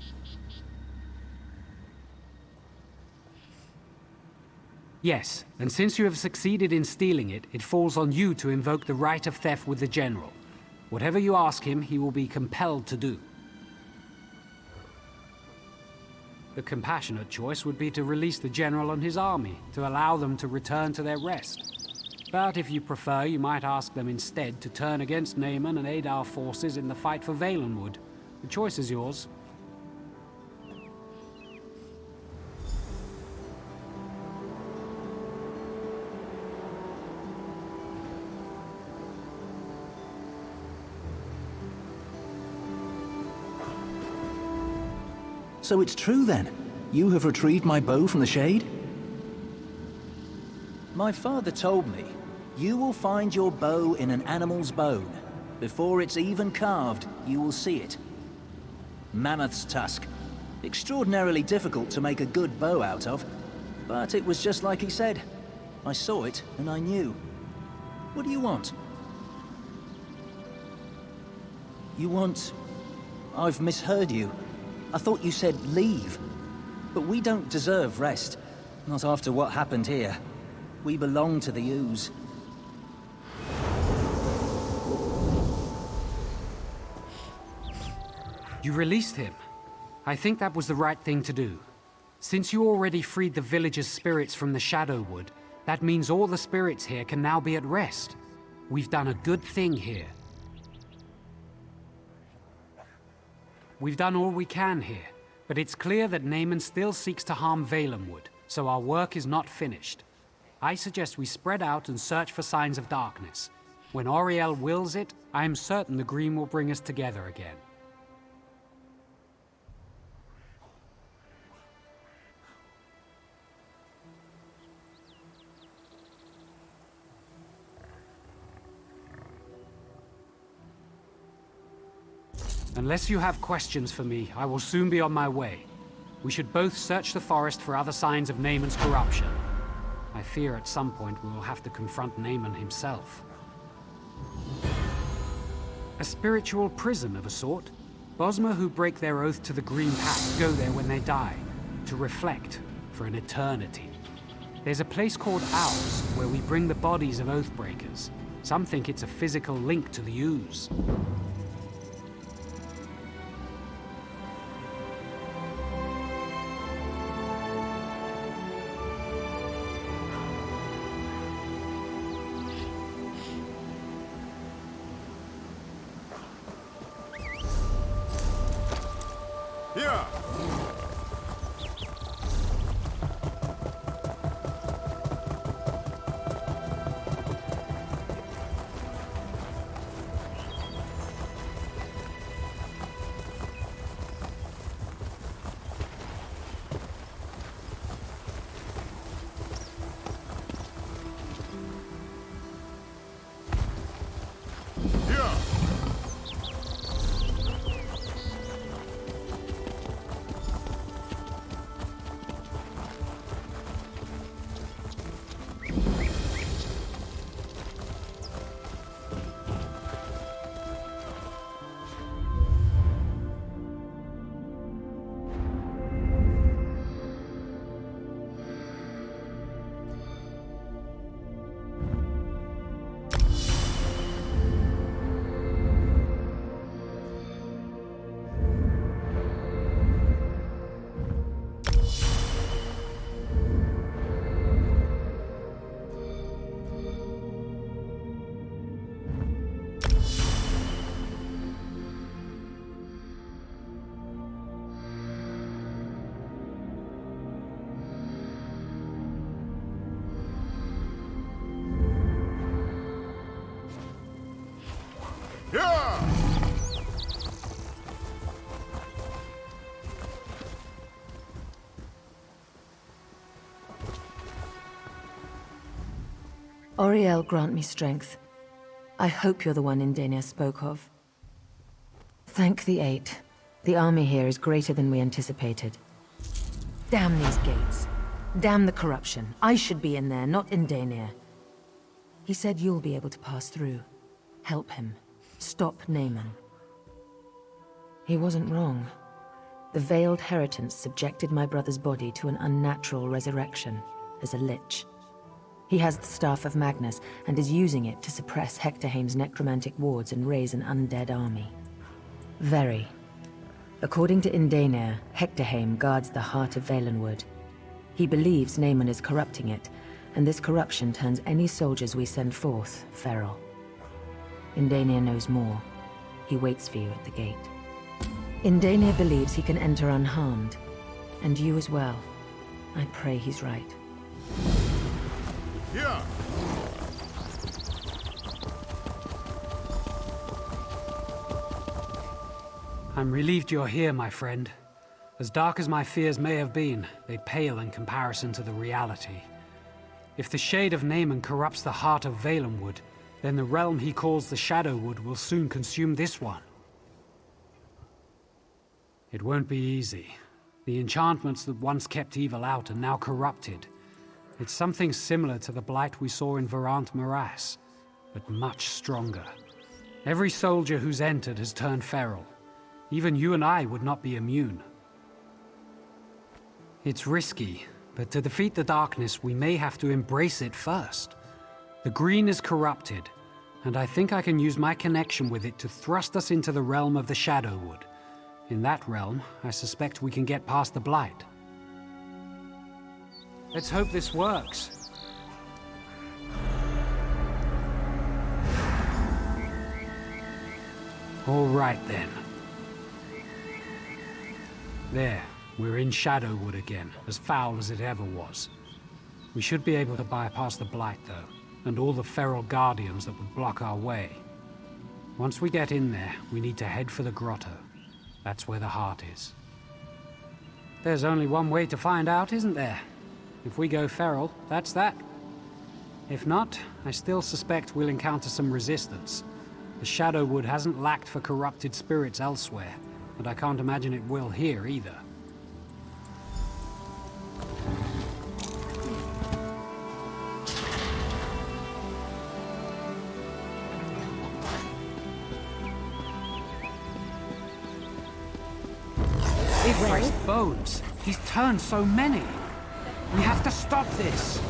Yes, and since you have succeeded in stealing it, it falls on you to invoke the right of theft with the General. Whatever you ask him, he will be compelled to do. The compassionate choice would be to release the General and his army, to allow them to return to their rest. But if you prefer, you might ask them instead to turn against Naemon and aid our forces in the fight for Valenwood. The choice is yours. So it's true then? You have retrieved my bow from the shade? My father told me, you will find your bow in an animal's bone. Before it's even carved, you will see it. Mammoth's tusk. Extraordinarily difficult to make a good bow out of, but it was just like he said. I saw it, and I knew. What do you want? You want... I've misheard you. I thought you said leave. But we don't deserve rest. Not after what happened here. We belong to the ooze. You released him. I think that was the right thing to do. Since you already freed the villagers' spirits from the Shadow Wood, that means all the spirits here can now be at rest. We've done a good thing here. We've done all we can here, but it's clear that naemon still seeks to harm Valenwood, so our work is not finished. I suggest we spread out and search for signs of darkness. When Auriel wills it, I am certain the Green will bring us together again. Unless you have questions for me, I will soon be on my way. We should both search the forest for other signs of naemon's corruption. I fear at some point we will have to confront naemon himself. A spiritual prison of a sort. Bosmer who break their oath to the Green Pact go there when they die, to reflect for an eternity. There's a place called Owls, where we bring the bodies of Oathbreakers. Some think it's a physical link to the ooze. Auriel, grant me strength. I hope you're the one Indenia spoke of. Thank the Eight. The army here is greater than we anticipated. Damn these gates. Damn the corruption. I should be in there, not Indenia. He said you'll be able to pass through. Help him. Stop naemon. He wasn't wrong. The veiled heritance subjected my brother's body to an unnatural resurrection, as a lich. He has the Staff of Magnus, and is using it to suppress Hectorhaim's necromantic wards and raise an undead army. Very. According to Indenia, Hectorhaim guards the heart of Valenwood. He believes naemon is corrupting it, and this corruption turns any soldiers we send forth feral. Indenia knows more. He waits for you at the gate. Indenia believes he can enter unharmed, and you as well. I pray he's right. Here! I'm relieved you're here, my friend. As dark as my fears may have been, they pale in comparison to the reality. If the shade of naemon corrupts the heart of Valenwood, then the realm he calls the Shadowwood will soon consume this one. It won't be easy. The enchantments that once kept evil out are now corrupted. It's something similar to the blight we saw in Verant Morass, but much stronger. Every soldier who's entered has turned feral. Even you and I would not be immune. It's risky, but to defeat the darkness, we may have to embrace it first. The green is corrupted, and I think I can use my connection with it to thrust us into the realm of the Shadowwood. In that realm, I suspect we can get past the blight. Let's hope this works. All right then. There, we're in Shadowwood again, as foul as it ever was. We should be able to bypass the blight though, and all the feral guardians that would block our way. Once we get in there, we need to head for the grotto. That's where the heart is. There's only one way to find out, isn't there? If we go feral, that's that. If not, I still suspect we'll encounter some resistance. The Shadowwood hasn't lacked for corrupted spirits elsewhere, and I can't imagine it will here either. Christ bones! He's turned so many! We have to stop this!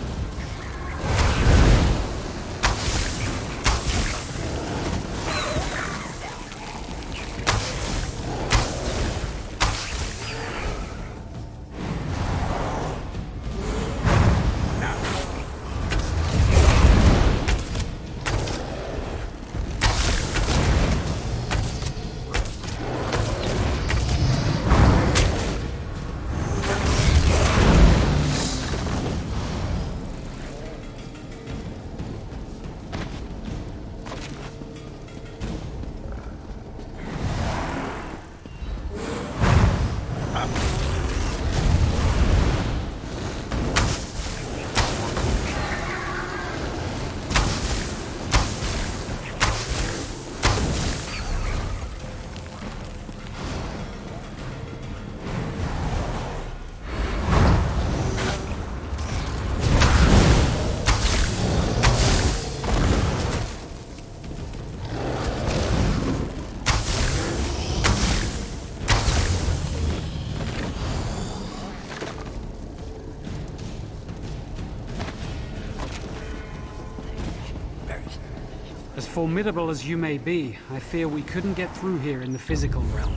As formidable as you may be, I fear we couldn't get through here in the physical realm.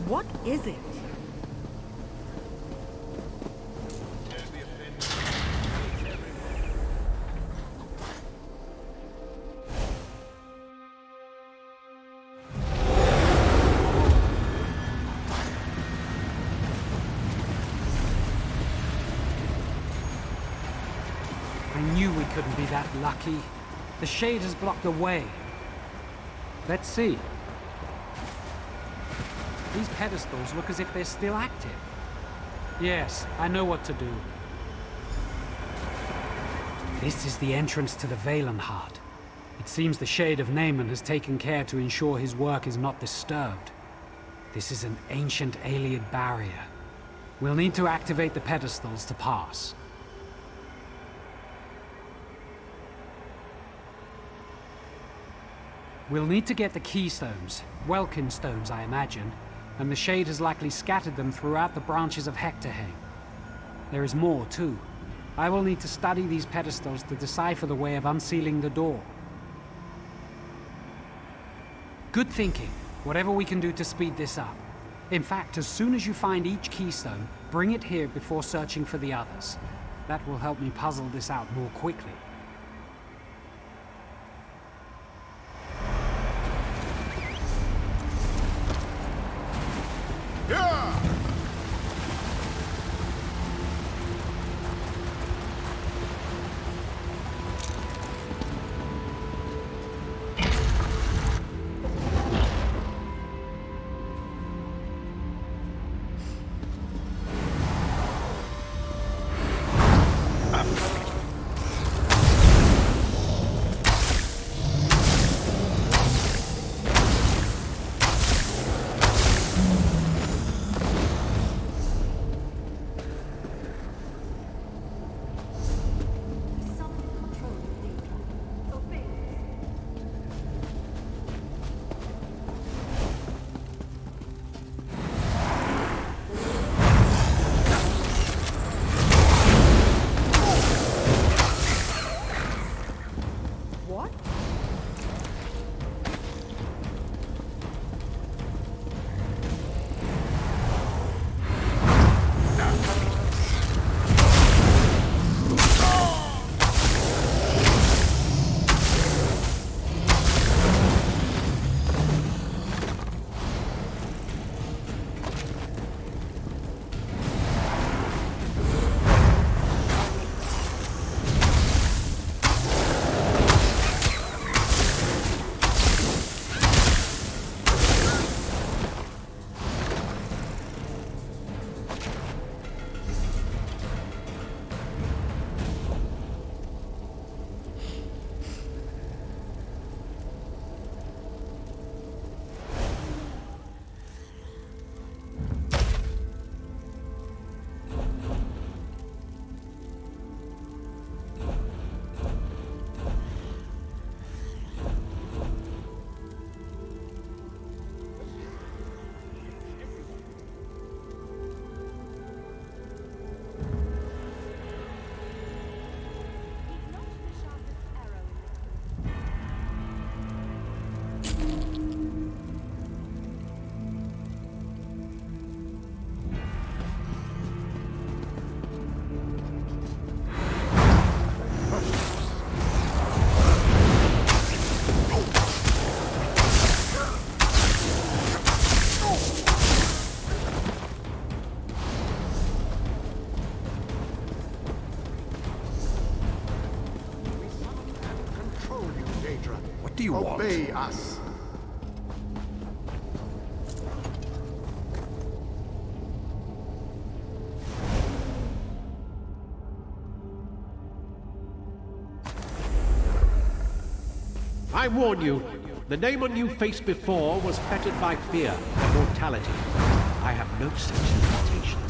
What is it? I knew we couldn't be that lucky. The shade has blocked the way. Let's see. These pedestals look as if they're still active. Yes, I know what to do. This is the entrance to the Valenheart. It seems the Shade of Naemon has taken care to ensure his work is not disturbed. This is an ancient Ayleid barrier. We'll need to activate the pedestals to pass. We'll need to get the keystones, Welkin stones I imagine, and the Shade has likely scattered them throughout the branches of Hectorheim. There is more too. I will need to study these pedestals to decipher the way of unsealing the door. Good thinking. Whatever we can do to speed this up. In fact, as soon as you find each keystone, bring it here before searching for the others. That will help me puzzle this out more quickly. want? Obey us. I warn you, the naemon you faced before was fettered by fear and mortality. I have no such limitations.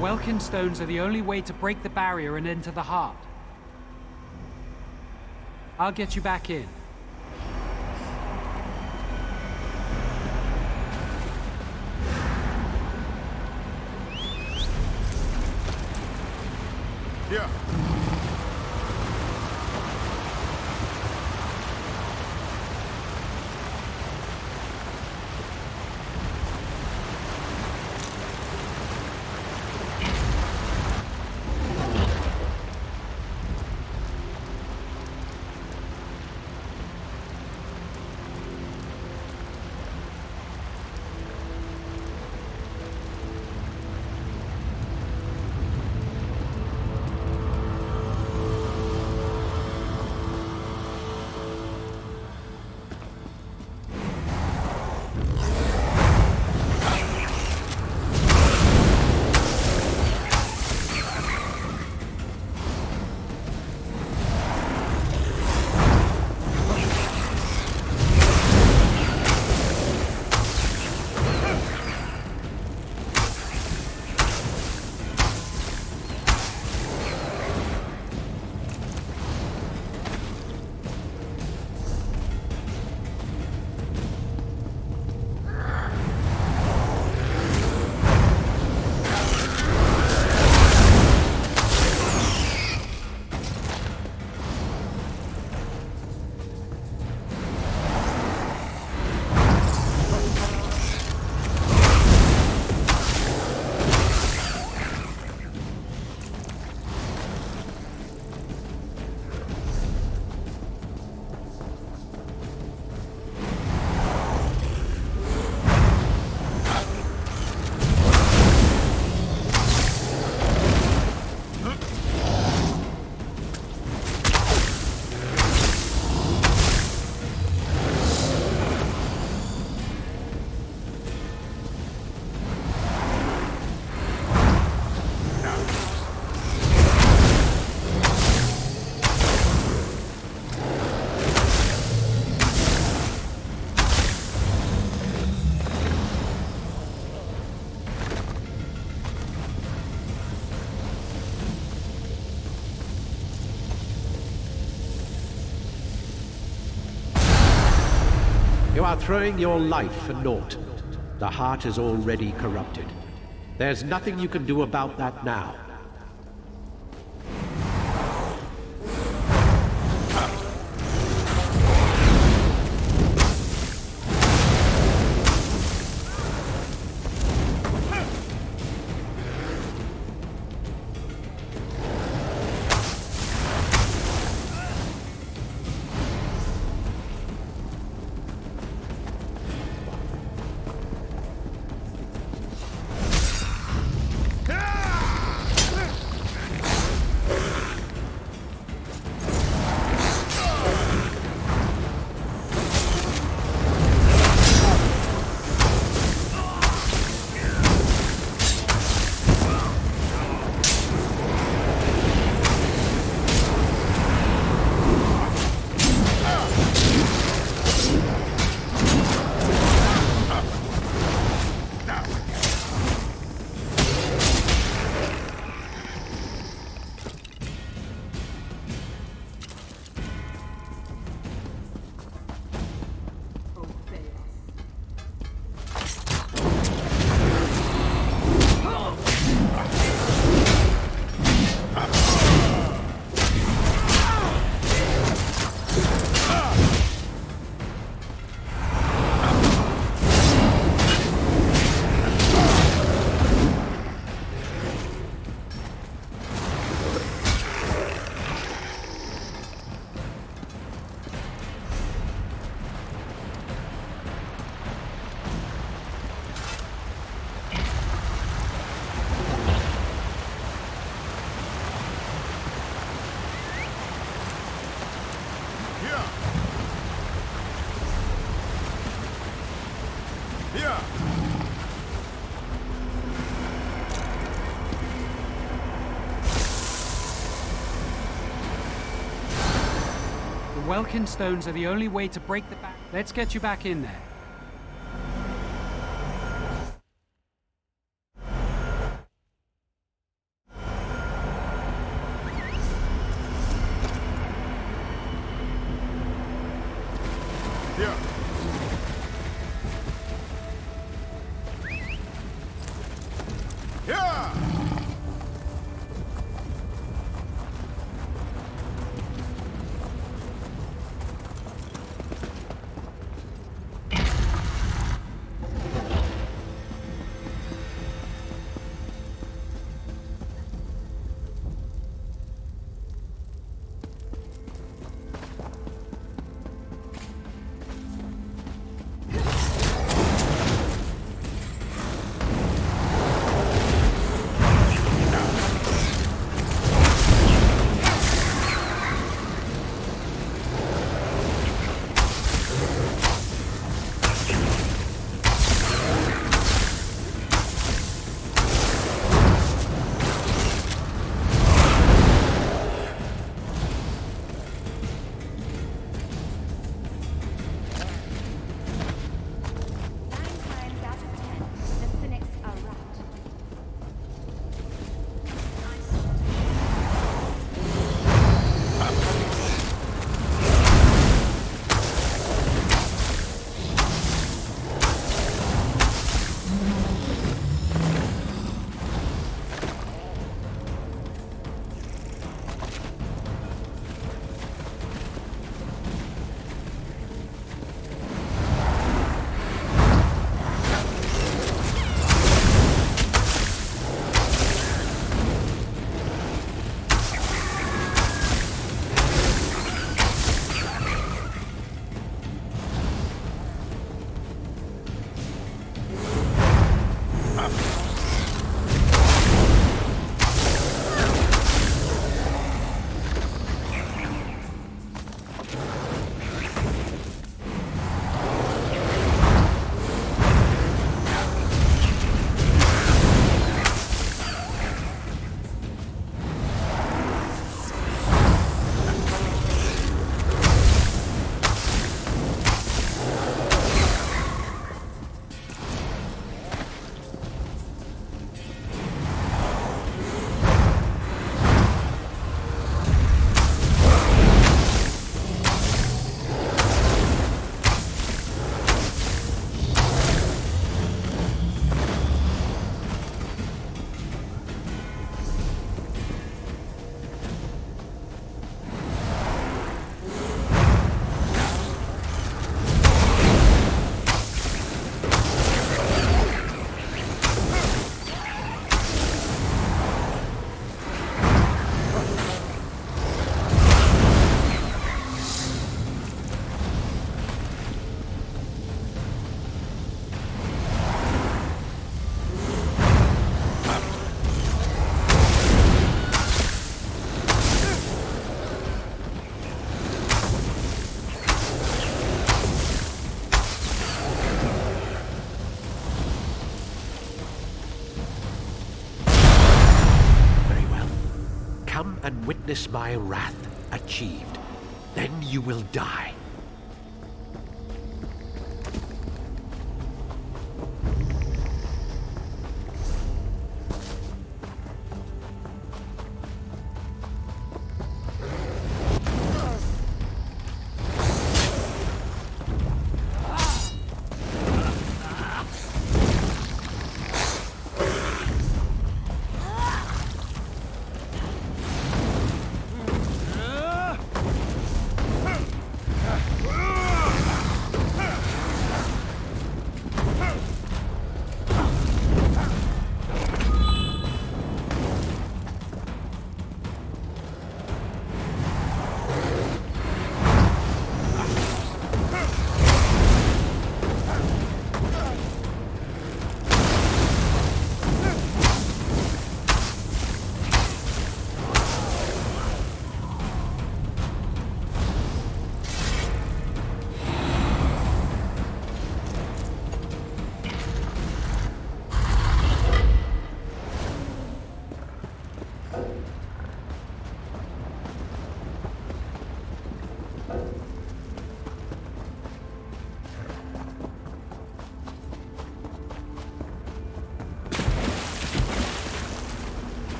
Welkin stones are the only way to break the barrier and enter the heart. I'll get you back in. Here. You are throwing your life for naught. The heart is already corrupted. There's nothing you can do about that now. The Welkin stones are the only way to break the back. Let's get you back in there. and witness my wrath achieved. Then you will die.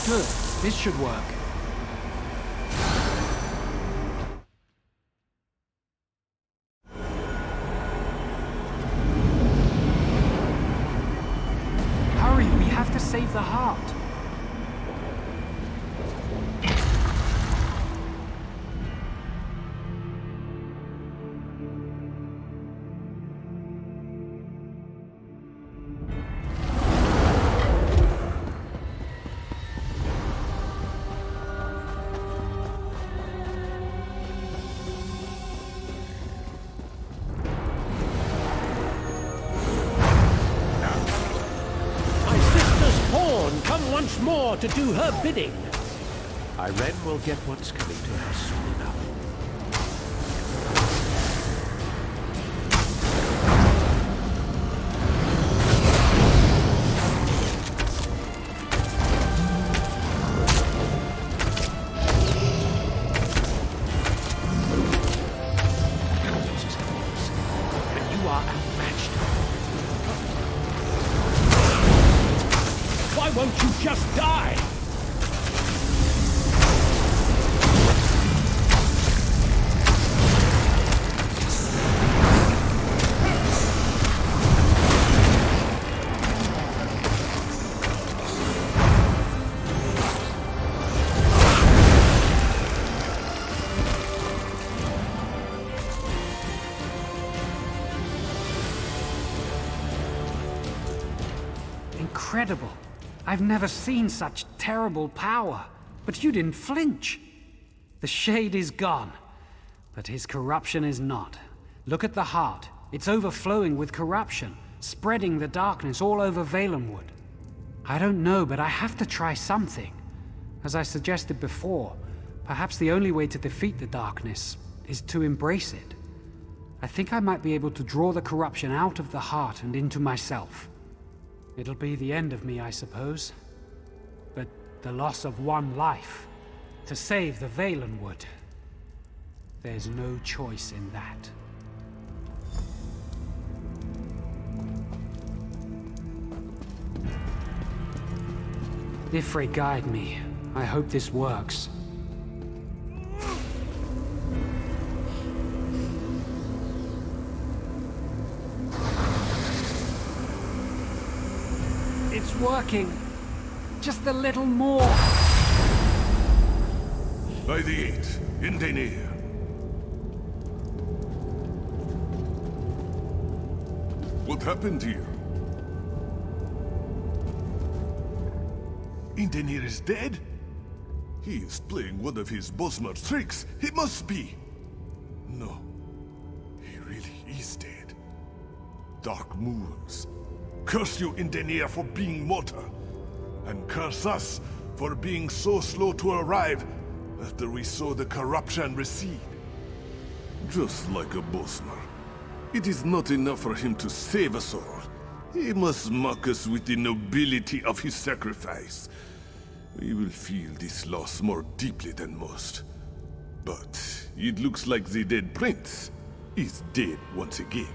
Good. This should work. Hurry, we have to save the heart. Come once more to do her bidding. Irene will get what's coming to her soon enough. And you are outmatched. Why won't you just die? Incredible. I've never seen such terrible power. But you didn't flinch. The shade is gone, but his corruption is not. Look at the heart. It's overflowing with corruption, spreading the darkness all over Valenwood. I don't know, but I have to try something. As I suggested before, perhaps the only way to defeat the darkness is to embrace it. I think I might be able to draw the corruption out of the heart and into myself. It'll be the end of me, I suppose. But the loss of one life, to save the Valenwood, there's no choice in that. Ifrit, guide me. I hope this works. It's working. Just a little more. By the 8, in Daenir. What happened here? Indenir is dead? He is playing one of his Bosmer tricks. He must be. No. He really is dead. Dark moons. Curse you, Indenir, for being mortar. And curse us for being so slow to arrive after we saw the corruption recede. Just like a Bosmer. It is not enough for him to save us all. He must mock us with the nobility of his sacrifice. We will feel this loss more deeply than most. But it looks like the dead prince is dead once again.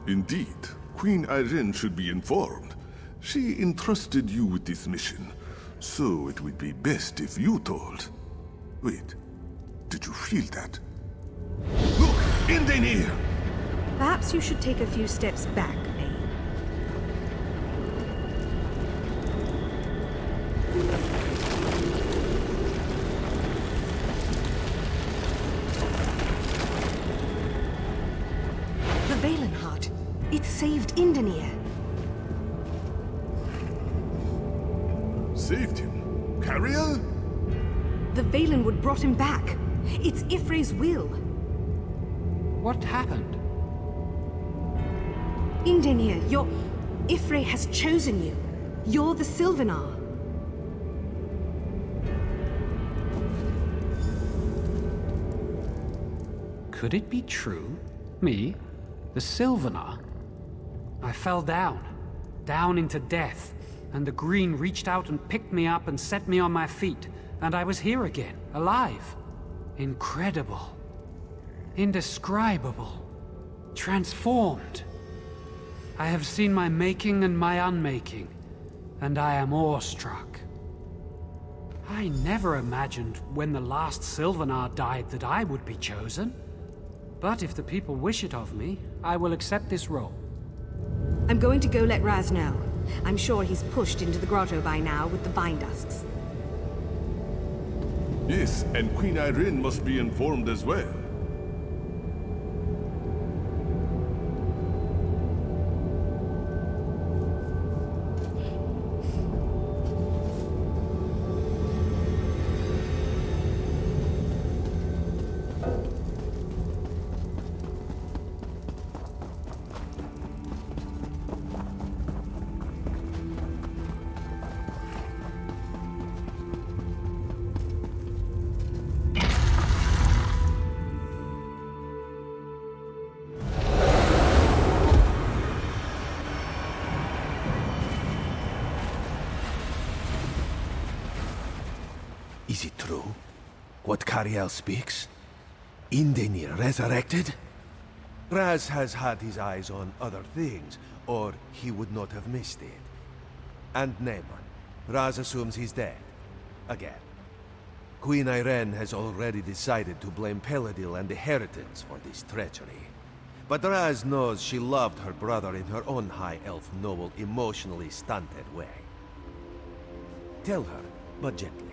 Indeed, Queen Irene should be informed. She entrusted you with this mission, so it would be best if you told. Wait, did you feel that? Look! Silvenar! Perhaps you should take a few steps back, May. The Valen heart. It saved Silvenar. Saved him? Cariel? The Valenwood brought him back. It's Ifre's will. What happened? Silvenar, Ifre has chosen you. You're the Silvenar. Could it be true? Me? The Silvenar? I fell down into death, and the Green reached out and picked me up and set me on my feet, and I was here again, alive. Incredible. Indescribable. Transformed. I have seen my making and my unmaking, and I am awestruck. I never imagined when the last Silvenar died that I would be chosen. But if the people wish it of me, I will accept this role. I'm going to go let Raz know. I'm sure he's pushed into the grotto by now with the vine dusks. Yes, and Queen Irene must be informed as well. Is it true? What Cariel speaks? Silvenar resurrected? Raz has had his eyes on other things, or he would not have missed it. And naemon. Raz assumes he's dead. Again. Queen Irene has already decided to blame Peladil and the Heritans for this treachery. But Raz knows she loved her brother in her own high elf noble, emotionally stunted way. Tell her, but gently.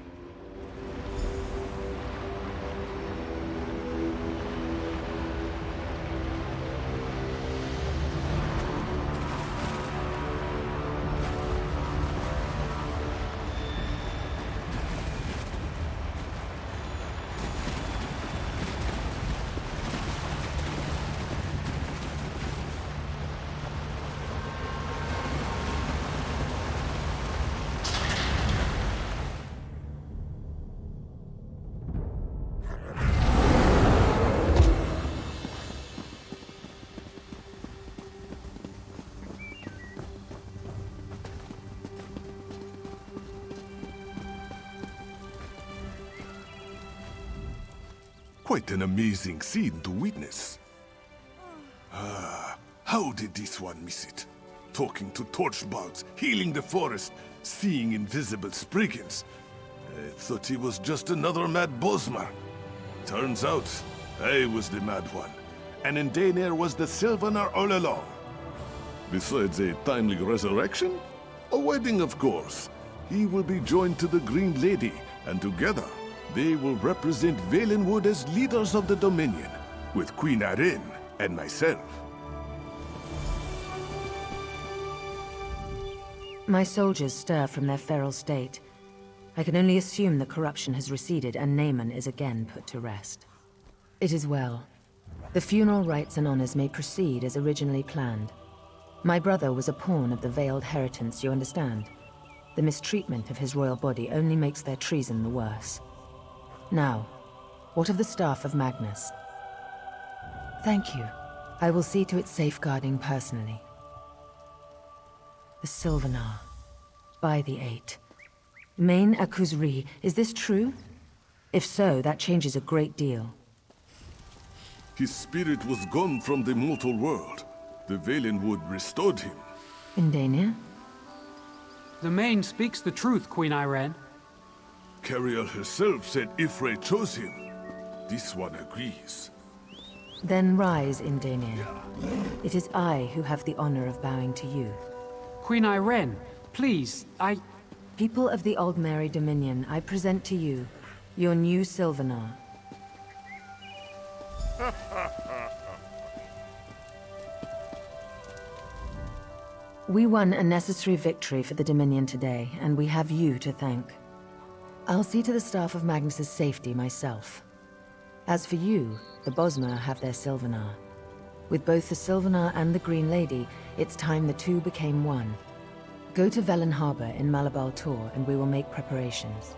Quite an amazing scene to witness. How did this one miss it? Talking to torchbugs, healing the forest, seeing invisible spriggans. I thought he was just another mad Bosmer. Turns out, I was the mad one, and Silvenar was the Silvenar all along. Besides a timely resurrection, a wedding of course. He will be joined to the Green Lady, and together, they will represent Valenwood as leaders of the Dominion, with Queen Irene and myself. My soldiers stir from their feral state. I can only assume the corruption has receded and naemon is again put to rest. It is well. The funeral rites and honors may proceed as originally planned. My brother was a pawn of the veiled Heritants, you understand? The mistreatment of his royal body only makes their treason the worse. Now, what of the staff of Magnus? Thank you. I will see to its safeguarding personally. The Silvenar. By the 8. Main Akuzri, is this true? If so, that changes a great deal. His spirit was gone from the mortal world. The Valenwood restored him. Indania? The Main speaks the truth, Queen Irene. Cariel herself said Ifrei chose him. This one agrees. Then rise, Indania. It is I who have the honor of bowing to you. Queen Irene, please, People of the Old Mary Dominion, I present to you your new Silvenar. We won a necessary victory for the Dominion today, and we have you to thank. I'll see to the staff of Magnus's safety myself. As for you, the Bosmer have their Silvenar. With both the Silvenar and the Green Lady, it's time the two became one. Go to Velen Harbor in Malabal Tor, and we will make preparations.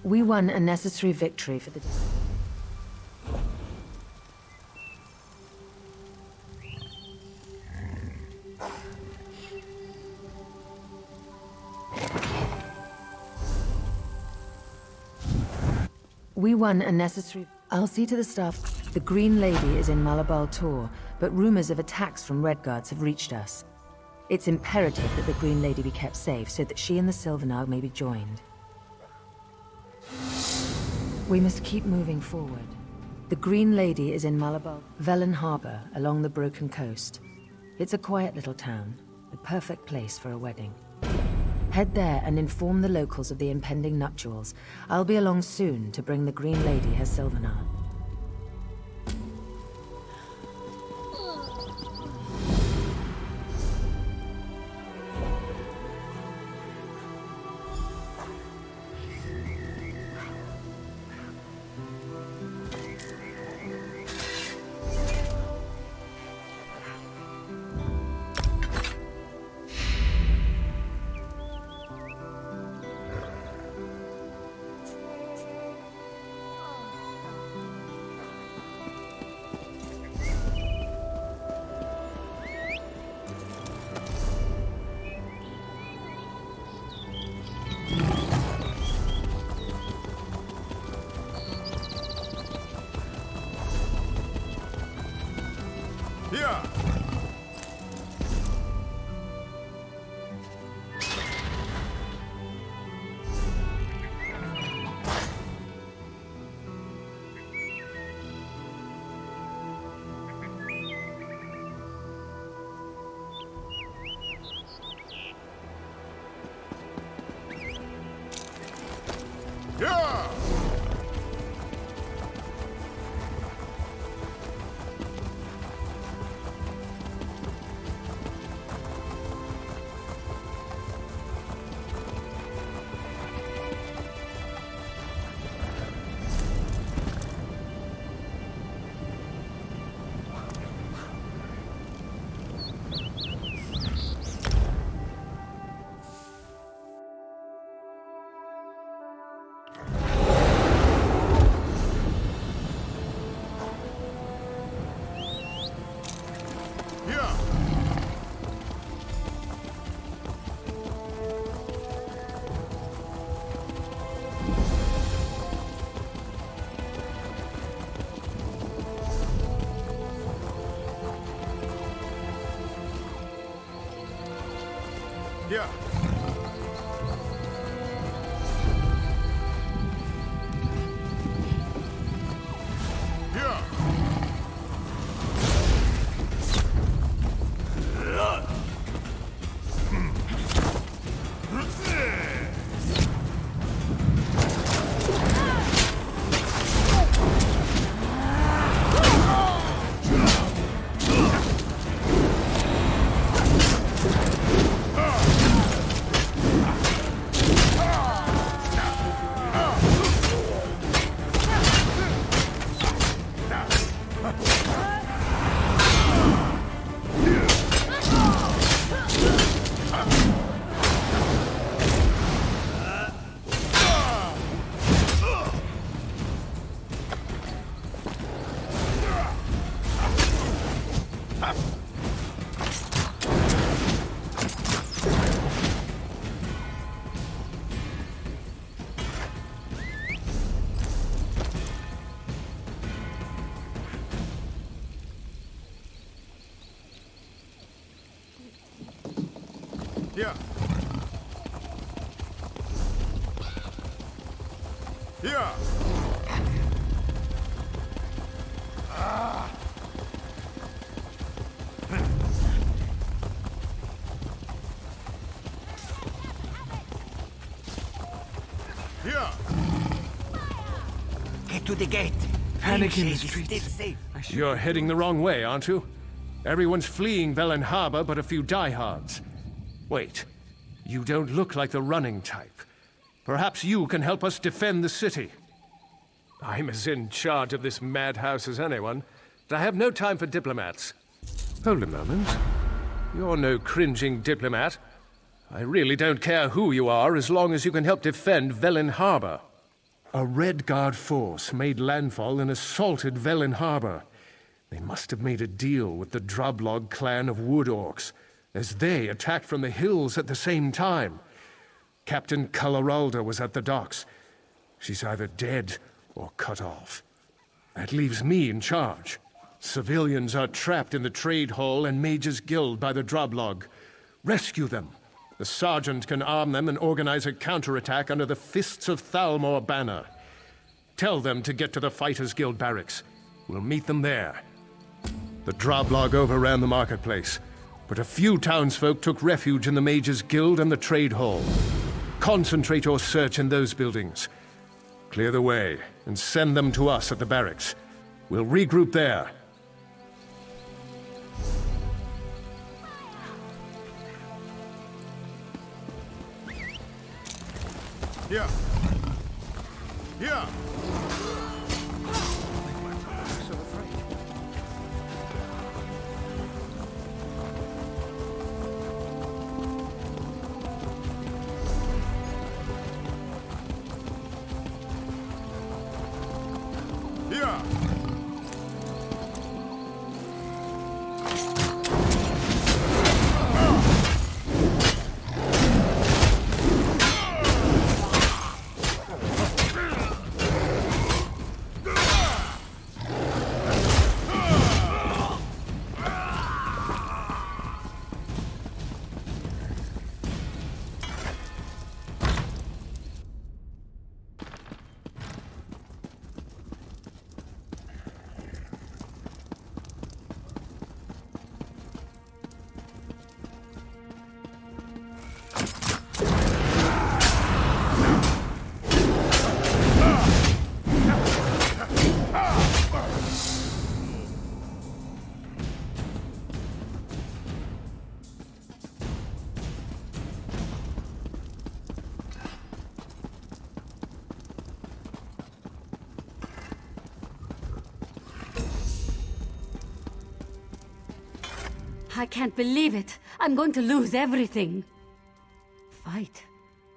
We won a necessary victory for the... We won a necessary... I'll see to the staff. The Green Lady is in Malabal Tor, but rumors of attacks from Redguards have reached us. It's imperative that the Green Lady be kept safe so that she and the Silvenar may be joined. We must keep moving forward. The Green Lady is in Malabal, Velen Harbor, along the Broken Coast. It's a quiet little town, the perfect place for a wedding. Head there and inform the locals of the impending nuptials. I'll be along soon to bring the Green Lady her Silvenar. Here. Here. Here. Here. Here. Get to the gate. Panic in the Shade is streets. still safe. You're heading the wrong way, aren't you? Everyone's fleeing Velen Harbor but a few diehards. Wait, you don't look like the running type. Perhaps you can help us defend the city. I'm as in charge of this madhouse as anyone, but I have no time for diplomats. Hold a moment. You're no cringing diplomat. I really don't care who you are as long as you can help defend Velen Harbor. A Red Guard force made landfall and assaulted Velen Harbor. They must have made a deal with the Drublog clan of Wood Orcs, as they attacked from the hills at the same time. Captain Coloralda was at the docks. She's either dead or cut off. That leaves me in charge. Civilians are trapped in the trade hall and Mage's Guild by the Drublog. Rescue them. The sergeant can arm them and organize a counterattack under the Fists of Thalmor banner. Tell them to get to the Fighters Guild barracks. We'll meet them there. The Drublog overran the marketplace, but a few townsfolk took refuge in the Mage's Guild and the Trade Hall. Concentrate your search in those buildings. Clear the way and send them to us at the barracks. We'll regroup there. Here. Here. Here. I can't believe it. I'm going to lose everything. Fight?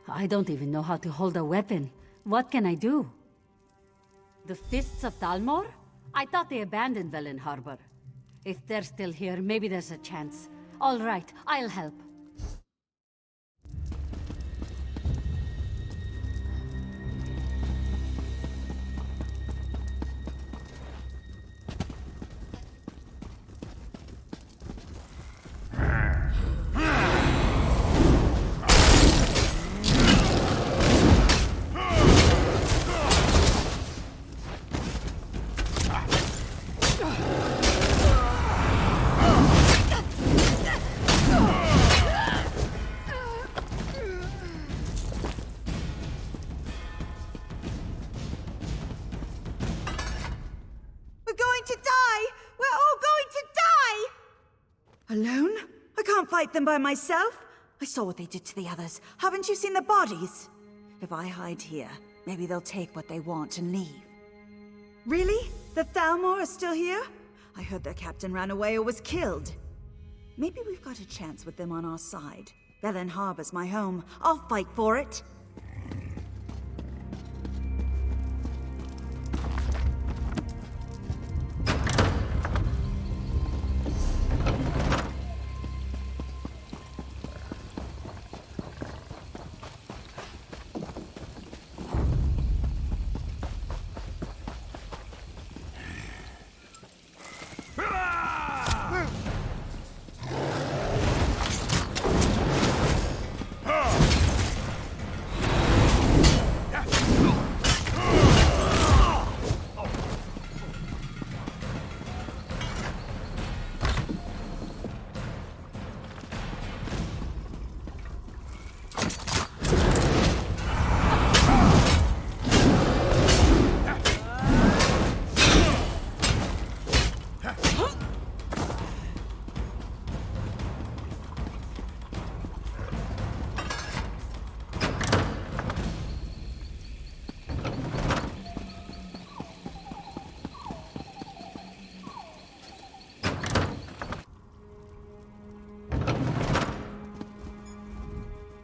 I don't even know how to hold a weapon. What can I do? The Fists of Thalmor? I thought they abandoned Velen Harbor. If they're still here, maybe there's a chance. All right, I'll help. to die! We're all going to die! Alone? I can't fight them by myself. I saw what they did to the others. Haven't you seen the bodies? If I hide here, maybe they'll take what they want and leave. Really? The Thalmor are still here? I heard their captain ran away or was killed. Maybe we've got a chance with them on our side. Velen Harbor's my home. I'll fight for it.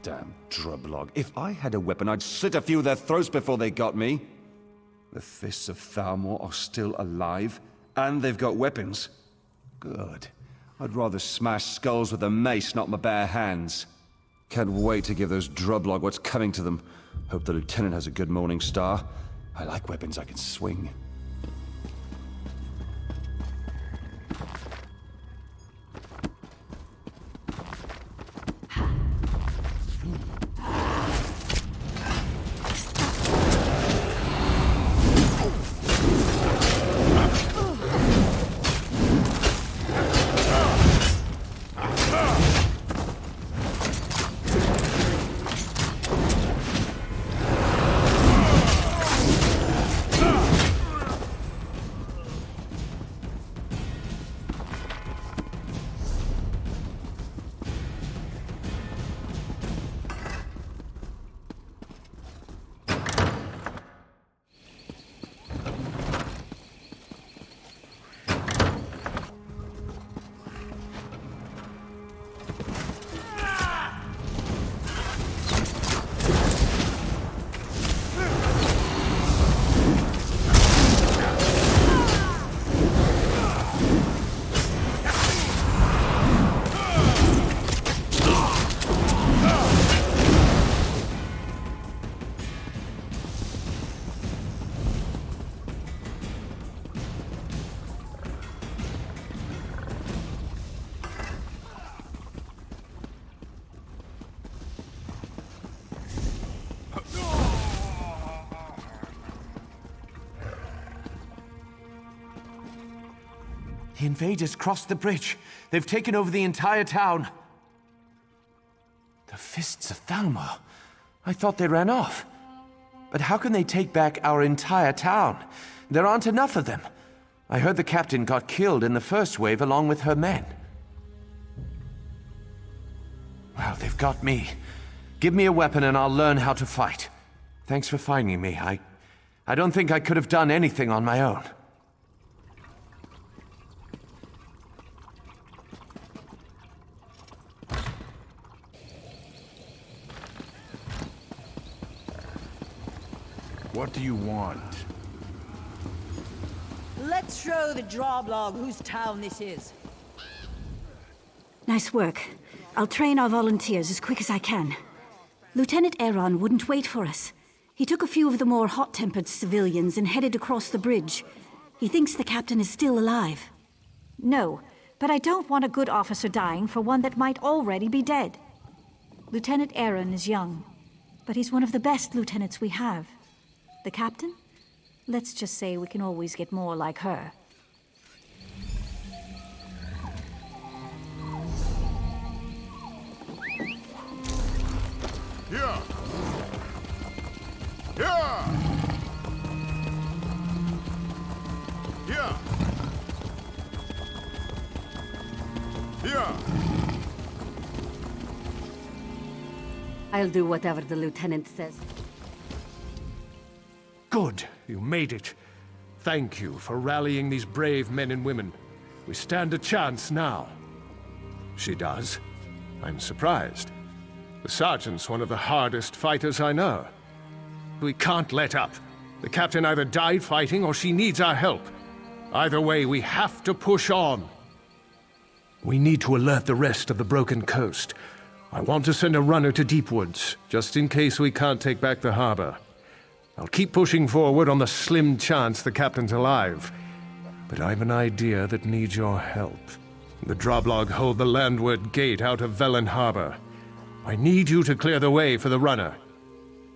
Damn drublog. If I had a weapon, I'd slit a few of their throats before they got me. The Fists of Thalmor are still alive, and they've got weapons. Good. I'd rather smash skulls with a mace, not my bare hands. Can't wait to give those drublog what's coming to them. Hope the lieutenant has a good morning star. I like weapons I can swing. The invaders crossed the bridge. They've taken over the entire town. The Fists of Thalmor. I thought they ran off. But how can they take back our entire town? There aren't enough of them. I heard the captain got killed in the first wave along with her men. Well, they've got me. Give me a weapon and I'll learn how to fight. Thanks for finding me. I don't think I could have done anything on my own. What do you want? Let's show the droblog whose town this is. Nice work. I'll train our volunteers as quick as I can. Lieutenant Aaron wouldn't wait for us. He took a few of the more hot-tempered civilians and headed across the bridge. He thinks the captain is still alive. No, but I don't want a good officer dying for one that might already be dead. Lieutenant Aaron is young, but he's one of the best lieutenants we have. The captain? Let's just say we can always get more like her. Yeah! Yeah! Yeah! I'll do whatever the lieutenant says. Good, you made it. Thank you for rallying these brave men and women. We stand a chance now. She does. I'm surprised. The sergeant's one of the hardest fighters I know. We can't let up. The captain either died fighting or she needs our help. Either way, we have to push on. We need to alert the rest of the Broken Coast. I want to send a runner to Deepwoods, just in case we can't take back the harbor. I'll keep pushing forward on the slim chance the captain's alive. But I've an idea that needs your help. The Droblog hold the landward gate out of Velen Harbor. I need you to clear the way for the runner.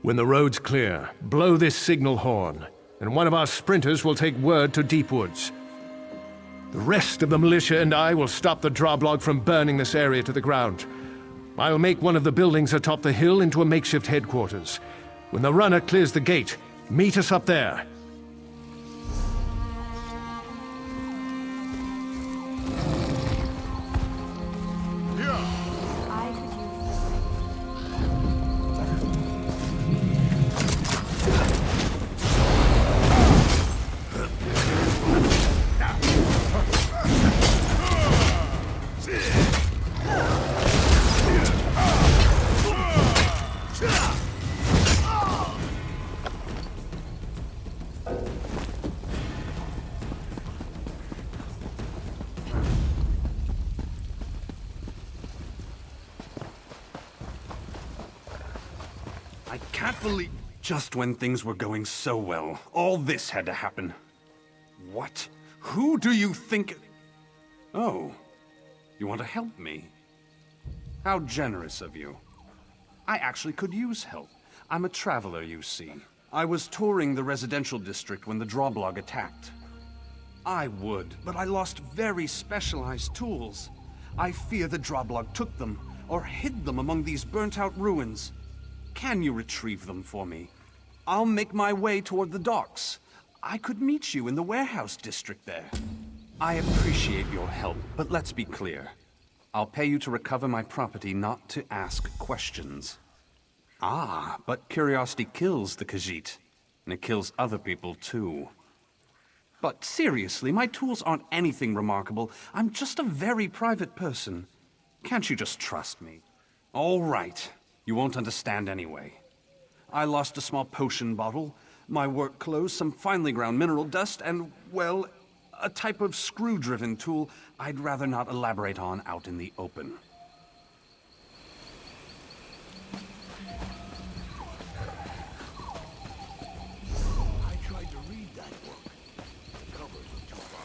When the road's clear, blow this signal horn, and one of our sprinters will take word to Deepwoods. The rest of the militia and I will stop the Droblog from burning this area to the ground. I'll make one of the buildings atop the hill into a makeshift headquarters. When the runner clears the gate, meet us up there. I can't believe... Just when things were going so well, all this had to happen. What? Who do you think... Oh. You want to help me? How generous of you. I actually could use help. I'm a traveler, you see. I was touring the residential district when the Droblog attacked. I would, but I lost very specialized tools. I fear the Droblog took them, or hid them among these burnt-out ruins. Can you retrieve them for me? I'll make my way toward the docks. I could meet you in the warehouse district there. I appreciate your help, but let's be clear. I'll pay you to recover my property, not to ask questions. Ah, but curiosity kills the Khajiit, and it kills other people too. But seriously, my tools aren't anything remarkable. I'm just a very private person. Can't you just trust me? All right. You won't understand anyway. I lost a small potion bottle, my work clothes, some finely ground mineral dust, and, well, a type of screw-driven tool I'd rather not elaborate on out in the open. I tried to read that book. The covers were too far.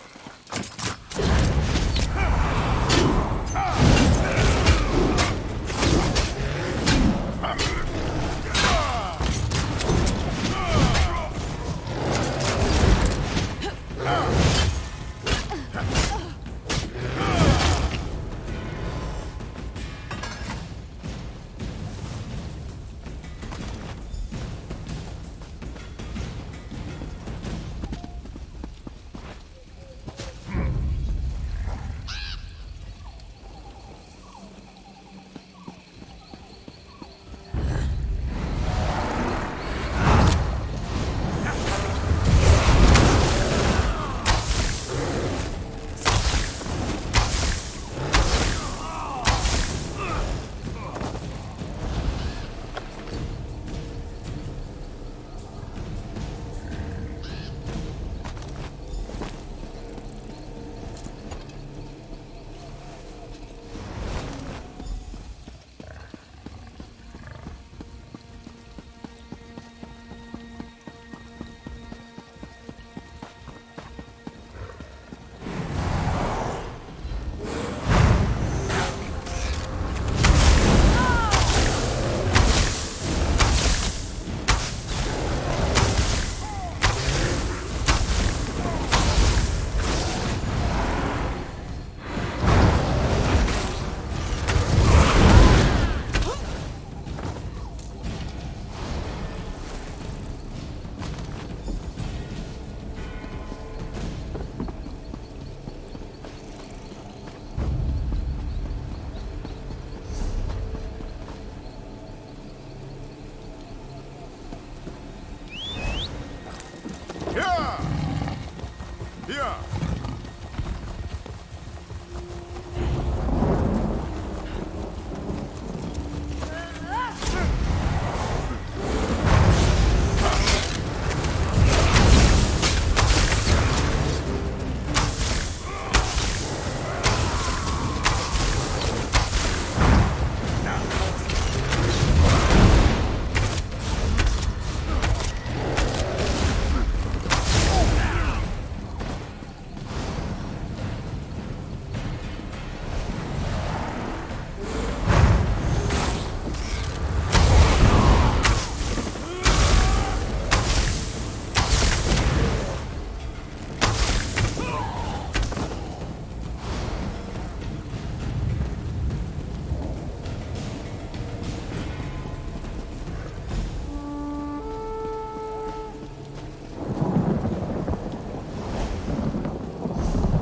Here!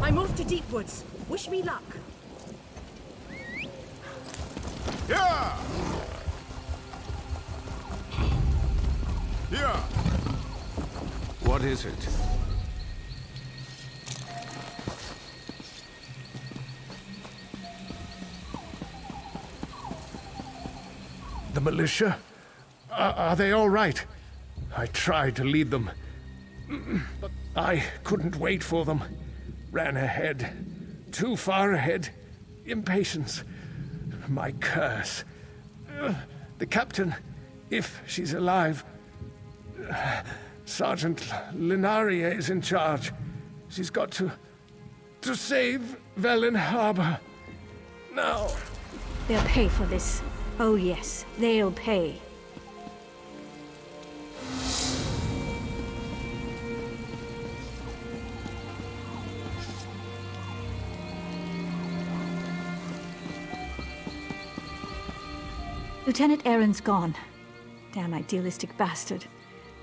I'm off to Deep Woods. Wish me luck. Yeah! Here! What is it? The militia? Are they all right? I tried to lead them, but I couldn't wait for them. Ran ahead. Too far ahead. Impatience. My curse. The captain, if she's alive. Sergeant Linaria is in charge. She's got to save Velen Harbor. Now. They'll pay for this. Oh yes, they'll pay. Lieutenant Aaron's gone. Damn idealistic bastard.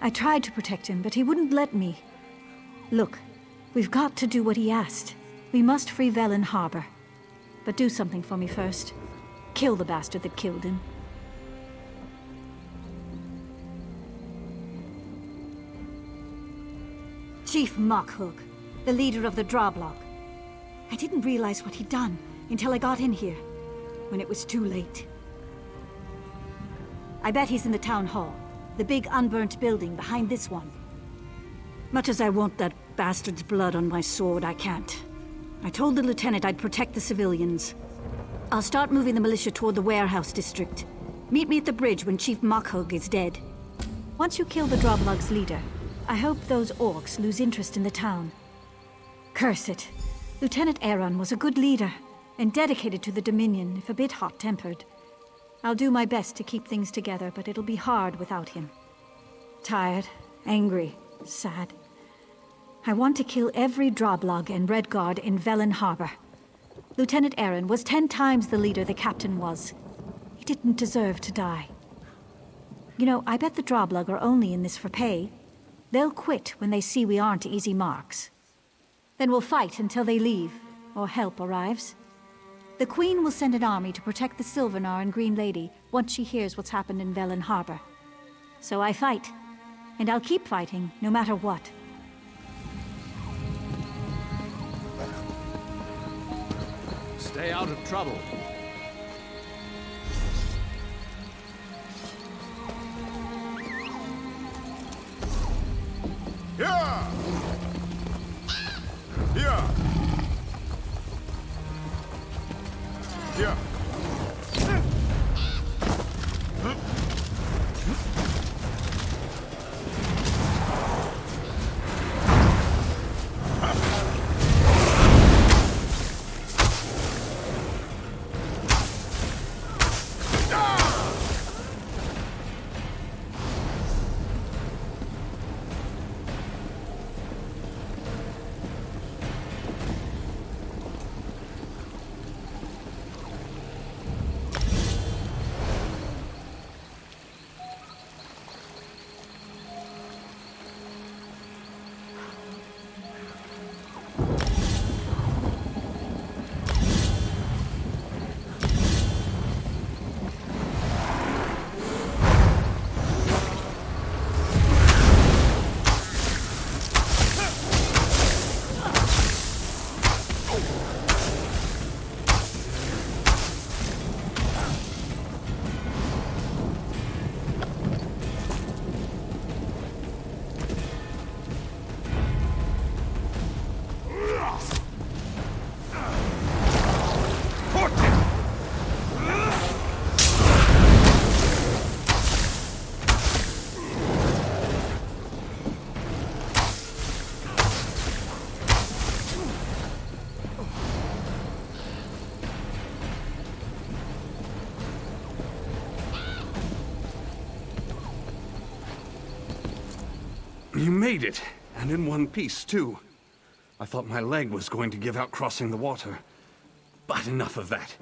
I tried to protect him, but he wouldn't let me. Look, we've got to do what he asked. We must free Velen Harbor. But do something for me first. Kill the bastard that killed him. Chief Mockhook, the leader of the Drawblog. I didn't realize what he'd done until I got in here, when it was too late. I bet he's in the town hall, the big unburnt building behind this one. Much as I want that bastard's blood on my sword, I can't. I told the lieutenant I'd protect the civilians. I'll start moving the militia toward the warehouse district. Meet me at the bridge when Chief Mockhook is dead. Once you kill the Drawblog's leader, I hope those orcs lose interest in the town. Curse it. Lieutenant Aaron was a good leader, and dedicated to the Dominion, if a bit hot-tempered. I'll do my best to keep things together, but it'll be hard without him. Tired, angry, sad. I want to kill every Drawblog and Redguard in Velen Harbor. Lieutenant Aaron was 10 times the leader the captain was. He didn't deserve to die. You know, I bet the Drawblog are only in this for pay. They'll quit when they see we aren't easy marks. Then we'll fight until they leave, or help arrives. The Queen will send an army to protect the Silvenar and Green Lady once she hears what's happened in Velen Harbor. So I fight, and I'll keep fighting, no matter what. Stay out of trouble. Here! Here! Here! You made it, and in one piece, too. I thought my leg was going to give out crossing the water. But enough of that.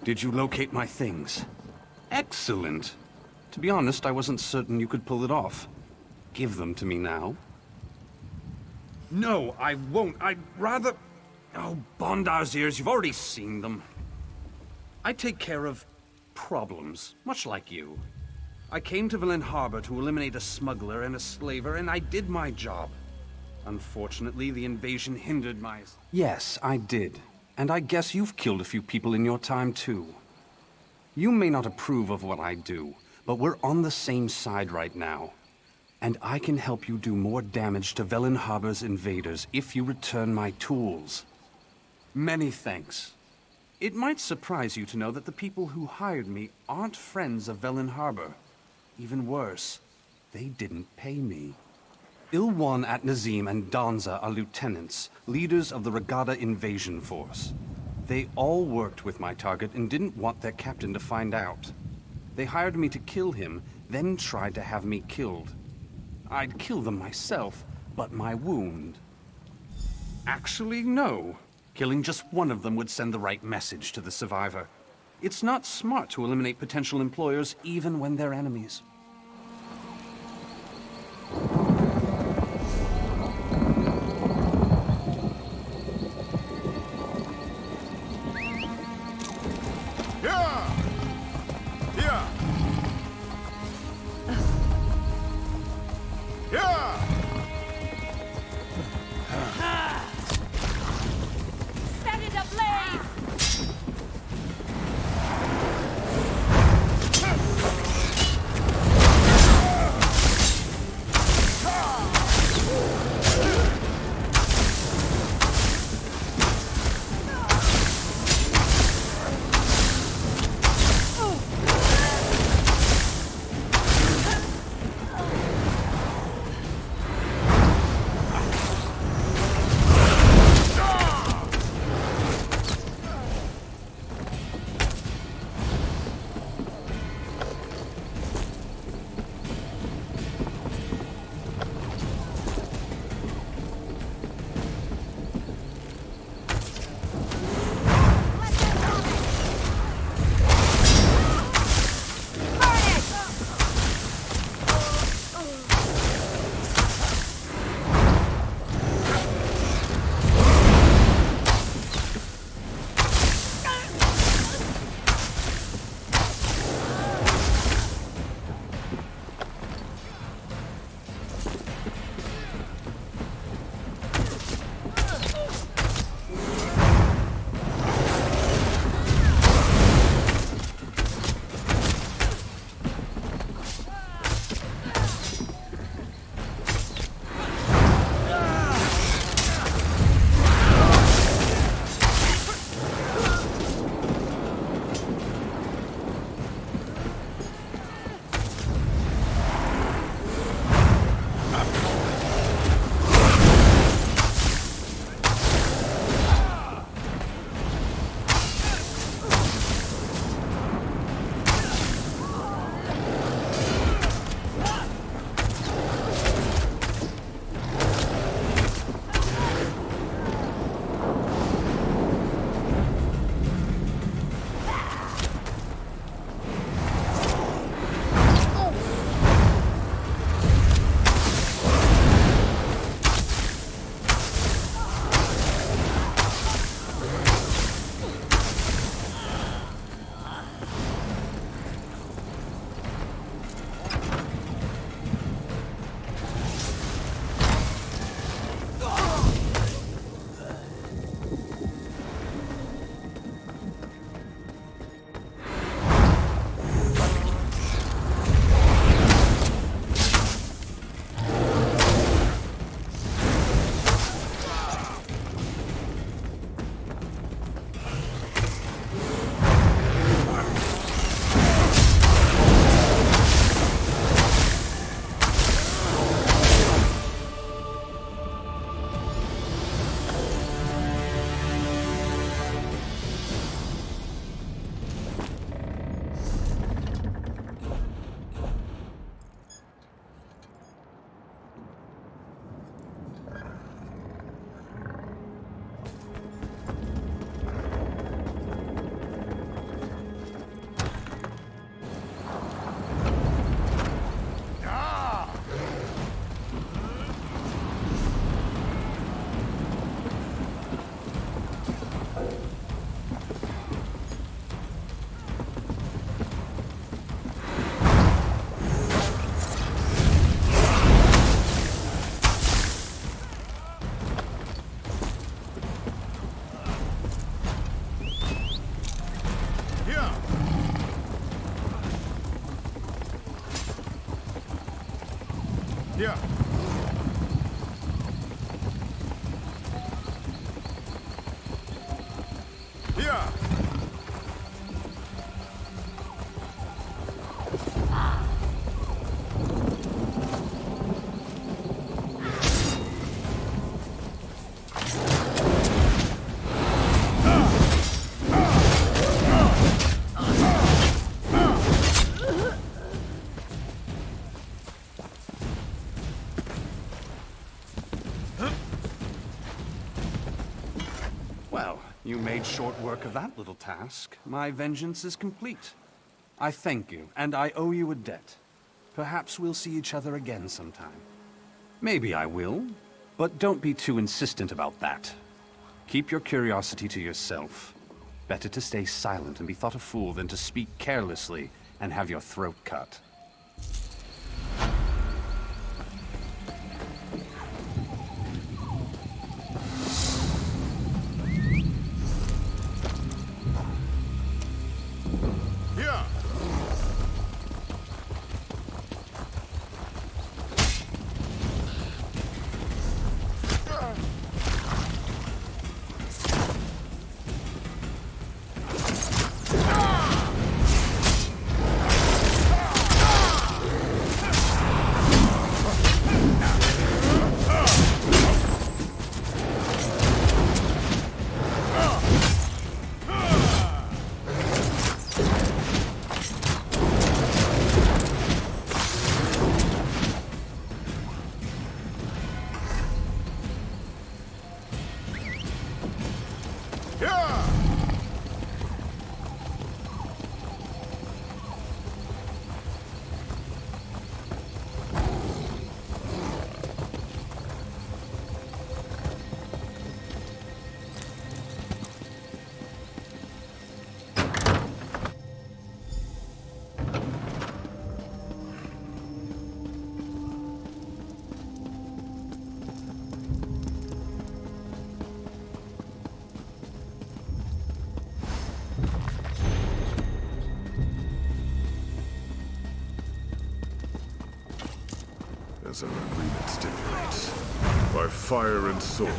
Did you locate my things? Excellent. To be honest, I wasn't certain you could pull it off. Give them to me now. No, I won't. I'd rather... Oh, Bondar's ears, you've already seen them. I take care of problems, much like you. I came to Villain Harbor to eliminate a smuggler and a slaver, and I did my job. Unfortunately, the invasion hindered my... Yes, I did. And I guess you've killed a few people in your time, too. You may not approve of what I do, but we're on the same side right now. And I can help you do more damage to Velen Harbor's invaders if you return my tools. Many thanks. It might surprise you to know that the people who hired me aren't friends of Velen Harbor. Even worse, they didn't pay me. Ilwan at Nazim and Danza are lieutenants, leaders of the Regatta invasion force. They all worked with my target and didn't want their captain to find out. They hired me to kill him, then tried to have me killed. I'd kill them myself, but my wound... Actually, no. Killing just one of them would send the right message to the survivor. It's not smart to eliminate potential employers even when they're enemies. Set it ablaze! Here. Here. Well, you made short work of that little task. My vengeance is complete. I thank you, and I owe you a debt. Perhaps we'll see each other again sometime. Maybe I will, but don't be too insistent about that. Keep your curiosity to yourself. Better to stay silent and be thought a fool than to speak carelessly and have your throat cut. Here. As our agreement stipulates, by fire and sword.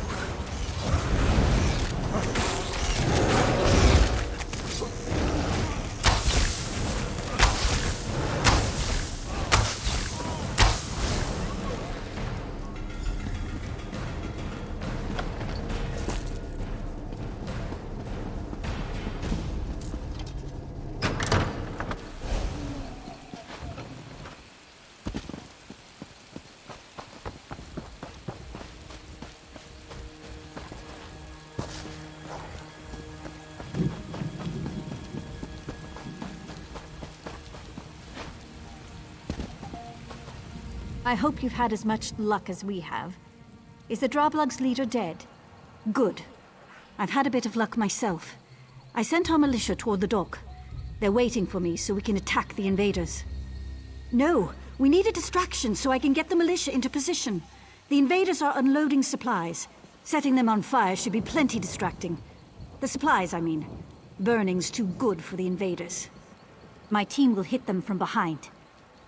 I hope you've had as much luck as we have. Is the Droblug's leader dead? Good. I've had a bit of luck myself. I sent our militia toward the dock. They're waiting for me so we can attack the invaders. No, we need a distraction so I can get the militia into position. The invaders are unloading supplies. Setting them on fire should be plenty distracting. The supplies, I mean. Burning's too good for the invaders. My team will hit them from behind.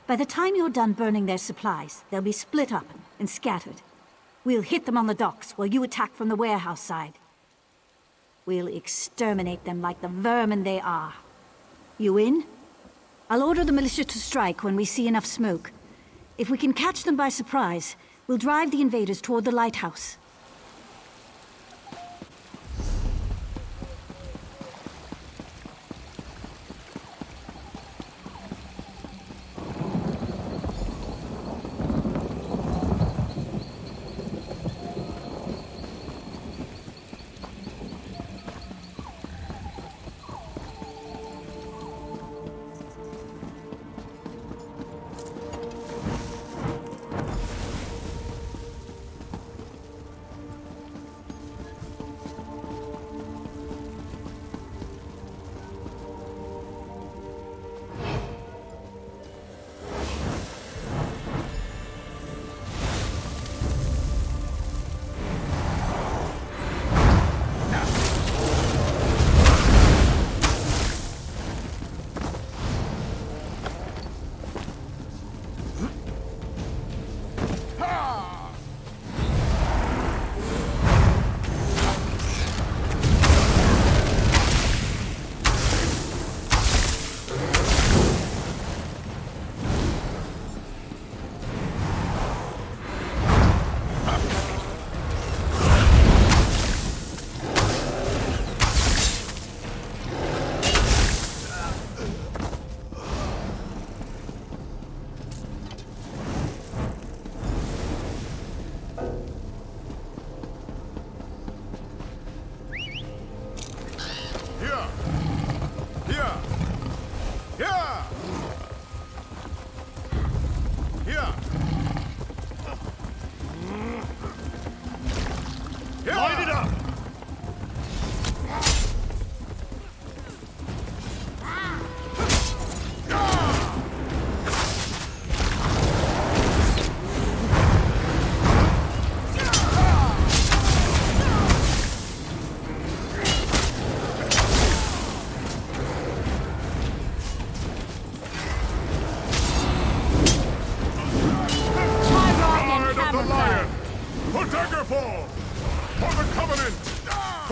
By the time you're done burning their supplies, they'll be split up and scattered. We'll hit them on the docks while you attack from the warehouse side. We'll exterminate them like the vermin they are. You in? I'll order the militia to strike when we see enough smoke. If we can catch them by surprise, we'll drive the invaders toward the lighthouse.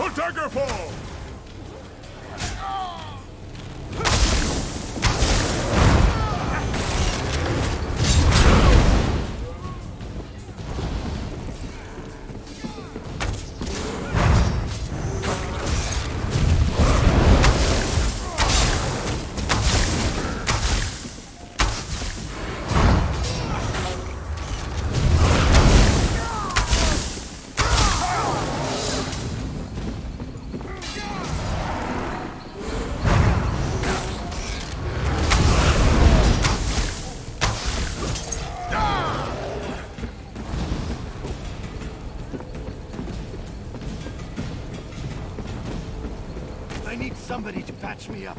Photographer! I need somebody to patch me up.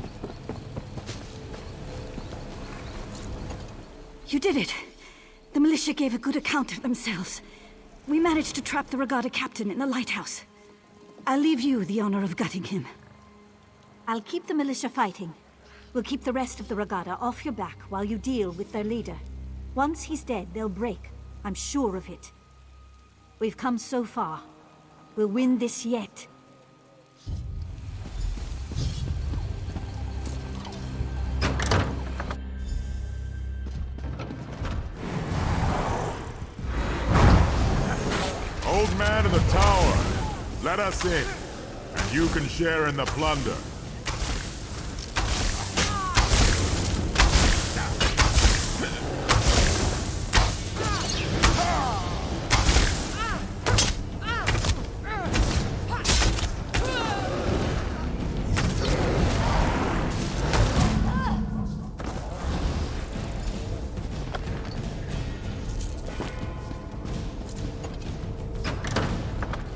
You did it. The militia gave a good account of themselves. We managed to trap the Regatta captain in the lighthouse. I'll leave you the honor of gutting him. I'll keep the militia fighting. We'll keep the rest of the Regatta off your back while you deal with their leader. Once he's dead, they'll break. I'm sure of it. We've come so far. We'll win this yet. Old man of the tower, let us in, and you can share in the plunder.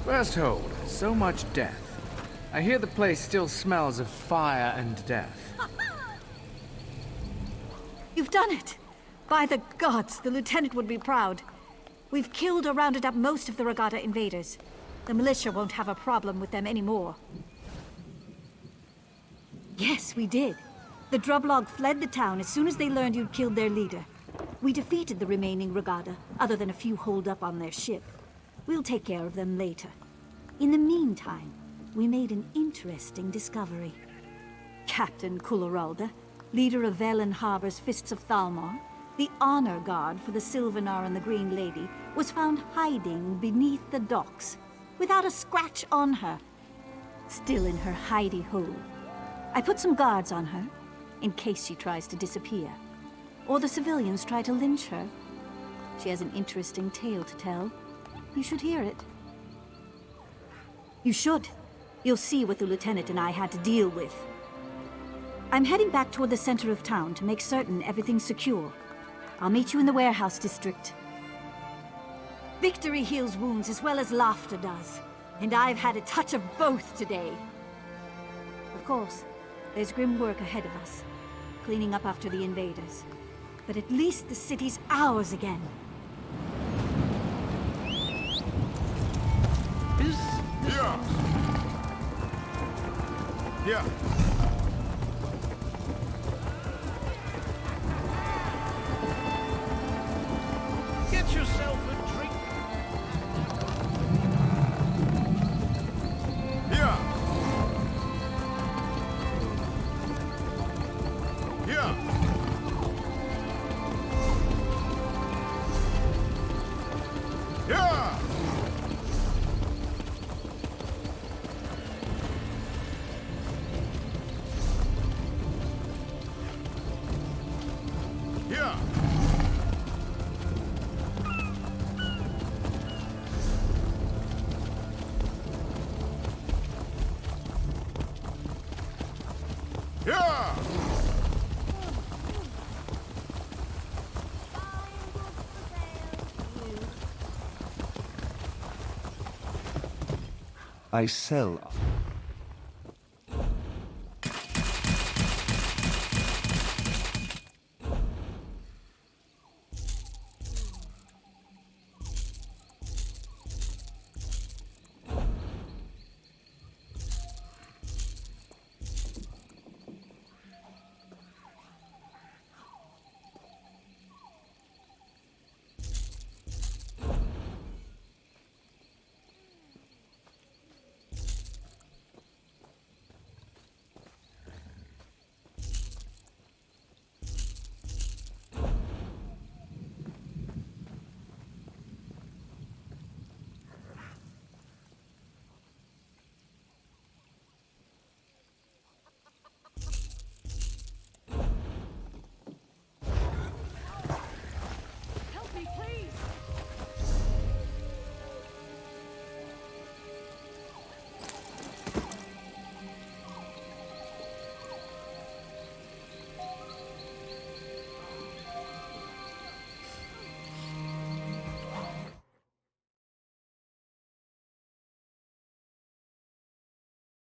First hold, so much death. I hear the place still smells of fire and death. You've done it! By the gods, the lieutenant would be proud. We've killed or rounded up most of the Regatta invaders. The militia won't have a problem with them anymore. Yes, we did. The Drublog fled the town as soon as they learned you'd killed their leader. We defeated the remaining Regatta, other than a few holed up on their ship. We'll take care of them later. In the meantime, we made an interesting discovery. Captain Kularalda, leader of Velen Harbor's Fists of Thalmor, the honor guard for the Silvenar and the Green Lady, was found hiding beneath the docks, without a scratch on her, still in her hidey-hole. I put some guards on her, in case she tries to disappear. Or the civilians try to lynch her. She has an interesting tale to tell. You should hear it. You should. You'll see what the lieutenant and I had to deal with. I'm heading back toward the center of town to make certain everything's secure. I'll meet you in the warehouse district. Victory heals wounds as well as laughter does. And I've had a touch of both today. Of course, there's grim work ahead of us. Cleaning up after the invaders. But at least the city's ours again. Yeah. Yeah. Get yourself a drink. Yeah. Yeah. Yeah. Yeah. Yeah. I sell